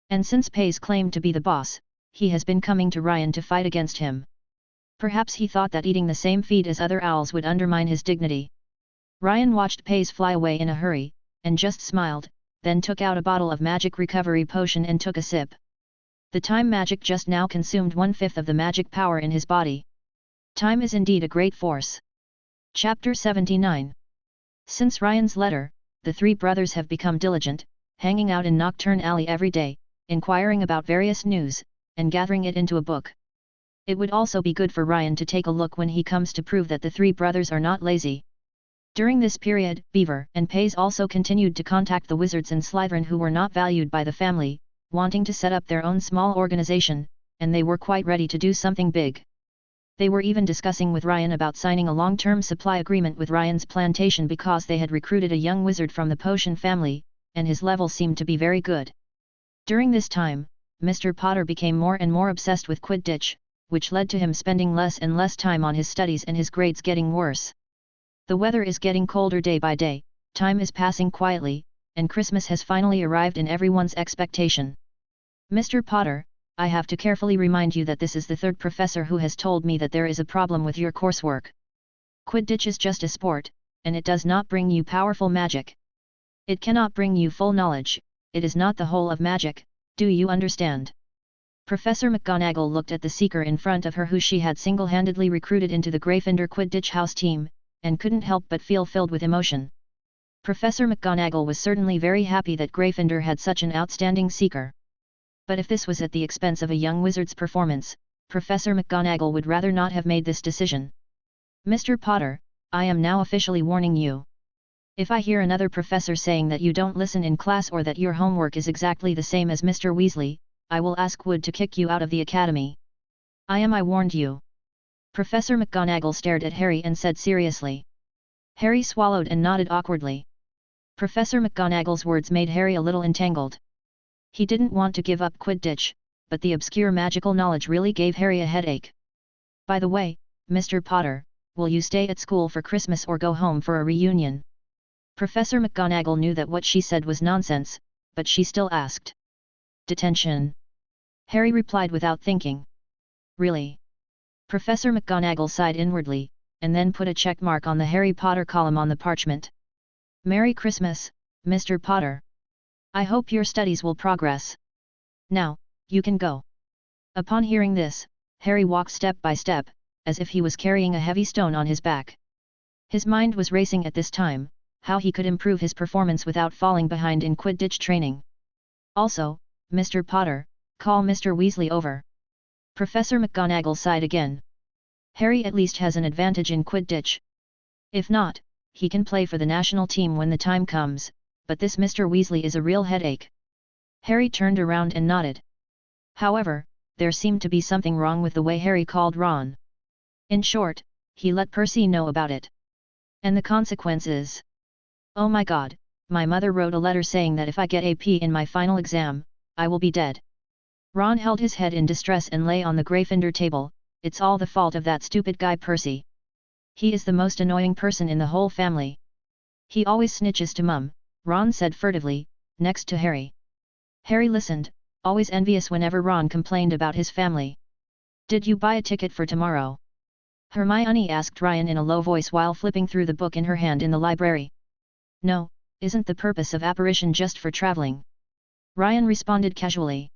And since Pays claimed to be the boss, he has been coming to Ryan to fight against him. Perhaps he thought that eating the same feed as other owls would undermine his dignity. Ryan watched Pays fly away in a hurry, and just smiled, then took out a bottle of magic recovery potion and took a sip. The time magic just now consumed 1/5 of the magic power in his body. Time is indeed a great force. Chapter 79. Since Ryan's letter, the three brothers have become diligent, hanging out in Nocturne Alley every day, inquiring about various news, and gathering it into a book. It would also be good for Ryan to take a look when he comes to prove that the three brothers are not lazy. During this period, Beaver and Pays also continued to contact the wizards in Slytherin who were not valued by the family, wanting to set up their own small organization, and they were quite ready to do something big. They were even discussing with Ryan about signing a long-term supply agreement with Ryan's plantation because they had recruited a young wizard from the potion family, and his level seemed to be very good. During this time, Mr. Potter became more and more obsessed with Quidditch, which led to him spending less and less time on his studies and his grades getting worse. The weather is getting colder day by day, time is passing quietly, and Christmas has finally arrived in everyone's expectation. Mr. Potter, I have to carefully remind you that this is the third professor who has told me that there is a problem with your coursework. Quidditch is just a sport, and it does not bring you powerful magic. It cannot bring you full knowledge, it is not the whole of magic, do you understand? Professor McGonagall looked at the seeker in front of her who she had single-handedly recruited into the Gryffindor Quidditch house team, and couldn't help but feel filled with emotion. Professor McGonagall was certainly very happy that Gryffindor had such an outstanding seeker. But if this was at the expense of a young wizard's performance, Professor McGonagall would rather not have made this decision. Mr. Potter, I am now officially warning you. If I hear another professor saying that you don't listen in class or that your homework is exactly the same as Mr. Weasley, I will ask Wood to kick you out of the academy. I warned you. Professor McGonagall stared at Harry and said seriously. Harry swallowed and nodded awkwardly. Professor McGonagall's words made Harry a little entangled. He didn't want to give up Quidditch, but the obscure magical knowledge really gave Harry a headache. By the way, Mr. Potter, will you stay at school for Christmas or go home for a reunion? Professor McGonagall knew that what she said was nonsense, but she still asked. Detention. Harry replied without thinking. Really? Professor McGonagall sighed inwardly, and then put a check mark on the Harry Potter column on the parchment. Merry Christmas, Mr. Potter. I hope your studies will progress. Now, you can go. Upon hearing this, Harry walked step by step, as if he was carrying a heavy stone on his back. His mind was racing at this time, how he could improve his performance without falling behind in Quidditch training. Also, Mr. Potter, call Mr. Weasley over. Professor McGonagall sighed again. Harry at least has an advantage in Quidditch. If not, he can play for the national team when the time comes, but this Mr. Weasley is a real headache. Harry turned around and nodded. However, there seemed to be something wrong with the way Harry called Ron. In short, he let Percy know about it. And the consequence is... Oh my god, my mother wrote a letter saying that if I get a P in my final exam, I will be dead. Ron held his head in distress and lay on the Gryffindor table. It's all the fault of that stupid guy Percy. He is the most annoying person in the whole family. He always snitches to Mum, Ron said furtively, next to Harry. Harry listened, always envious whenever Ron complained about his family. Did you buy a ticket for tomorrow? Hermione asked Ryan in a low voice while flipping through the book in her hand in the library. No, isn't the purpose of apparition just for traveling? Ryan responded casually.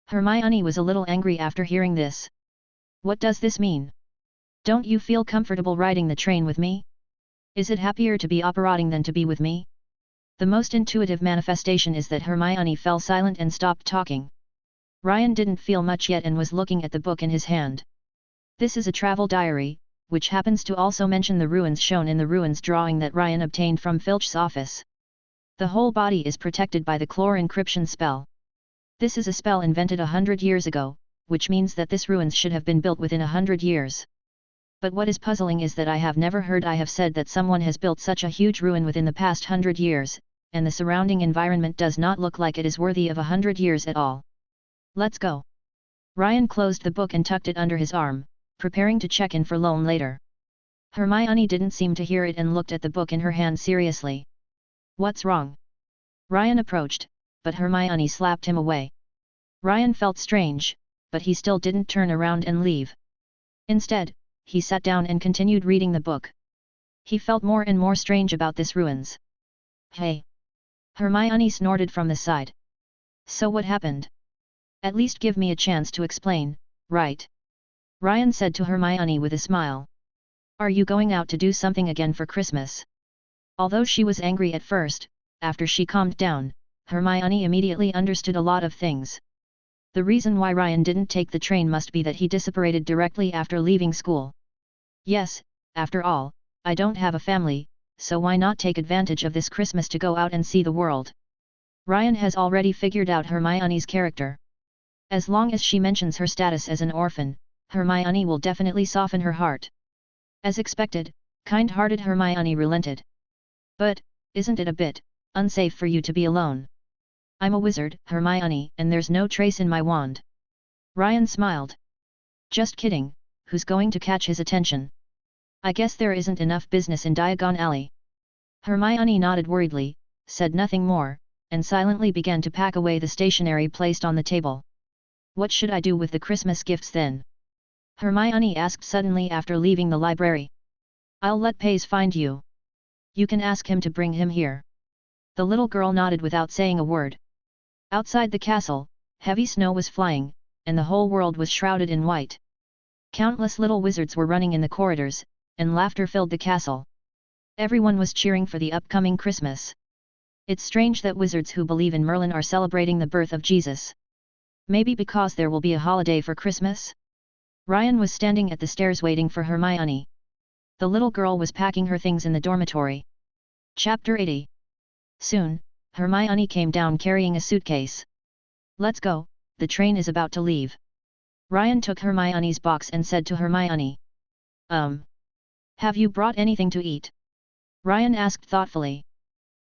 Hermione was a little angry after hearing this. What does this mean? Don't you feel comfortable riding the train with me? Is it happier to be operating than to be with me? The most intuitive manifestation is that Hermione fell silent and stopped talking. Ryan didn't feel much yet and was looking at the book in his hand. This is a travel diary, which happens to also mention the ruins shown in the ruins drawing that Ryan obtained from Filch's office. The whole body is protected by the Chlor encryption spell. This is a spell invented 100 years ago, which means that this ruins should have been built within 100 years. But what is puzzling is that I have never heard I have said that someone has built such a huge ruin within the past 100 years, and the surrounding environment does not look like it is worthy of 100 years at all. Let's go. Ryan closed the book and tucked it under his arm, preparing to check in for loan later. Hermione didn't seem to hear it and looked at the book in her hand seriously. What's wrong? Ryan approached, but Hermione slapped him away. Ryan felt strange, but he still didn't turn around and leave. Instead, he sat down and continued reading the book. He felt more and more strange about this ruins. Hey! Hermione snorted from the side. So what happened? At least give me a chance to explain, right? Ryan said to Hermione with a smile. Are you going out to do something again for Christmas? Although she was angry at first, after she calmed down, Hermione immediately understood a lot of things. The reason why Ryan didn't take the train must be that he disapparated directly after leaving school. Yes, after all, I don't have a family, so why not take advantage of this Christmas to go out and see the world? Ryan has already figured out Hermione's character. As long as she mentions her status as an orphan, Hermione will definitely soften her heart. As expected, kind-hearted Hermione relented. But, isn't it a bit unsafe for you to be alone? I'm a wizard, Hermione, and there's no trace in my wand. Ryan smiled. Just kidding, who's going to catch his attention? I guess there isn't enough business in Diagon Alley. Hermione nodded worriedly, said nothing more, and silently began to pack away the stationery placed on the table. What should I do with the Christmas gifts then? Hermione asked suddenly after leaving the library. I'll let Pace find you. You can ask him to bring him here. The little girl nodded without saying a word. Outside the castle, heavy snow was flying, and the whole world was shrouded in white. Countless little wizards were running in the corridors, and laughter filled the castle. Everyone was cheering for the upcoming Christmas. It's strange that wizards who believe in Merlin are celebrating the birth of Jesus. Maybe because there will be a holiday for Christmas? Ryan was standing at the stairs waiting for Hermione. The little girl was packing her things in the dormitory. Chapter 80. Soon, Hermione came down carrying a suitcase. Let's go, the train is about to leave. Ryan took Hermione's box and said to Hermione. Have you brought anything to eat? Ryan asked thoughtfully.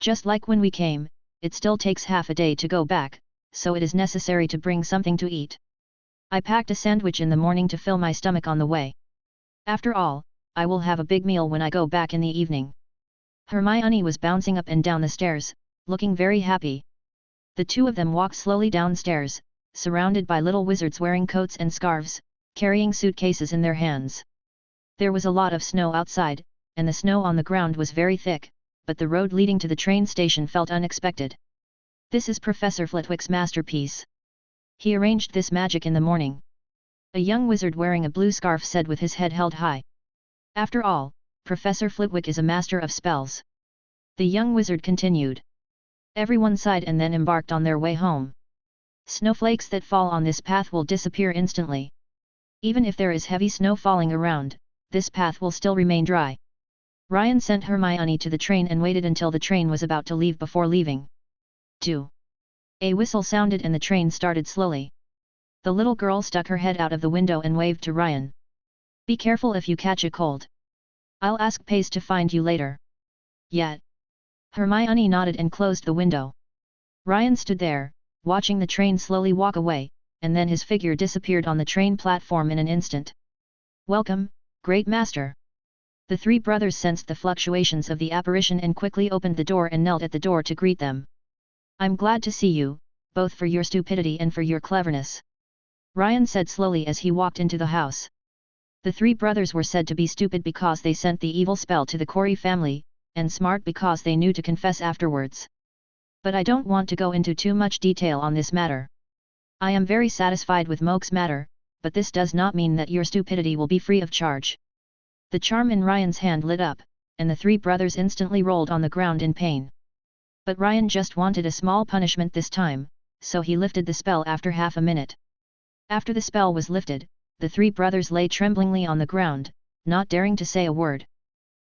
Just like when we came, it still takes half a day to go back, so it is necessary to bring something to eat. I packed a sandwich in the morning to fill my stomach on the way. After all, I will have a big meal when I go back in the evening. Hermione was bouncing up and down the stairs, looking very happy. The two of them walked slowly downstairs, surrounded by little wizards wearing coats and scarves, carrying suitcases in their hands. There was a lot of snow outside, and the snow on the ground was very thick, but the road leading to the train station felt unexpected. This is Professor Flitwick's masterpiece. He arranged this magic in the morning. A young wizard wearing a blue scarf said with his head held high. After all, Professor Flitwick is a master of spells. The young wizard continued. Everyone sighed and then embarked on their way home. Snowflakes that fall on this path will disappear instantly. Even if there is heavy snow falling around, this path will still remain dry. Ryan sent Hermione to the train and waited until the train was about to leave before leaving. 2. A whistle sounded and the train started slowly. The little girl stuck her head out of the window and waved to Ryan. Be careful if you catch a cold. I'll ask Pace to find you later. Yet. Hermione nodded and closed the window. Ryan stood there, watching the train slowly walk away, and then his figure disappeared on the train platform in an instant. Welcome, Great Master. The three brothers sensed the fluctuations of the apparition and quickly opened the door and knelt at the door to greet them. I'm glad to see you, both for your stupidity and for your cleverness. Ryan said slowly as he walked into the house. The three brothers were said to be stupid because they sent the evil spell to the Corey family, and smart because they knew to confess afterwards. But I don't want to go into too much detail on this matter. I am very satisfied with Moke's matter, but this does not mean that your stupidity will be free of charge. The charm in Ryan's hand lit up, and the three brothers instantly rolled on the ground in pain. But Ryan just wanted a small punishment this time, so he lifted the spell after half a minute. After the spell was lifted, the three brothers lay tremblingly on the ground, not daring to say a word.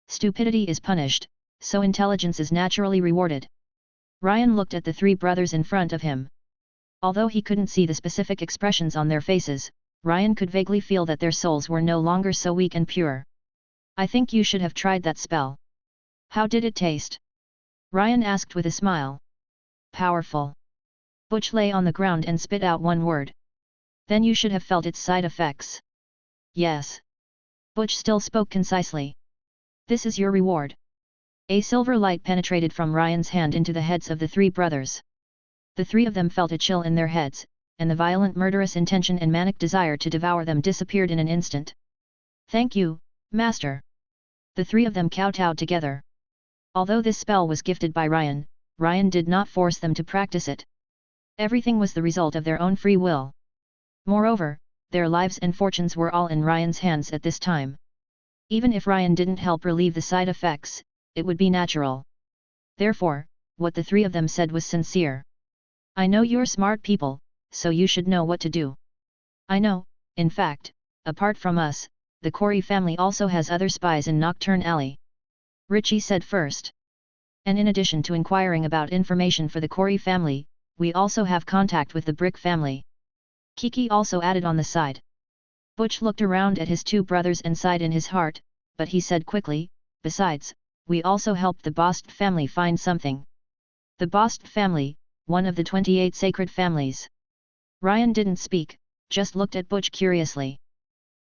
Stupidity is punished, so intelligence is naturally rewarded. Ryan looked at the three brothers in front of him. Although he couldn't see the specific expressions on their faces, Ryan could vaguely feel that their souls were no longer so weak and pure. I think you should have tried that spell. How did it taste? Ryan asked with a smile. Powerful. Butch lay on the ground and spit out one word. Then you should have felt its side effects. Yes. Butch still spoke concisely. This is your reward. A silver light penetrated from Ryan's hand into the heads of the three brothers. The three of them felt a chill in their heads, and the violent murderous intention and manic desire to devour them disappeared in an instant. Thank you, Master. The three of them kowtowed together. Although this spell was gifted by Ryan, Ryan did not force them to practice it. Everything was the result of their own free will. Moreover, their lives and fortunes were all in Ryan's hands at this time. Even if Ryan didn't help relieve the side effects, it would be natural. Therefore, what the three of them said was sincere. I know you're smart people, so you should know what to do. I know, in fact, apart from us, the Corey family also has other spies in Nocturne Alley. Richie said first. And in addition to inquiring about information for the Corey family, we also have contact with the Brick family. Kiki also added on the side. Butch looked around at his two brothers and sighed in his heart, but he said quickly, besides, we also helped the Bost family find something. The Bost family, one of the 28 sacred families. Ryan didn't speak, just looked at Butch curiously.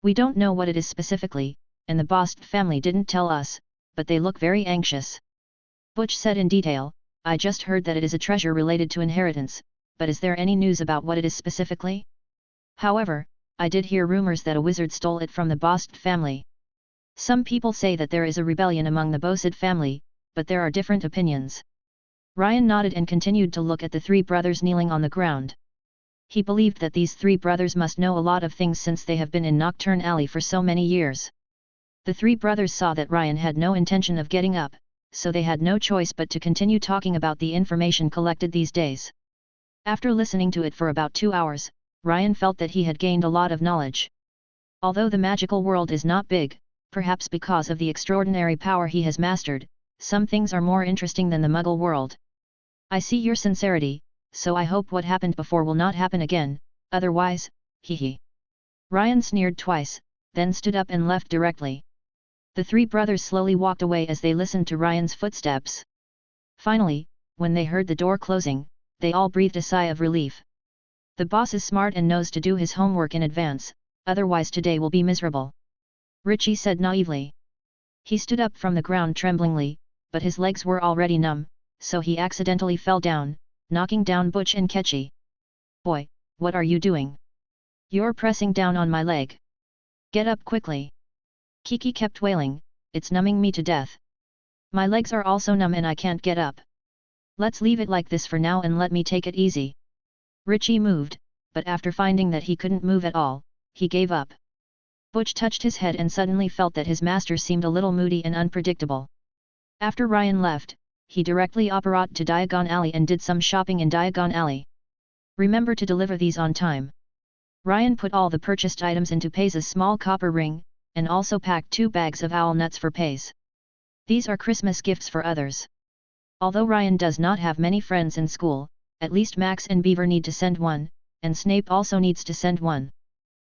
We don't know what it is specifically, and the Bost family didn't tell us, but they look very anxious. Butch said in detail, I just heard that it is a treasure related to inheritance, but is there any news about what it is specifically? However, I did hear rumors that a wizard stole it from the Bost family. Some people say that there is a rebellion among the Bosid family, but there are different opinions. Ryan nodded and continued to look at the three brothers kneeling on the ground. He believed that these three brothers must know a lot of things since they have been in Nocturne Alley for so many years. The three brothers saw that Ryan had no intention of getting up, so they had no choice but to continue talking about the information collected these days. After listening to it for about 2 hours, Ryan felt that he had gained a lot of knowledge. Although the magical world is not big, perhaps because of the extraordinary power he has mastered, some things are more interesting than the Muggle world. I see your sincerity, so I hope what happened before will not happen again, otherwise, hee. Ryan sneered twice, then stood up and left directly. The three brothers slowly walked away as they listened to Ryan's footsteps. Finally, when they heard the door closing, They all breathed a sigh of relief. The boss is smart and knows to do his homework in advance, otherwise today will be miserable. Richie said naively. He stood up from the ground tremblingly, but his legs were already numb, so he accidentally fell down, knocking down Butch and Ketchy. Boy, what are you doing? You're pressing down on my leg. Get up quickly. Kiki kept wailing, it's numbing me to death. My legs are also numb and I can't get up. Let's leave it like this for now and let me take it easy. Richie moved, but after finding that he couldn't move at all, he gave up. Butch touched his head and suddenly felt that his master seemed a little moody and unpredictable. After Ryan left, he directly apparat to Diagon Alley and did some shopping in Diagon Alley. Remember to deliver these on time. Ryan put all the purchased items into Paige's small copper ring, and also packed 2 bags of owl nuts for Paige. These are Christmas gifts for others. Although Ryan does not have many friends in school, at least Max and Beaver need to send one, and Snape also needs to send one.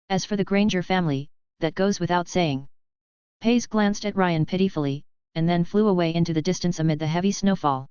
As for the Granger family, that goes without saying. Paige glanced at Ryan pitifully, and then flew away into the distance amid the heavy snowfall.